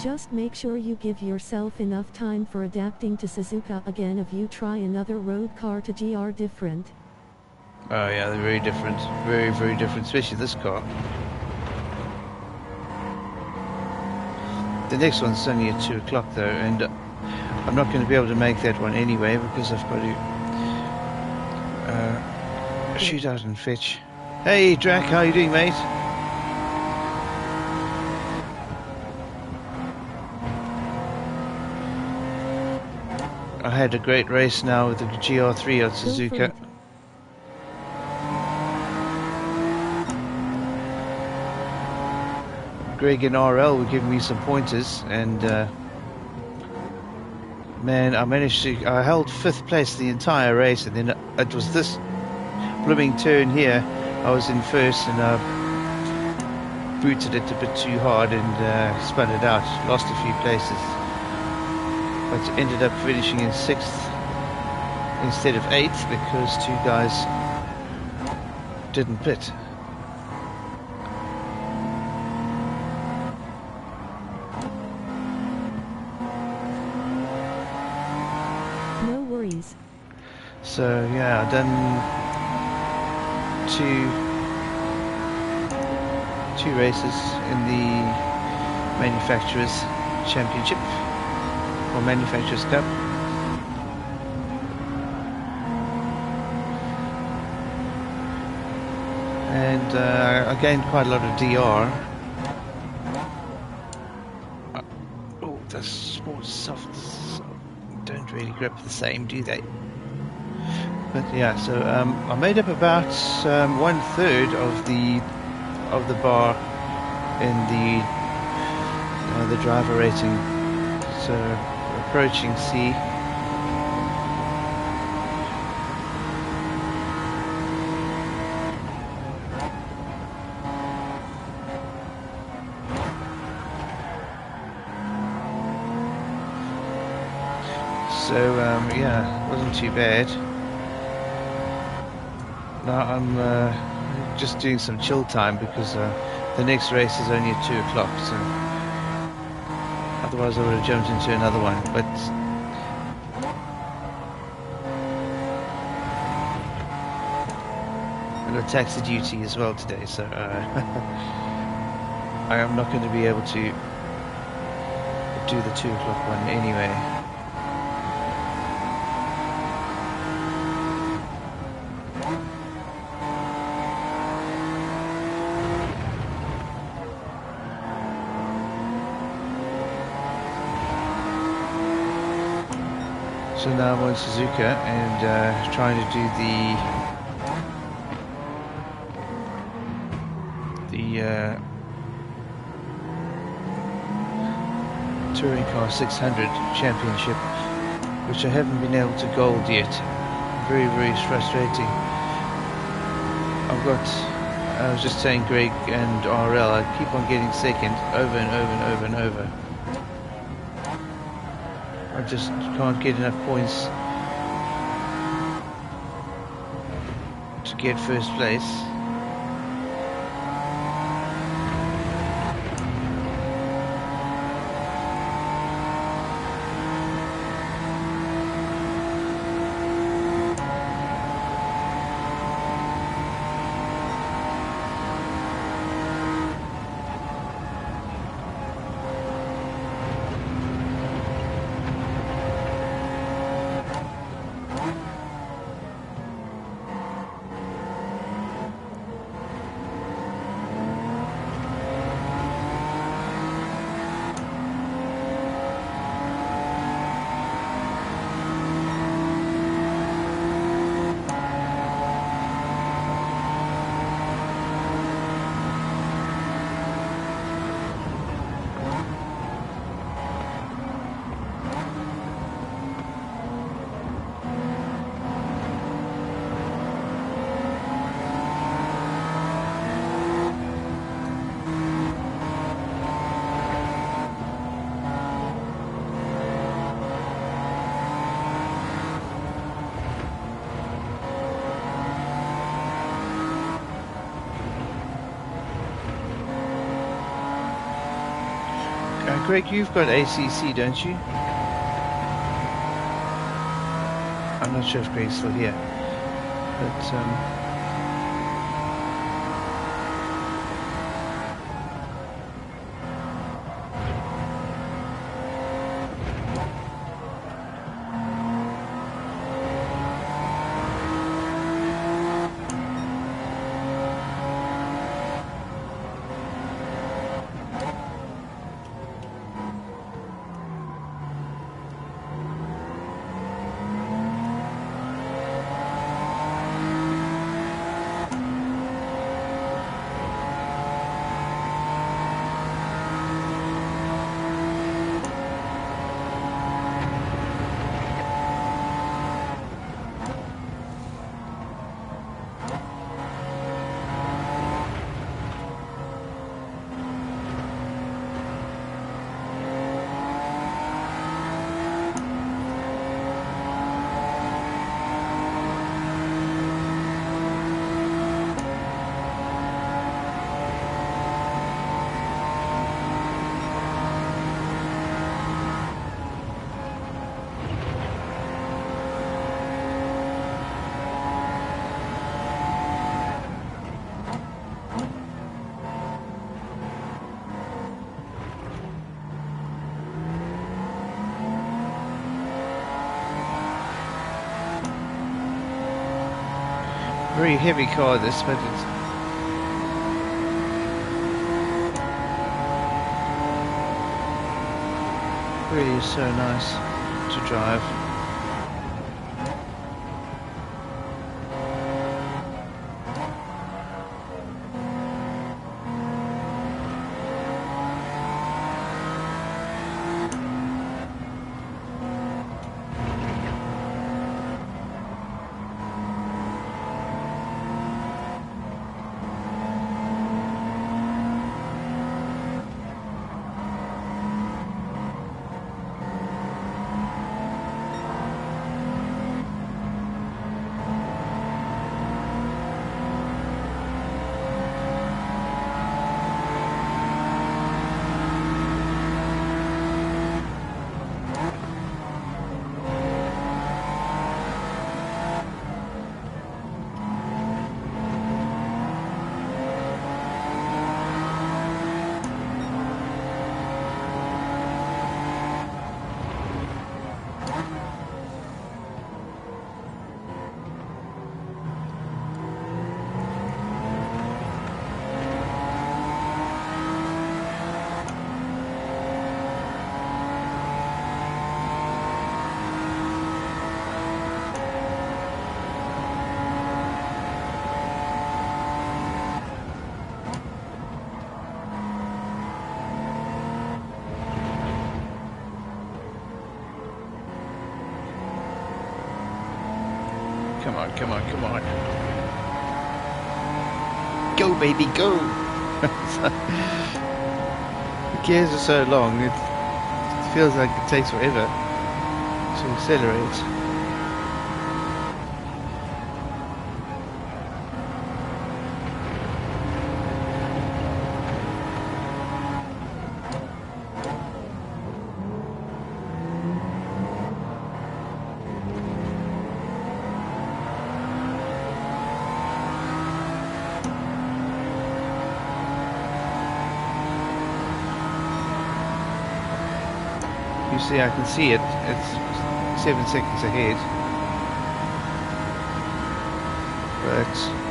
Just make sure you give yourself enough time for adapting to Suzuka again if you try another road car to GR different. Oh yeah, they're very different. Very, very different, especially this car. The next one's only at 2 o'clock though, and I'm not going to be able to make that one anyway because I've got to shoot out and fetch. Hey Drac, how you doing, mate? I had a great race now with the GR3 at Suzuka. Greg and RL were giving me some pointers, and man, I held 5th place the entire race, and then it was this blooming turn here. I was in first, and I booted it a bit too hard and spun it out. Lost a few places, but ended up finishing in 6th instead of 8th because 2 guys didn't pit. No worries. So yeah, I've done two races in the Manufacturers Championship or Manufacturers Cup. And I gained quite a lot of DR. Oh, the sports softs don't really grip the same, do they? But yeah, so I made up about 1/3 of the bar in the driver rating. So approaching C. So yeah, it wasn't too bad. Now I'm just doing some chill time because the next race is only at 2 o'clock, so otherwise I would have jumped into another one. But I've got taxi duty as well today, so I am not going to be able to do the 2 o'clock one anyway. So now I'm on Suzuka and trying to do the Touring Car 600 Championship, which I haven't been able to gold yet. Very, very frustrating. I was just saying Greg and RL, I keep on getting second over and over and over and over. I just can't get enough points to get first place. Greg, you've got ACC, don't you? I'm not sure if Greg's still here, but very heavy car this, but it's really so nice to drive. Come on, come on, come on. Go, baby, go! The gears are so long, it feels like it takes forever to accelerate. You see, I can see it. It's 7 seconds ahead. But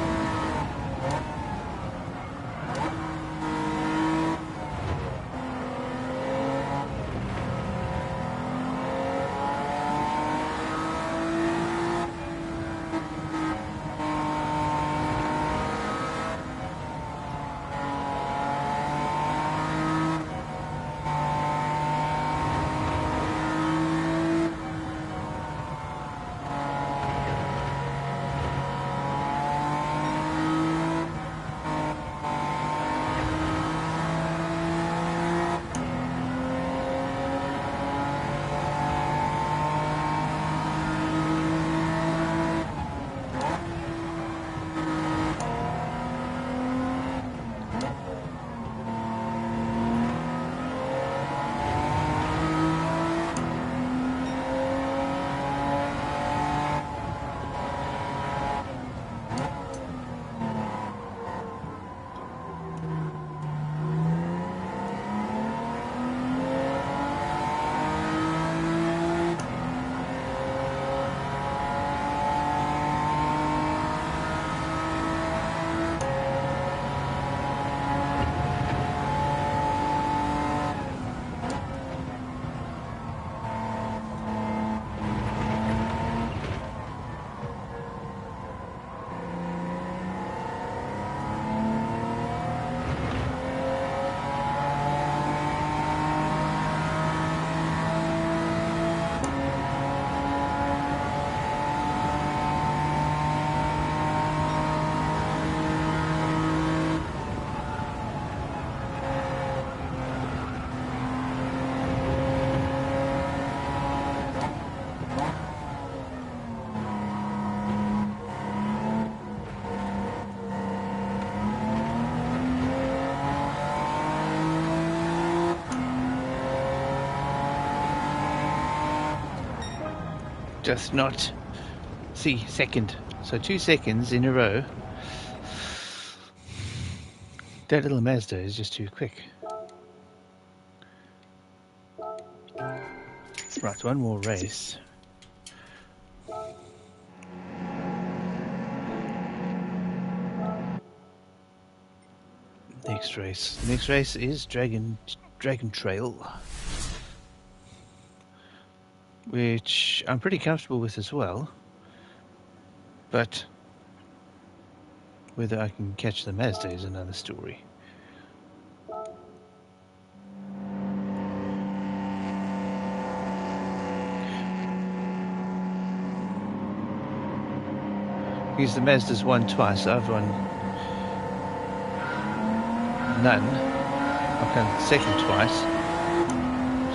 just not. See, second. So 2 seconds in a row. That little Mazda is just too quick. Right, one more race. Next race. The next race is Dragon Trail, which I'm pretty comfortable with as well. But whether I can catch the Mazda is another story. Because the Mazda's won twice, I've won none. I've come second twice.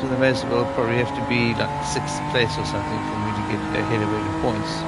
So the Mazda will probably have to be like 6th place or something for me to get ahead of her in points.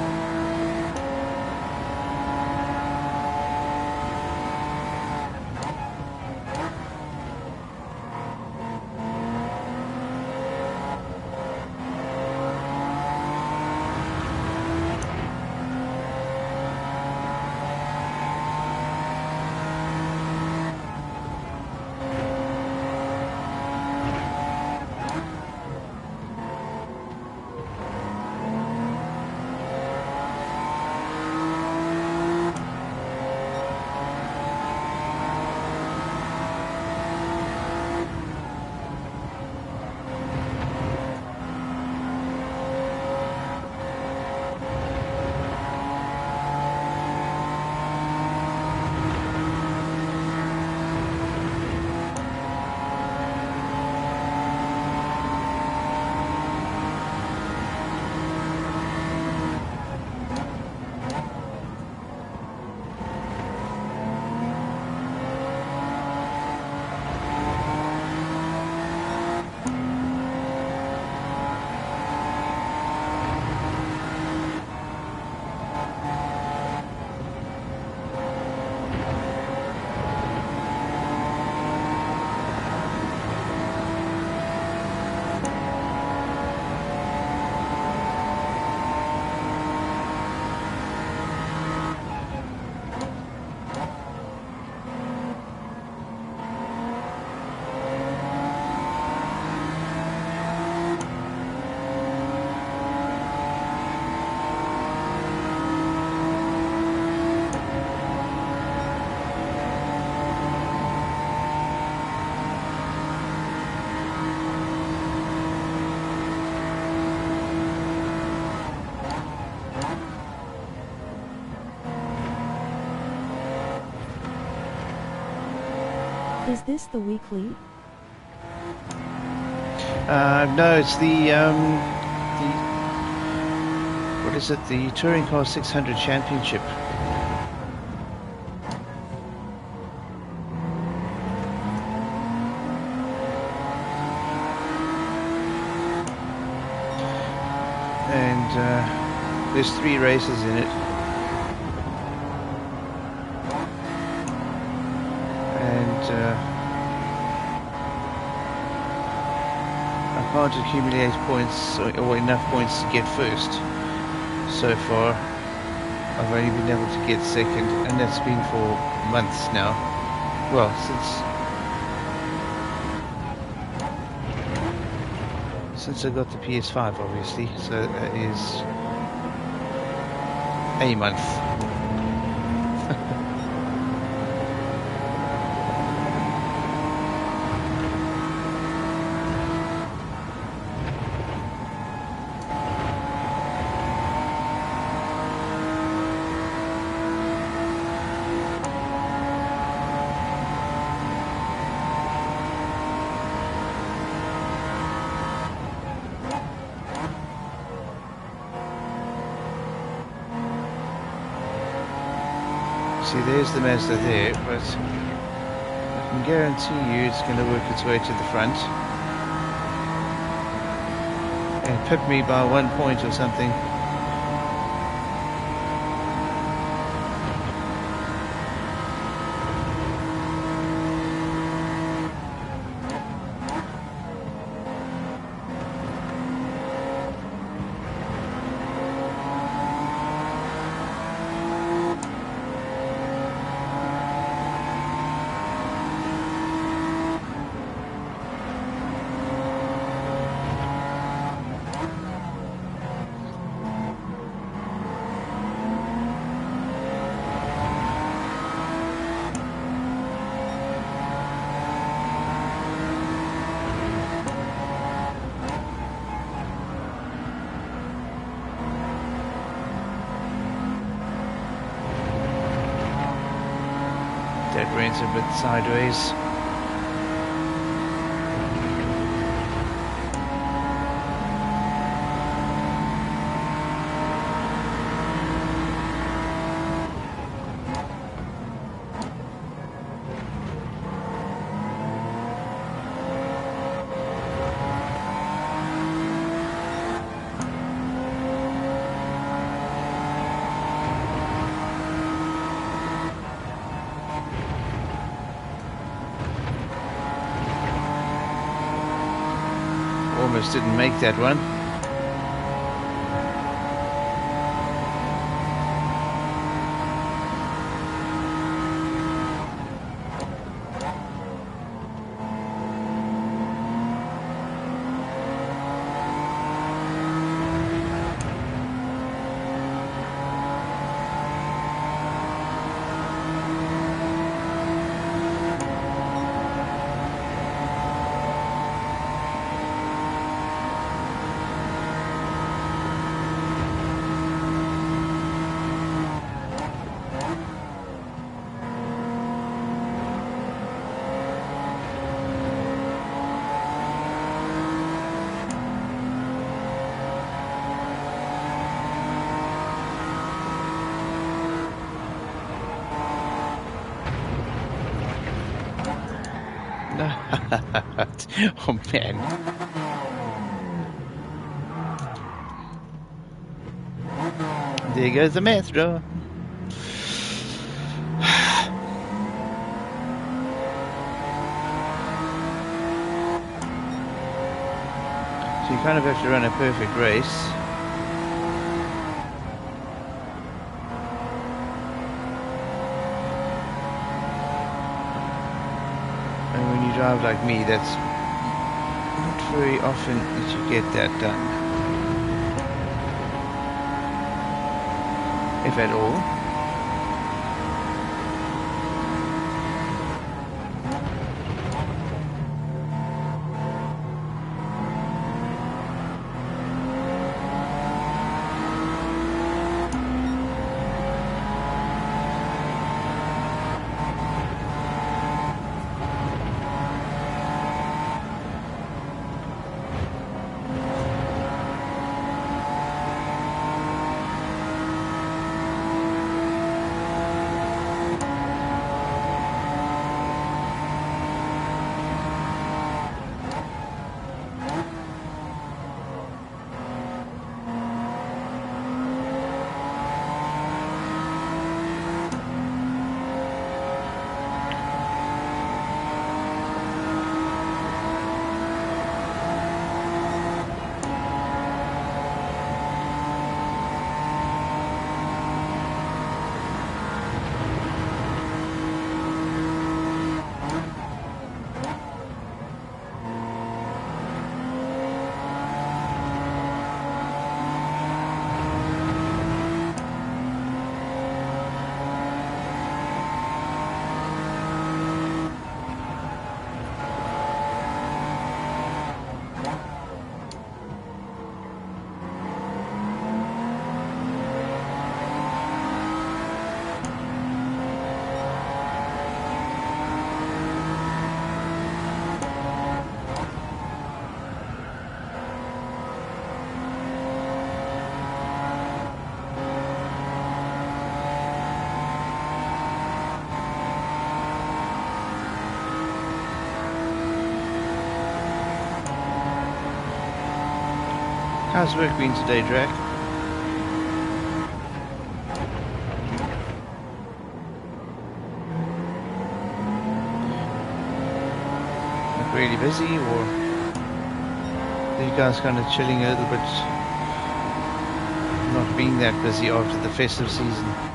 Is this the weekly? No, it's the what is it? The Touring Car 600 Championship. And there's 3 races in it. And I can't accumulate points or enough points to get first. So far, I've only been able to get second, and that's been for months now. Well, since I got the PS5, obviously. So that is a month. See, there's the Mazda there, but I can guarantee you it's going to work its way to the front and pip me by 1 point or something. That went a bit sideways. Almost didn't make that one. Oh man. There goes the Metro. So you kind of have to run a perfect race. And when you drive like me, that's not very often that you get that done. If at all. How's work been today, Drac? Like really busy, or are you guys kind of chilling a little bit? Not being that busy after the festive season.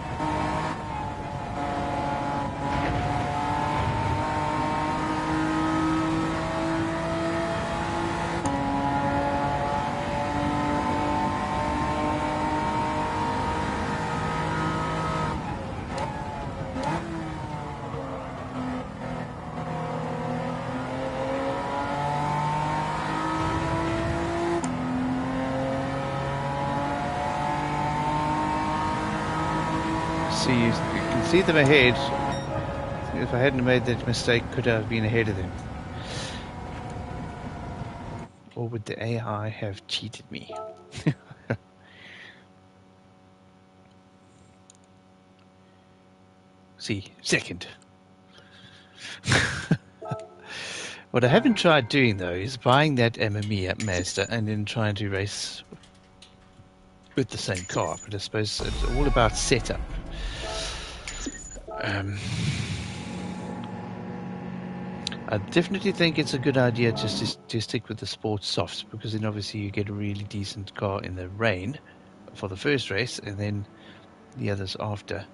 See, you can see them ahead. If I hadn't made that mistake, could I have been ahead of them? Or would the AI have cheated me? See, second. What I haven't tried doing though is buying that MME Mazda and then trying to race with the same car. But I suppose it's all about setup. I definitely think it's a good idea just to stick with the sports softs, because then obviously you get a really decent car in the rain for the first race and then the others after.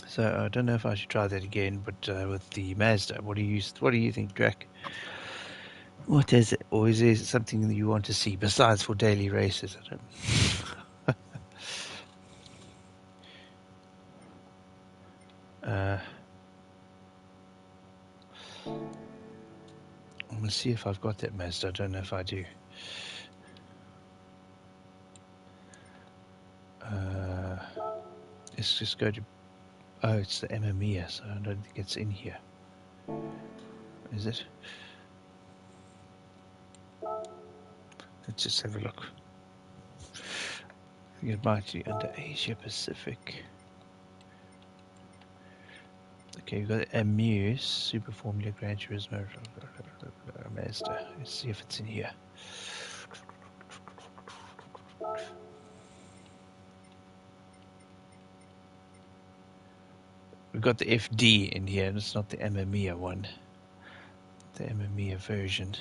So I don't know if I should try that again, but with the Mazda, what do you think, Drac? What is it, or is there something that you want to see besides for daily races? I don't. I'm gonna see if I've got that Mazda. I don't know if I do. Let's just go to. Oh, it's the MME, so I don't think it's in here. Is it? Let's just have a look. I think it might be under Asia Pacific. Okay, we've got Amuse, Super Formula Gran Turismo Mazda. Let's see if it's in here. We've got the FD in here, and it's not the MME one. The MME version.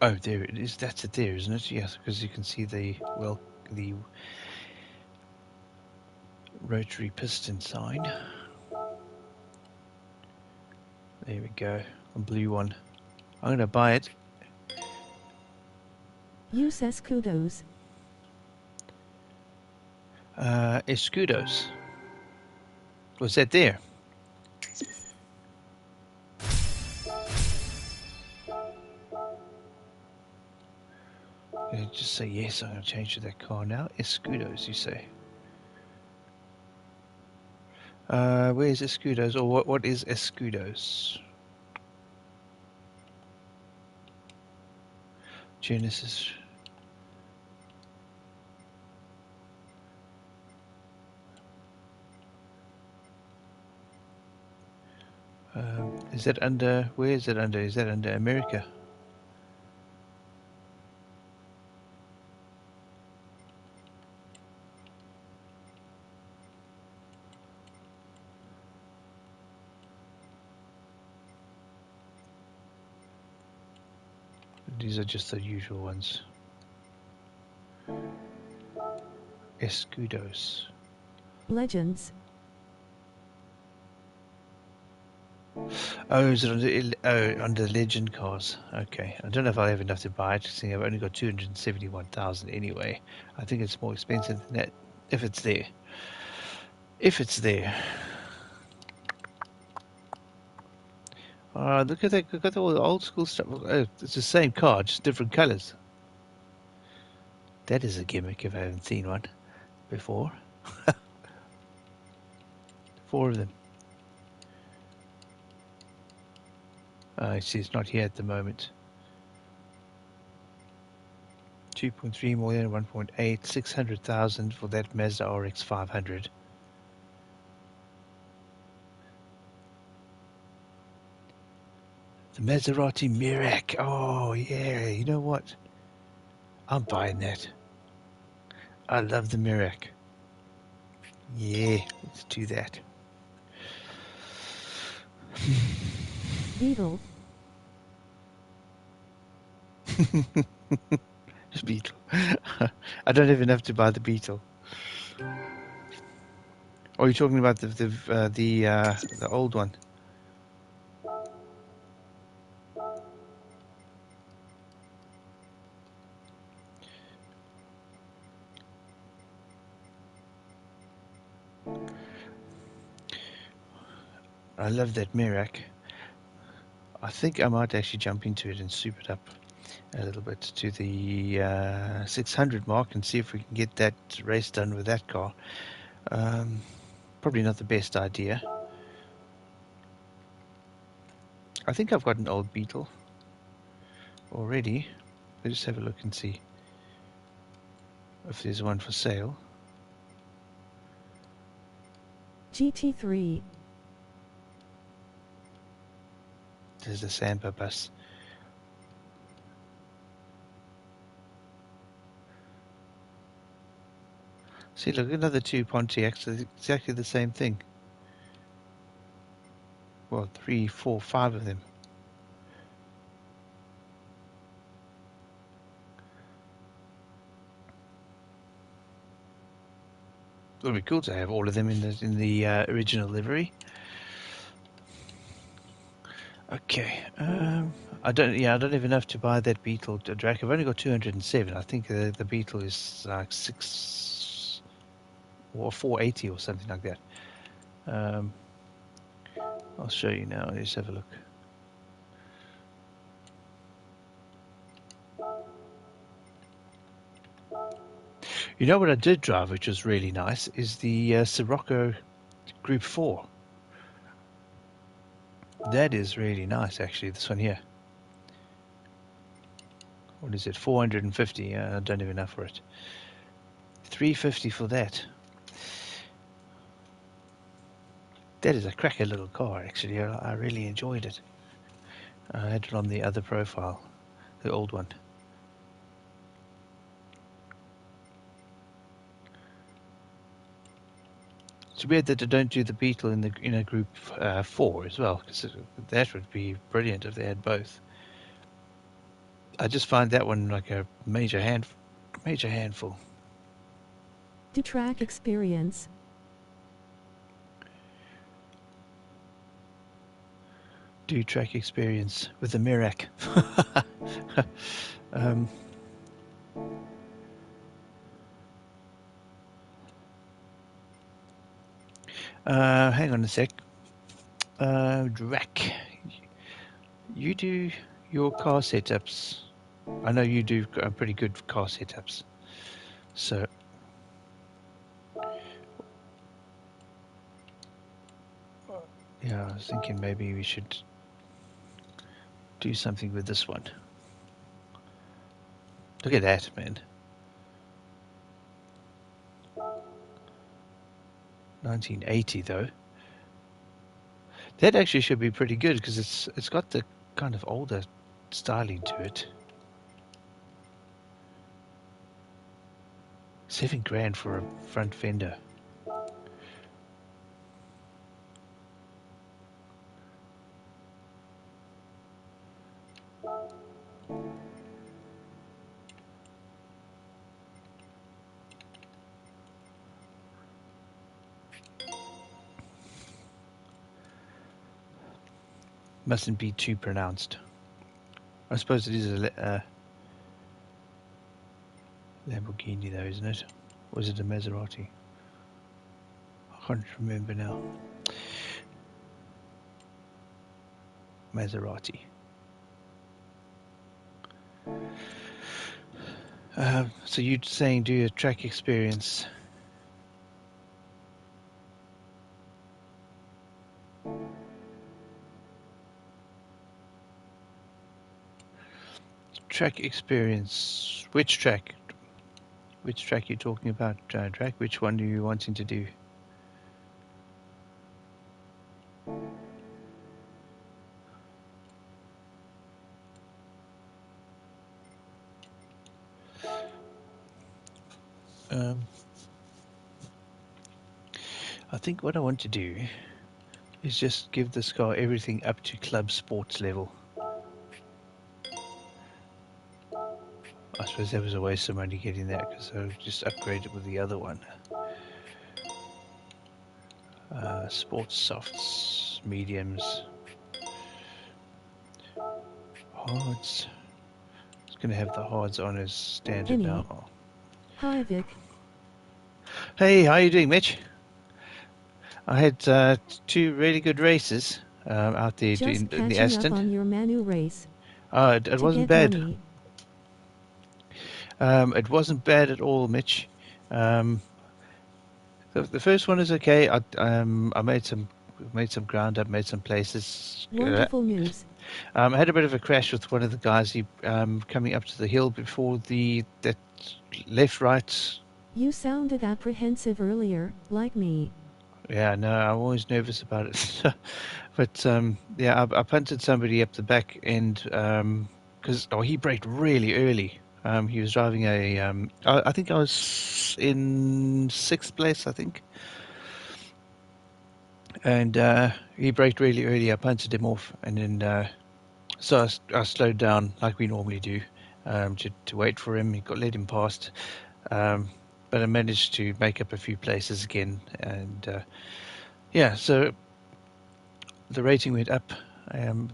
Oh, there it is. That's it there, isn't it? Yes, because you can see the rotary piston sign. There we go. A blue one. I'm going to buy it. Use escudos. Escudos. Was that there? Just say yes. I'm going to change to that car now. Escudos, you say? Where's Escudos? Or what is Escudos? Genesis. Is that under? Where is it under? Is that under America? These are just the usual ones. Escudos. Legends. Oh, is it under legend cars? Okay. I don't know if I have enough to buy it, seeing I've only got 271,000 anyway. I think it's more expensive than that, if it's there. If it's there. Look at that. Look at all the old school stuff. Oh, it's the same car, just different colors. That is a gimmick if I haven't seen one before. 4 of them. I see it's not here at the moment. 2.3 million, 1.8, 600,000 for that Mazda RX 500. The Maserati Mirac. Oh, yeah. You know what? I'm buying that. I love the Mirac. Yeah, let's do that. Beetle. Just Beetle. I don't even have to buy the Beetle. Or are you talking about the old one? I love that Mirac. I think I might actually jump into it and soup it up a little bit to the 600 mark and see if we can get that race done with that car. Probably not the best idea. I think I've got an old Beetle already. Let's just have a look and see if there's one for sale. GT3. There's the Samba bus. See, look, another two Pontiacs, exactly the same thing. Well, 3, 4, 5 of them. It would be cool to have all of them in the original livery. Okay, I don't even have to buy that Beetle Drac. I've only got 207. I think the Beetle is like 6 or 480 or something like that. I'll show you now. Let's have a look. You know what I did drive, which was really nice, is the Sirocco Group 4. That is really nice, actually, this one here. What is it? 450. I don't even know for it. 350 for that. That is a cracker little car, actually. I really enjoyed it. I had it on the other profile, the old one. It's weird that they don't do the Beetle in a group 4 as well, because that would be brilliant if they had both. I just find that one like a major handful. Do track experience. Do track experience with the Mirac. Hang on a sec. Drac, you do your car setups. I know you do pretty good car setups. So, yeah, I was thinking maybe we should do something with this one. Look at that, man. 1980 though. That actually should be pretty good because it's got the kind of older styling to it. $7,000 for a front fender. Mustn't be too pronounced. I suppose it is a Lamborghini though, isn't it? Or is it a Maserati? I can't remember now. Maserati. So you're saying do a track experience. Track experience. Which track? Which track are you talking about, Drac? Which one are you wanting to do? Um, I think what I want to do is just give this car everything up to club sports level. I suppose there was a waste of money getting that because I just upgraded with the other one. Sports softs, mediums, hards. It's going to have the hards on as standard Penny. now. Hi Vic. Hey, how you doing, Mitch? I had two really good races out there Just in the catching up Aston. on your Manu race. It To wasn't get bad. money. It wasn't bad at all, Mitch. Um, the first one is okay. I made some ground up, made some places. Wonderful news. I had a bit of a crash with one of the guys. He coming up to the hill before that left right. You sounded apprehensive earlier, like me. Yeah, no, I'm always nervous about it. But yeah, I punted somebody up the back end because he braked really early. He was driving I think I was in sixth place, I think, and he braked really early. I punted him off, and then so I slowed down like we normally do to wait for him. He got led him past, um, but I managed to make up a few places again, and yeah, so the rating went up.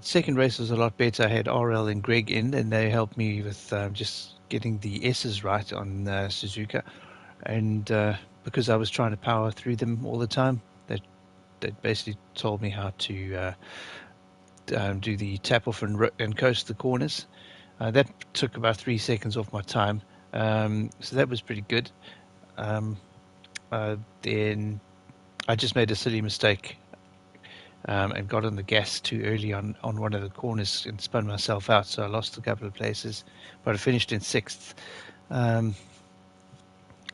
Second race was a lot better. I had RL and Greg in, and they helped me with just getting the S's right on Suzuka. And because I was trying to power through them all the time, they basically told me how to do the tap off and coast the corners. That took about 3 seconds off my time, so that was pretty good. Um, then I just made a silly mistake and got on the gas too early on one of the corners and spun myself out, so I lost a couple of places, but I finished in sixth. Um,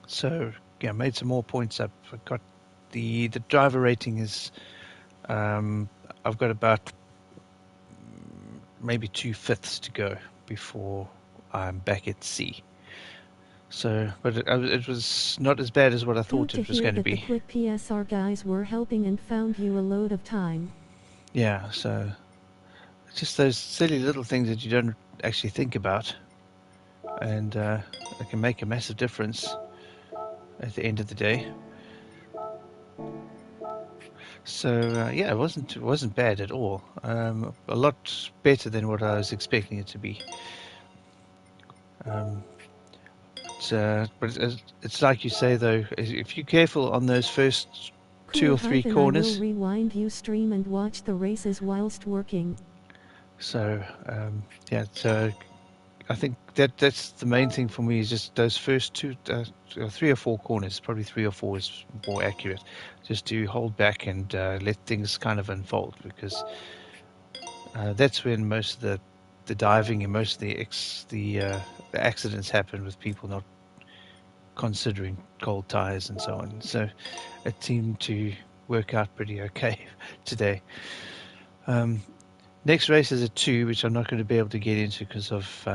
so yeah, made some more points up. I got the driver rating is I've got about maybe 2/5 to go before I'm back at C. So, but it was not as bad as what I Good thought to it was hear going to that the be. quick PSR guys were helping and found you a load of time. Yeah, so just those silly little things that you don't actually think about, and it can make a massive difference at the end of the day. So yeah, it wasn't bad at all. A lot better than what I was expecting it to be. Um, but it's like you say though, if you're careful on those first two Cool or three hyphen I will corners. rewind you stream and watch the races whilst working. So yeah, so I think that's the main thing for me is just those first two, three or four corners. Probably three or four is more accurate. Just to hold back and let things kind of unfold because that's when most of the diving and most of the accidents happen with people not considering cold tires and so on. So it seemed to work out pretty okay today. Um, Next race is at 2, which I'm not going to be able to get into because of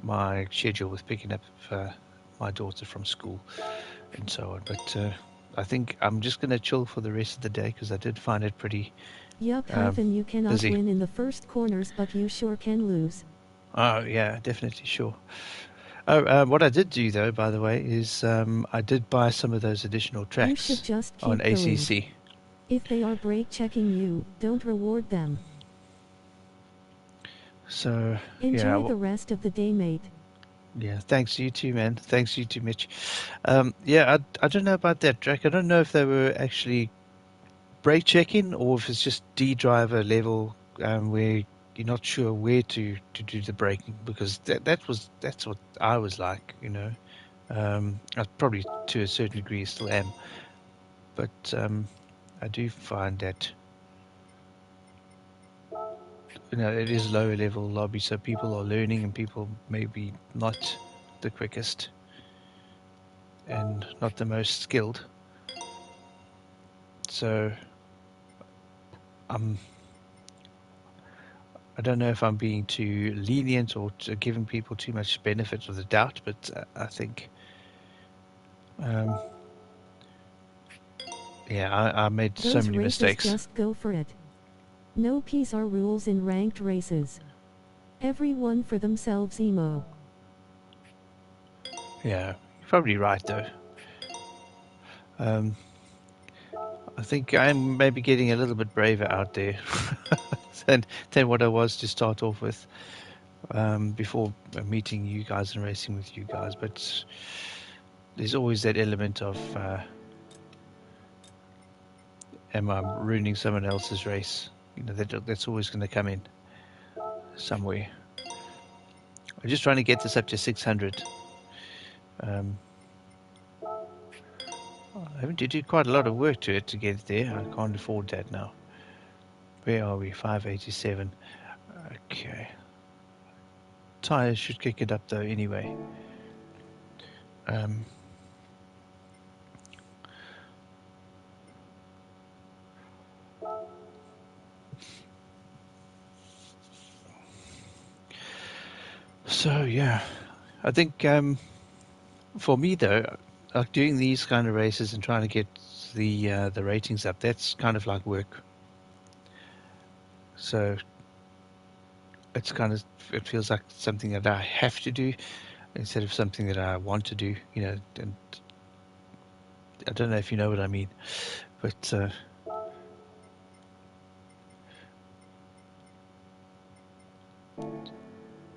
my schedule with picking up my daughter from school and so on. But I think I'm just going to chill for the rest of the day because I did find it pretty Yup um, hyphen you cannot busy. win in the first corners but you sure can lose. Oh, yeah, definitely, sure. Oh, what I did do, though, by the way, is I did buy some of those additional You should tracks just on keep going. ACC. If they are brake checking you, don't reward them. So, yeah, Enjoy the rest of the day mate. yeah, thanks you too, man. Thanks you too, Mitch. Yeah, I don't know about that track. I don't know if they were actually brake checking or if it's just D driver level where you're not sure where to do the braking because that's what I was like, you know. I probably to a certain degree still am, but I do find that it is lower level lobby, so people are learning and people maybe not the quickest and not the most skilled. So I'm I don't know if I'm being too lenient or giving people too much benefit of the doubt, but I think Um, yeah, I made so Those many races mistakes. just go for it. No peace or rules in ranked races. Everyone for themselves emo. Yeah, you're probably right though. I think I'm maybe getting a little bit braver out there than what I was to start off with before meeting you guys and racing with you guys. But there's always that element of am I ruining someone else's race? You know, that's always going to come in somewhere. I'm just trying to get this up to 600. Um, I having to do quite a lot of work to it to get it there. I can't afford that now. Where are we? 587. Okay. Tires should kick it up though anyway. Um, so yeah, I think for me though, like doing these kind of races and trying to get the ratings up, that's kind of like work. So it's kind of it feels like something that I have to do instead of something that I want to do. You know, and I don't know if you know what I mean, but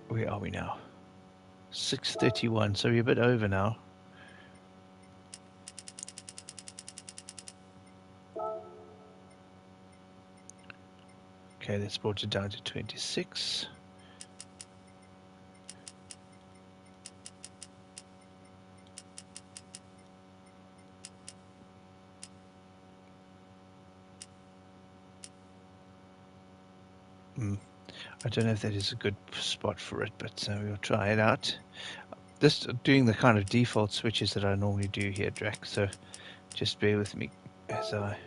where are we now? 6:31. So we're a bit over now. Okay, that's brought it down to 26. I don't know if that is a good spot for it, but we'll try it out. This doing the kind of default switches that I normally do here, Drac. So just bear with me as I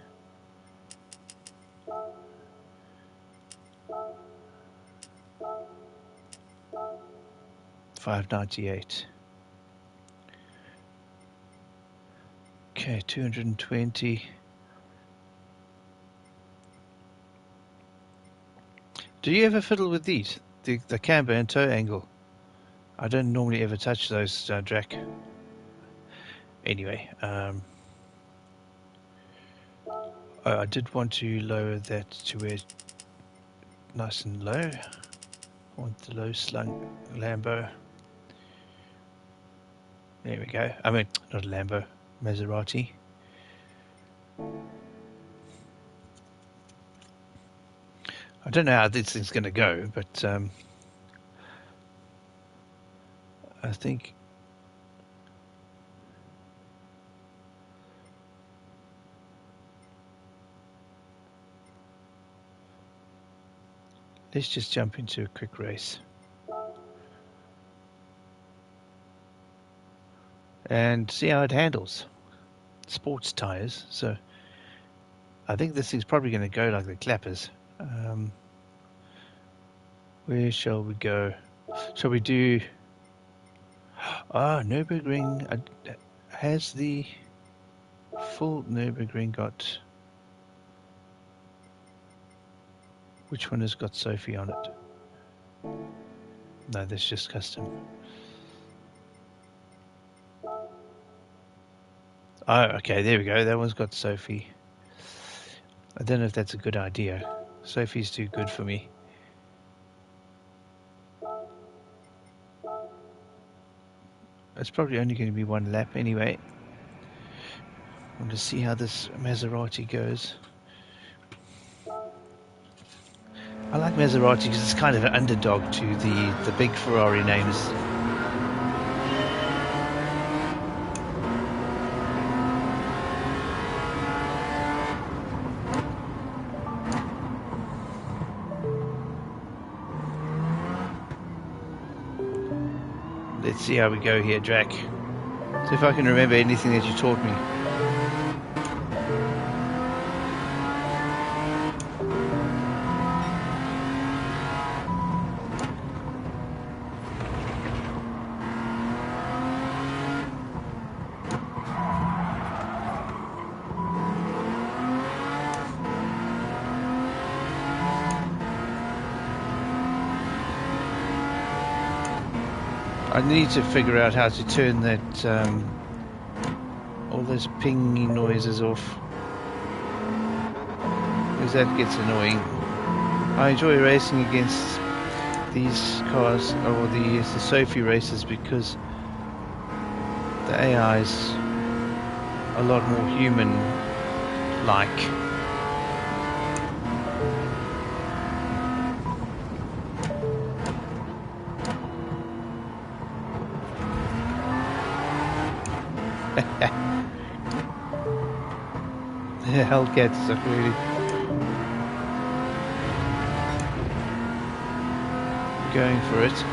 598. Okay, 220. Do you ever fiddle with these? The camber and toe angle? I don't normally ever touch those, Drac. Anyway, I did want to lower that to where nice and low. I want the low slung Lambo. There we go. I mean, not a Lambo, Maserati. I don't know how this thing's going to go, but I think let's just jump into a quick race and see how it handles. Sports tires, so I think this thing's probably going to go like the clappers. Where shall we go? Shall we do? Ah, Nürburgring has the full Nürburgring got? Which one has got Sophie on it? No, that's just custom. Oh, okay, there we go. That one's got Sophie. I don't know if that's a good idea. Sophie's too good for me. It's probably only going to be one lap anyway. I want to see how this Maserati goes. I like Maserati because it's kind of an underdog to the big Ferrari names. Let's see how we go here, Drac. See if I can remember anything that you taught me. I need to figure out how to turn that all those pinging noises off, because that gets annoying. I enjoy racing against these cars, or the Sophie races, because the AI is a lot more human-like. The Hellcat is like really going for it.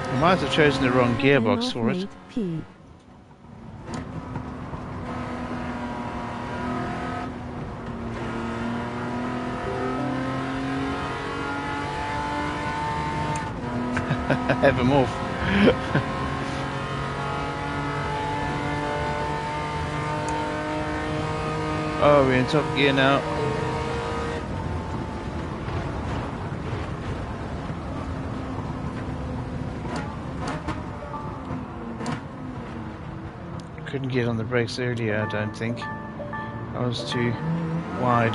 I might have chosen the wrong gearbox for it. P. Have him off. Oh, we're in top gear now. Couldn't get on the brakes earlier, I don't think. I was too wide.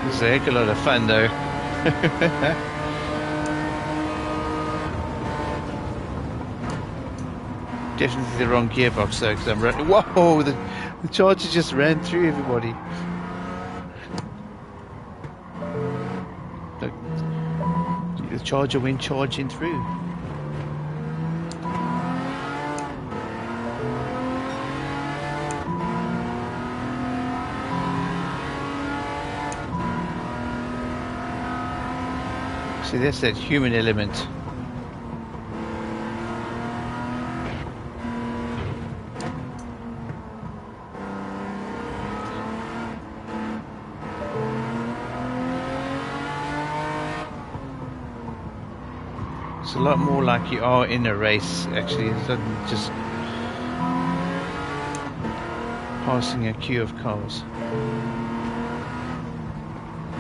This is a heck of a lot of fun though. Definitely the wrong gearbox though, because I'm running. Whoa! The Charger just ran through everybody. The Charger went charging through. See, that's that human element. It's a lot more like you are in a race, actually. It doesn't just passing a queue of cars.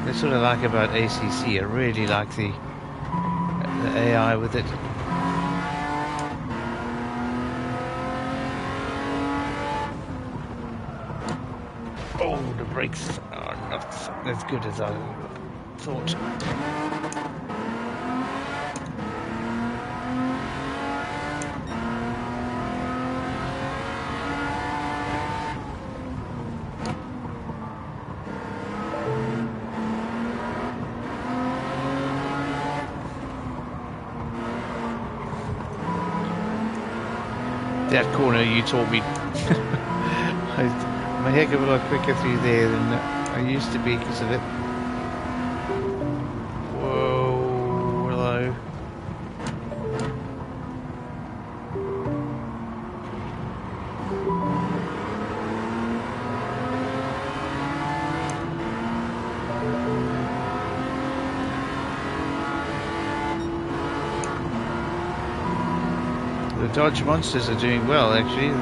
That's what I like about ACC. I really like the AI with it. Oh, the brakes are not as good as I thought. That corner you taught me. I'm a heck of a lot quicker through there than I used to be because of it. Whoa, hello. The Dodge Monsters are doing well, actually.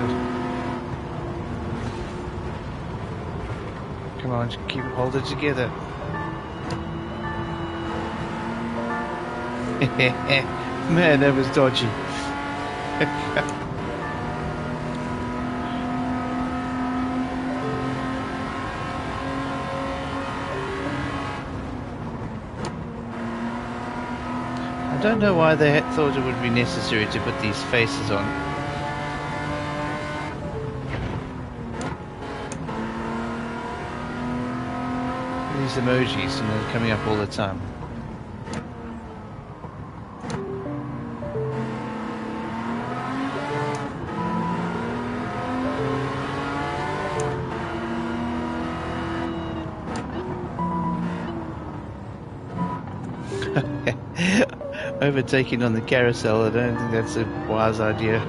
Come on, hold it together. Man, that was dodgy. I don't know why they thought it would be necessary to put these faces on. These emojis, and they're coming up all the time. Overtaking on the carousel, I don't think that's a wise idea.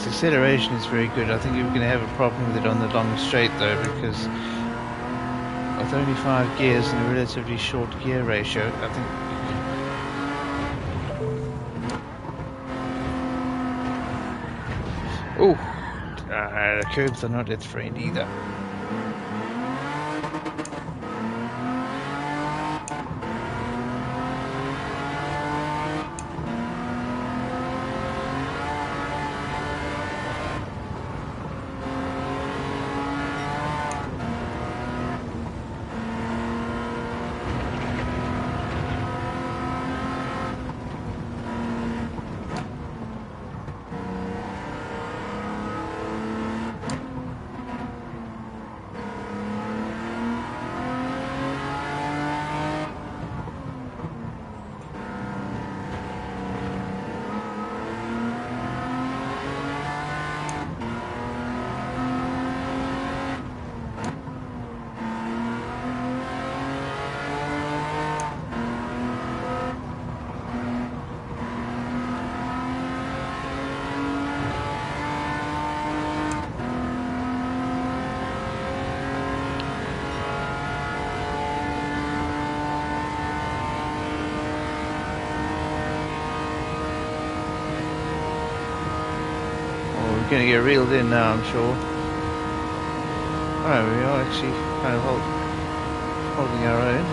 Acceleration is very good. I think you're going to have a problem with it on the long straight though, because with only 5 gears and a relatively short gear ratio, I think the curbs are not that friend either. Going to get reeled in now, I'm sure. Oh, we are actually kind of holding our own.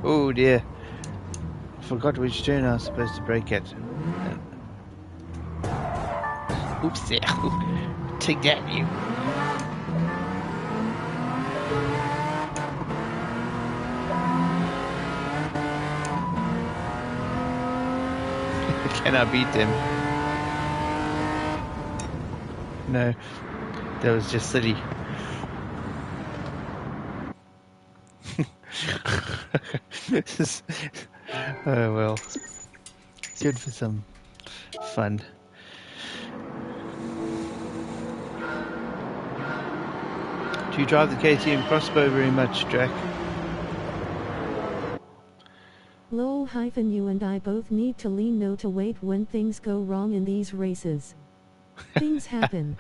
Oh dear. Forgot which turn I was supposed to brake at. Oops there. Take that, you. Can I beat them? No. That was just silly. Oh well. Good for some fun. Do you drive the KTM Crossbow very much, Jack? Lol hyphen you and I both need to lean no to wait when things go wrong in these races. Things happen.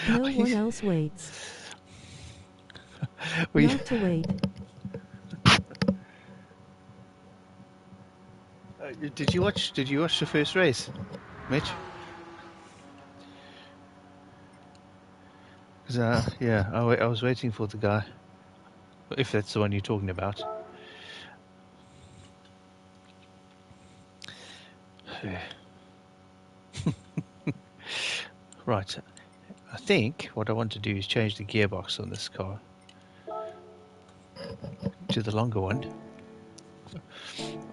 No one else waits. Not to wait. Did you watch? Did you watch the first race, Mitch? 'Cause, yeah, I was waiting for the guy. If that's the one you're talking about. Right. I think what I want to do is change the gearbox on this car to the longer one.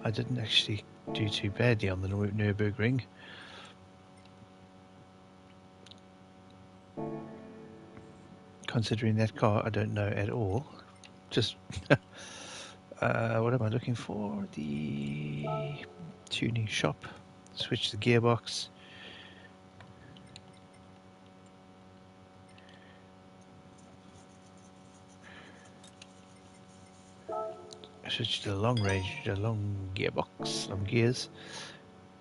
I didn't actually do too badly on the Nürburgring. Considering that car, I don't know at all. Just what am I looking for? The tuning shop. Switch the gearbox. Switch to the long range, the long gearbox, long gears,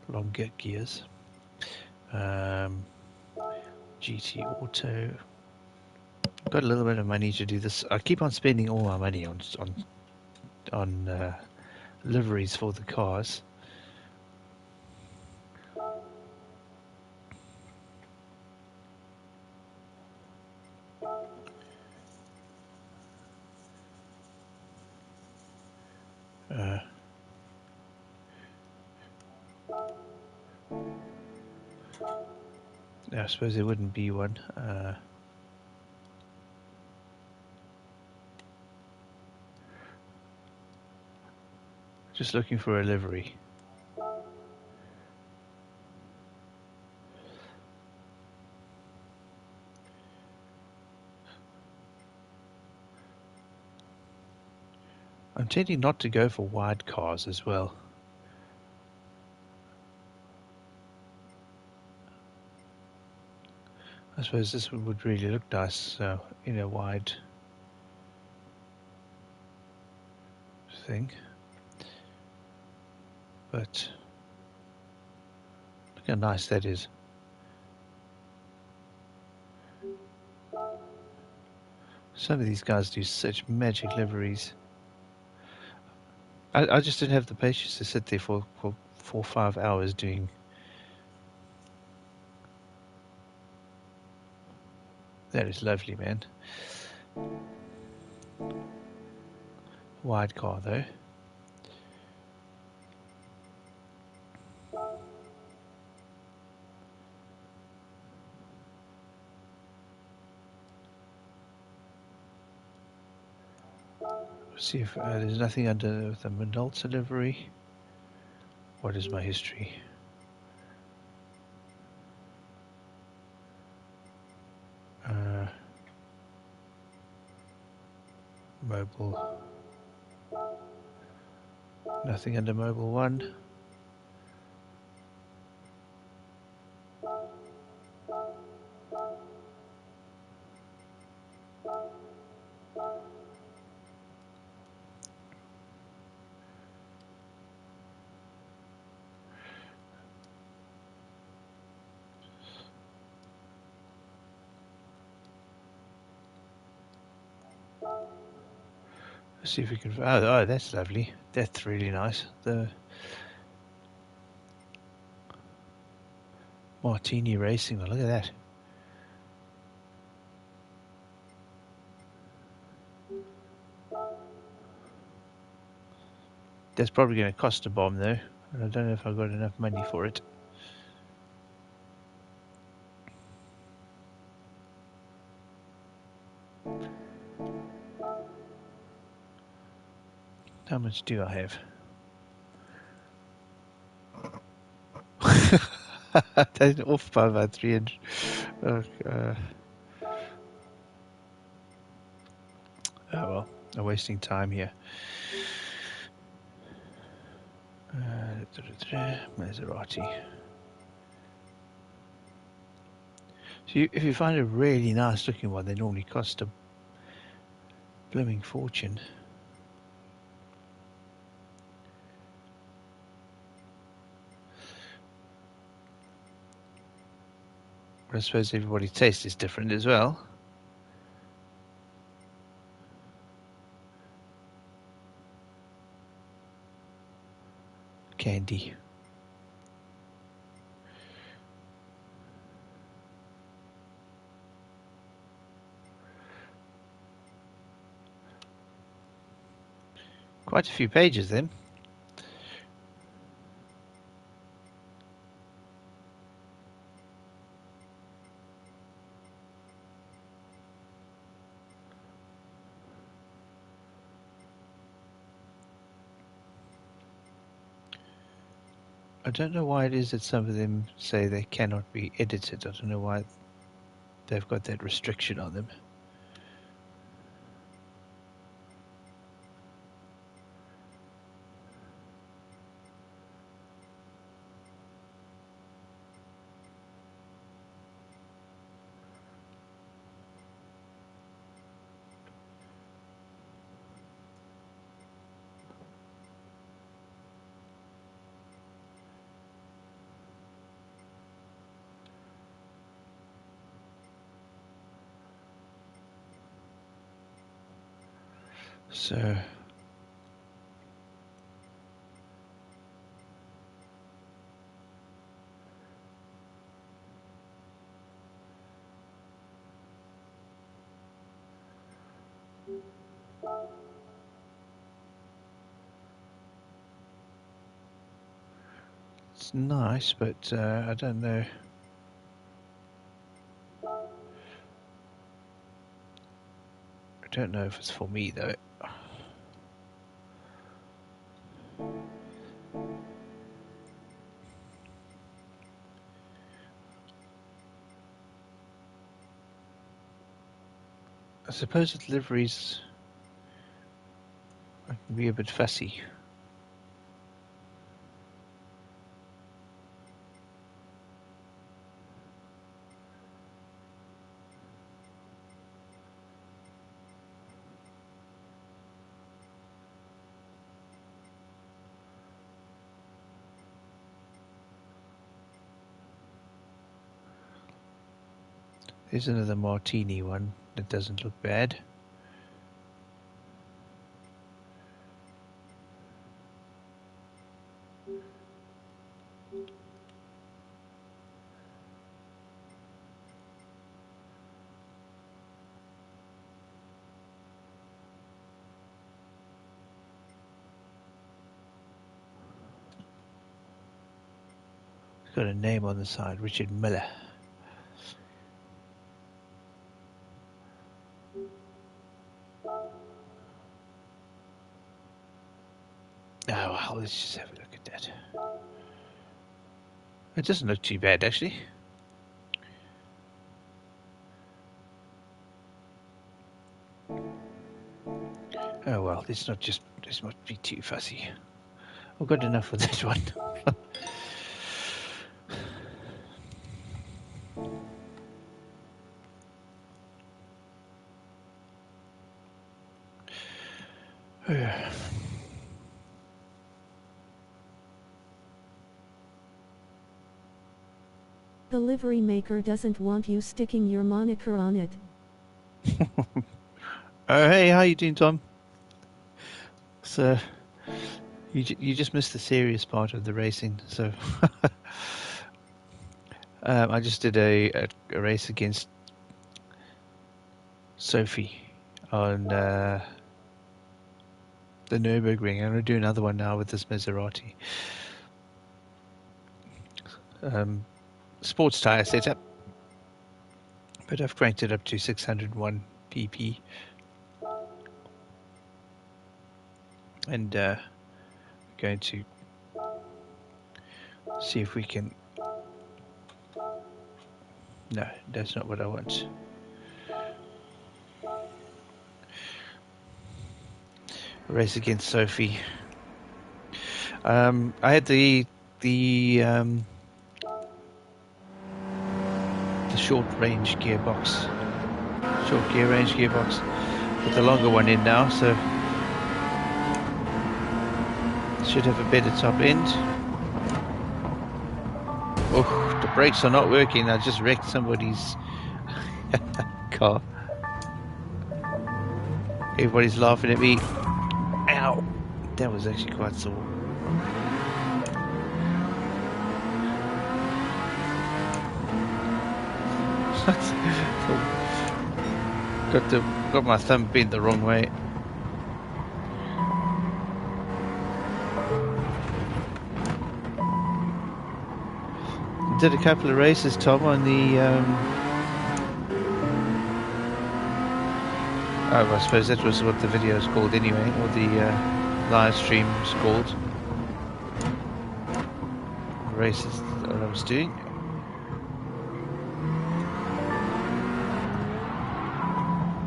long gears. GT Auto. Got a little bit of money to do this. I keep on spending all my money on liveries for the cars. I suppose there wouldn't be one. Just looking for a livery. I'm tending not to go for wide cars as well. I suppose this would really look nice in a wide thing. But look how nice that is. Some of these guys do such magic liveries. I just didn't have the patience to sit there for 4 or 5 hours doing. That is lovely, man. Wide car though. See if there's nothing under the Minolta livery. What is my history? Mobile. Nothing under Mobile 1. Let's see if we can. Oh, that's lovely. That's really nice. The Martini Racing. Look at that. That's probably going to cost a bomb though, and I don't know if I've got enough money for it. How much do I have? That's off by about 300. Oh well, I'm wasting time here. Maserati. So if you find a really nice looking one, they normally cost a blooming fortune. But I suppose everybody's taste is different as well. Candy. Quite a few pages then. I don't know why it is that some of them say they cannot be edited. I don't know why they've got that restriction on them. So it's nice, but I don't know. I don't know if it's for me though. I suppose with liveries, I can be a bit fussy. Here's another martini one that doesn't look bad. It's got a name on the side, Richard Miller. Oh, well, let's just have a look at that. It doesn't look too bad, actually. Oh well, this must be too fussy. I've got enough of this one. The livery maker doesn't want you sticking your moniker on it. Oh, hey, how you doing, Tom? So, you just missed the serious part of the racing. So, I just did a race against Sophie on the Nürburgring. I'm going to do another one now with this Maserati. Sports tire setup, but I've cranked it up to 601 pp. And going to see if we can. No, that's not what I want. Race against Sophie. I had the short range gearbox, short gear range gearbox. Put the longer one in now, so should have a better top end. Oh, the brakes are not working. I just wrecked somebody's car. Everybody's laughing at me. Ow! That was actually quite sore. Got my thumb bent the wrong way. did a couple of races, Tom, on the. Oh, I suppose that was what the video is called anyway, or the live stream is called. Races that I was doing.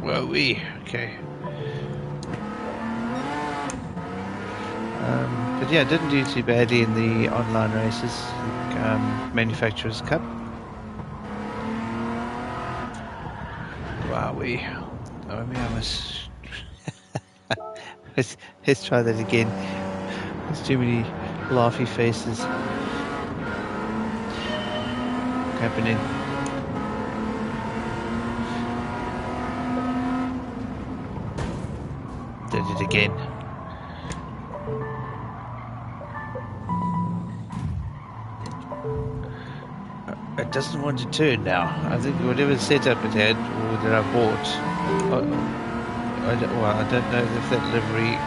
Whoa, okay. But yeah, didn't do too badly in the online races, Manufacturers Cup. Wow, I mean, I must. let's try that again. There's too many laughy faces happening. Did it again. It doesn't want to turn now. I think whatever setup it had, or that I bought, I don't know if that livery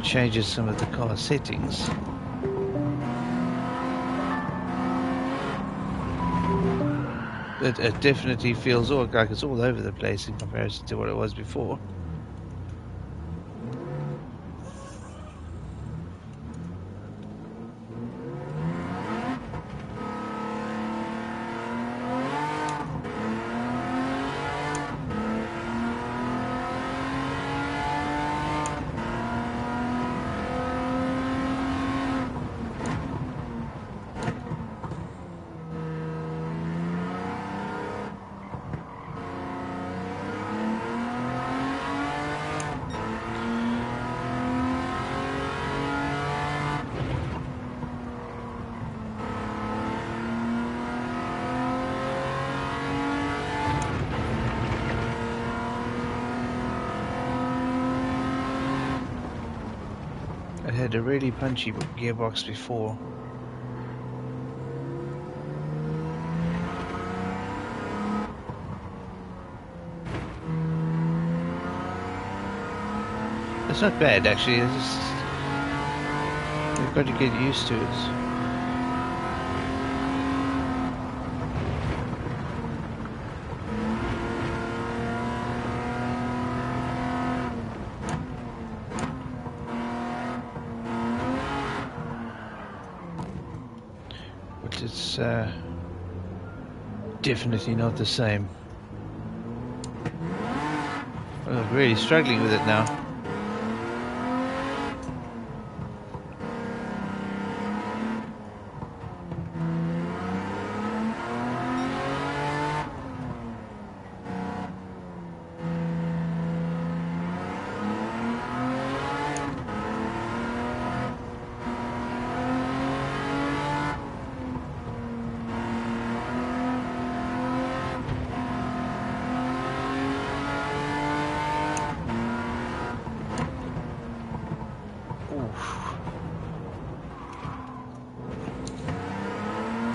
changes some of the car settings. It definitely feels like it's all over the place in comparison to what it was before. It had a really punchy gearbox before. It's not bad actually, it's just, you've got to get used to it. But it's definitely not the same. I'm really struggling with it now.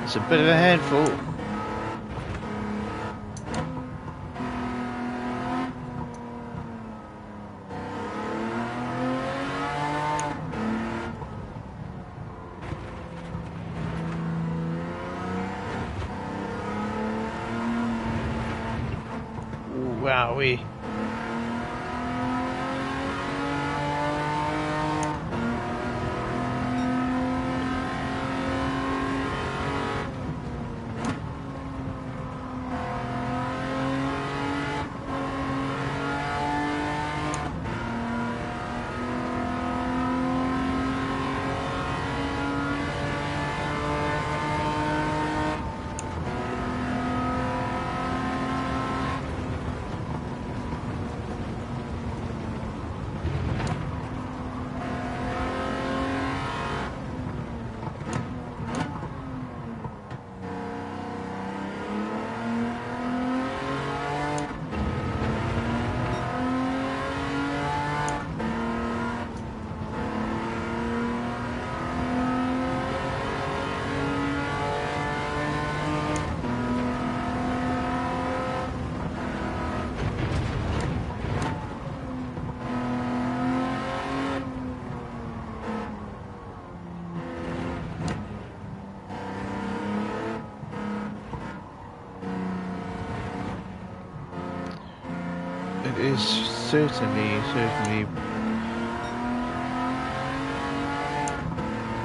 It's a bit of a handful. Wowee. It is certainly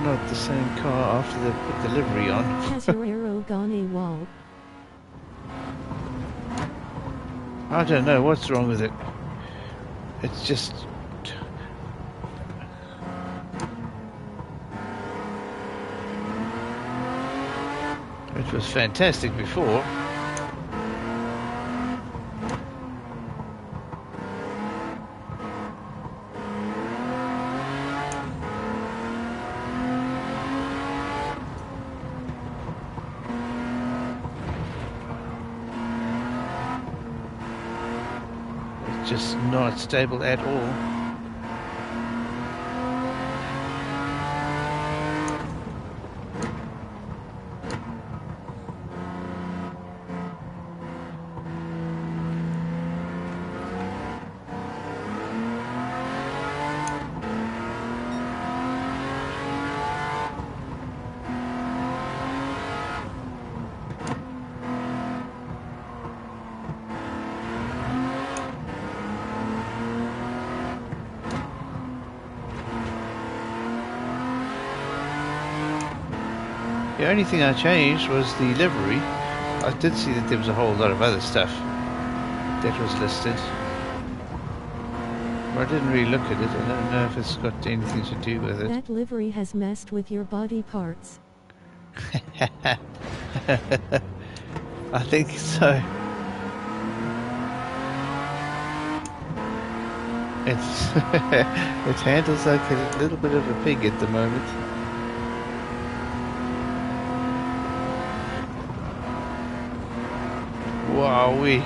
not the same car after they put the livery on. Has your arrow gone AWOL? I don't know what's wrong with it. It's just... It was fantastic before. It's just not stable at all. The only thing I changed was the livery. I did see that there was a whole lot of other stuff that was listed. But I didn't really look at it. I don't know if it's got anything to do with it. That livery has messed with your body parts. I think so. It's it handles like a little bit of a pig at the moment. Wowee.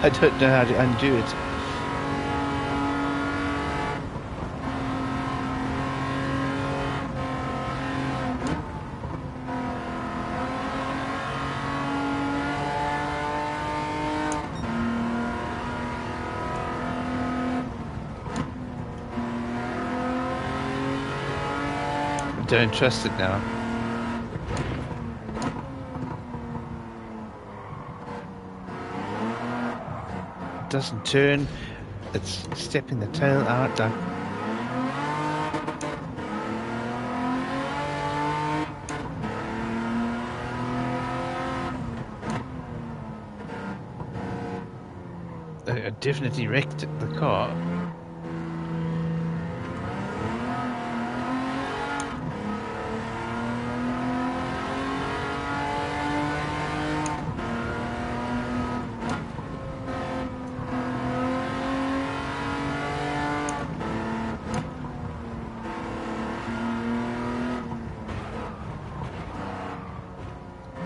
I don't know how to undo it. I don't trust it now. It doesn't turn. It's stepping the tail out like... I definitely wrecked the car.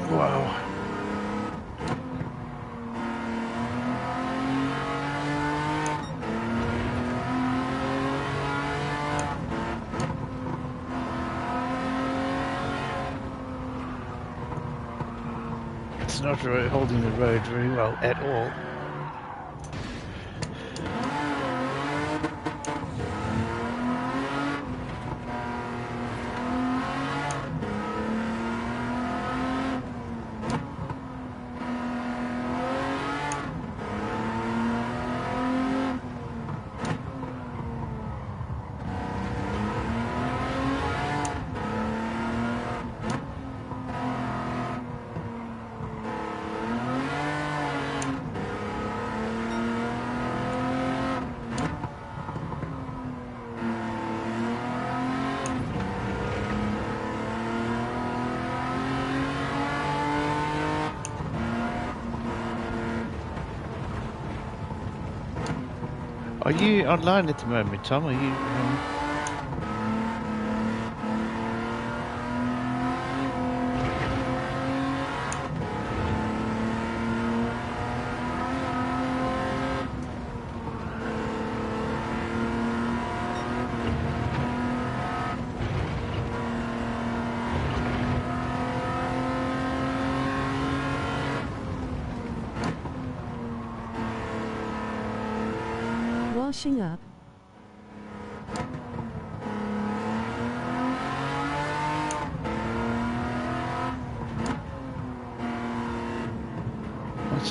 Wow. It's not holding the road very well at all. Are you online at the moment, Tom? Are you... Washing up.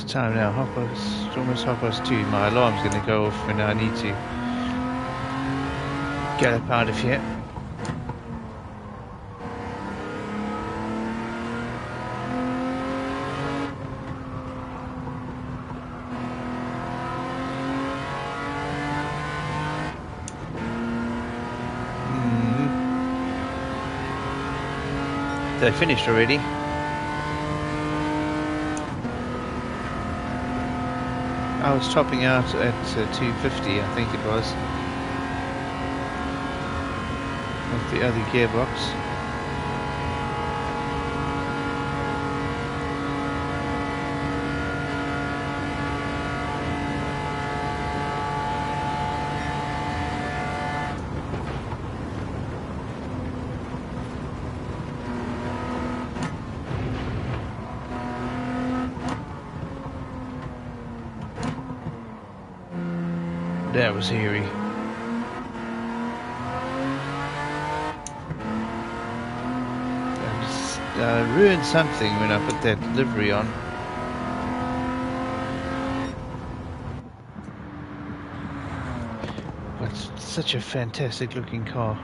What's the time now? It's almost 2:30. My alarm's going to go off, and I need to get up out of here. They finished already. I was topping out at 250, I think it was, of the other gearbox. That was eerie. I ruined something when I put that livery on. But it's such a fantastic looking car.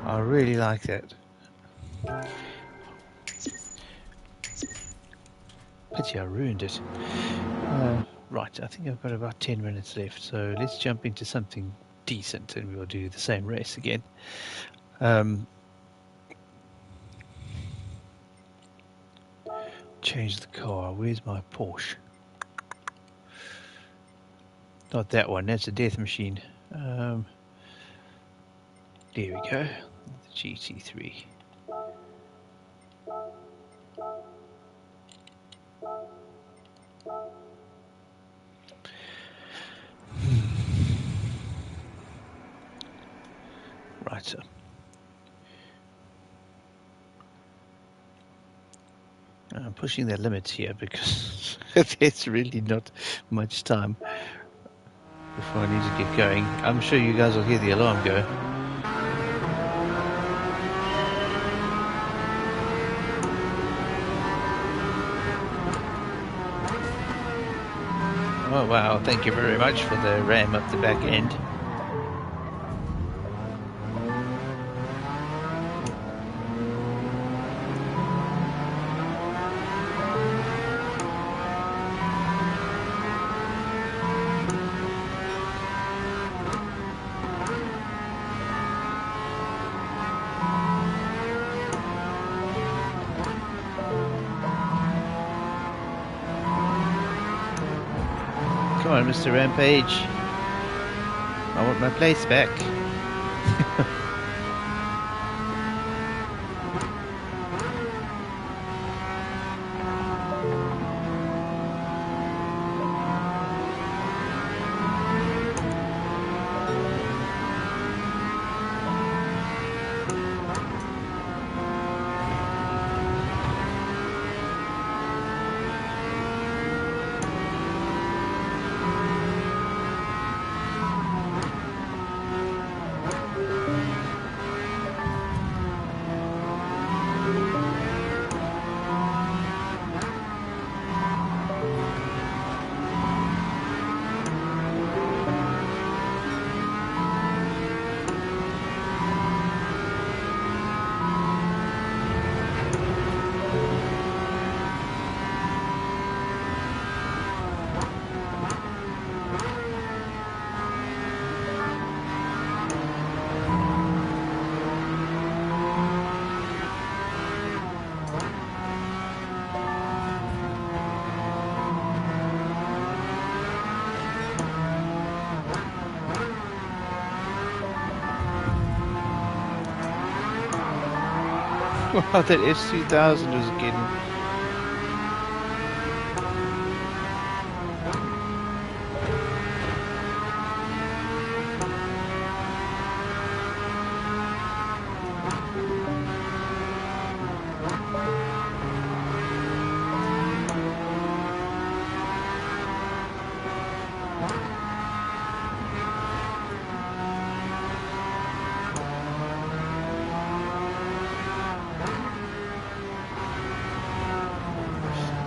I really like that. Pity I ruined it. Right, I think I've got about 10 minutes left, so let's jump into something decent and we'll do the same race again. Change the car. Where's my Porsche? Not that one, that's a death machine. There we go, the GT3. Right, so I'm pushing the limits here because there's really not much time before I need to get going. I'm sure you guys will hear the alarm go. Oh wow, thank you very much for the ram up the back end. Come on, Mr. Rampage. I want my place back. Wow, that S2000 was getting...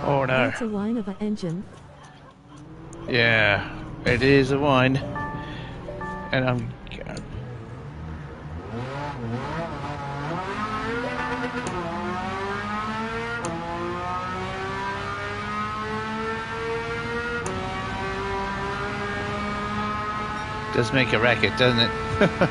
Oh no. That's a whine of an engine. Yeah, it is a whine. And I'm... Does make a racket, doesn't it?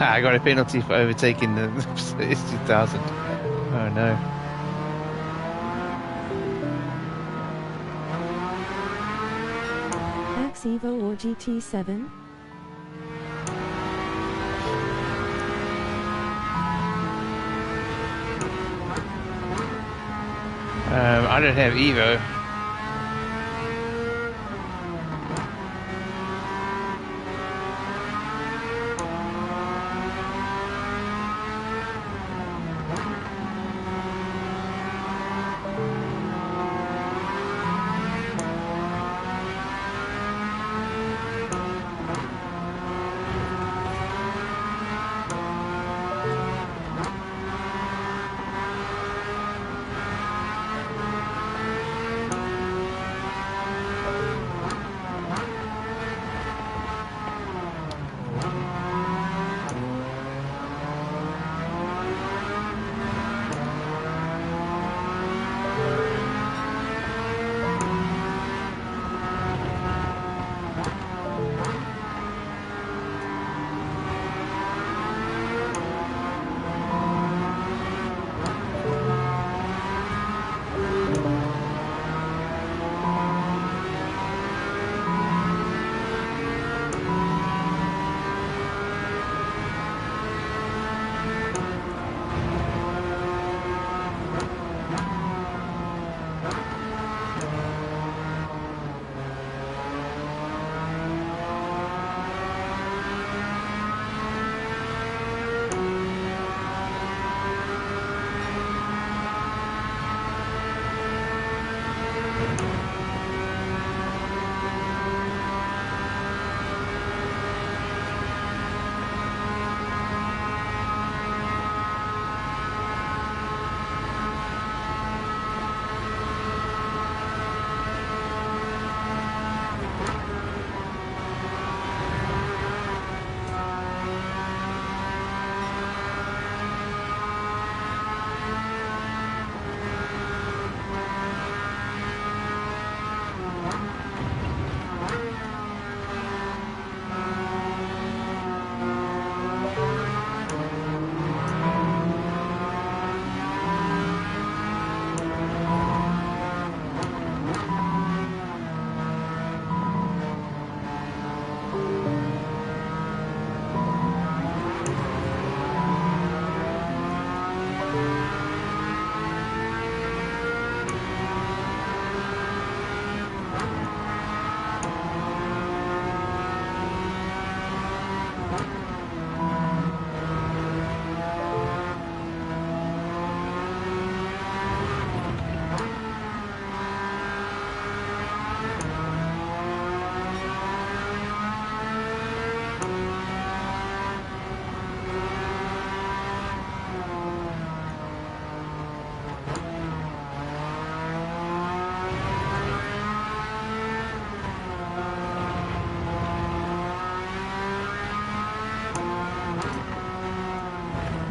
I got a penalty for overtaking the S2000. Oh no. Max Evo or GT7? I don't have Evo.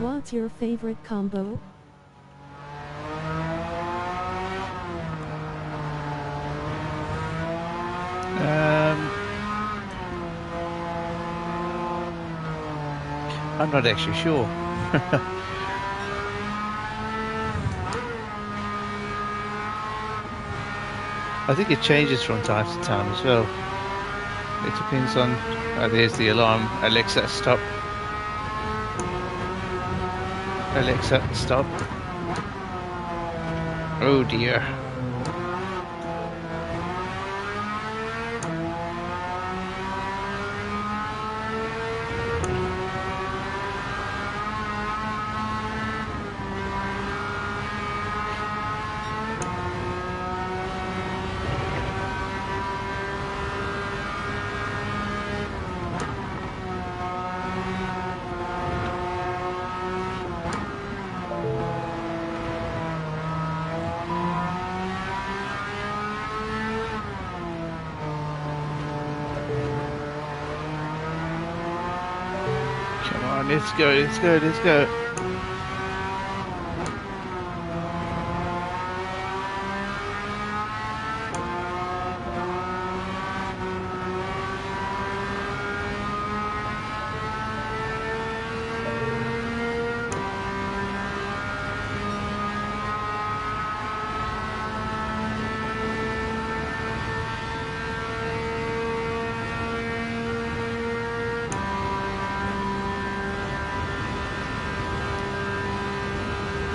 What's your favorite combo? I'm not actually sure. I think it changes from time to time as well. It depends on... Oh, there's the alarm. Alexa, stop. Alexa, stop. Oh dear. Come on, let's go, let's go, let's go.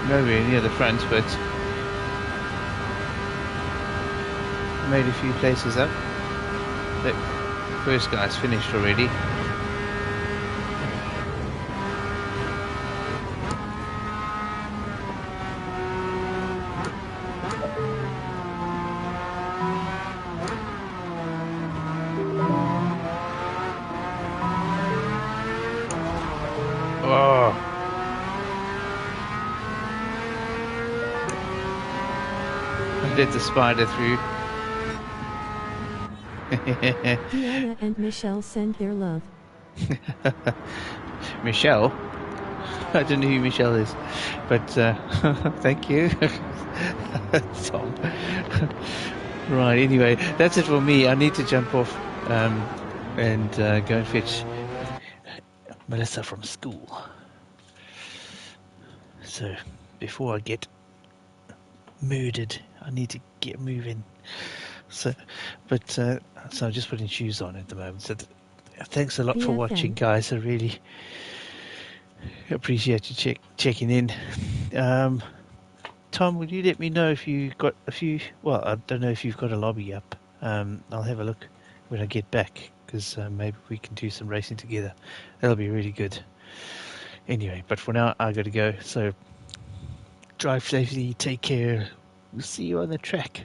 Nowhere near the front, but made a few places up. The first guy's finished already. Oh, I let the spider through. Deanna and Michelle send their love. Michelle? I don't know who Michelle is, but thank you, Tom. Right, anyway, that's it for me. I need to jump off and go and fetch Melissa from school. So, before I get murdered, I need to get moving. So, but so I'm just putting shoes on at the moment. So, thanks a lot for watching, BFM. guys. I really appreciate you checking in. Tom, will you let me know if you got a few? Well, I don't know if you've got a lobby up. I'll have a look when I get back, because maybe we can do some racing together. That'll be really good. Anyway, but for now, I got to go. So drive safely, take care. We'll see you on the track.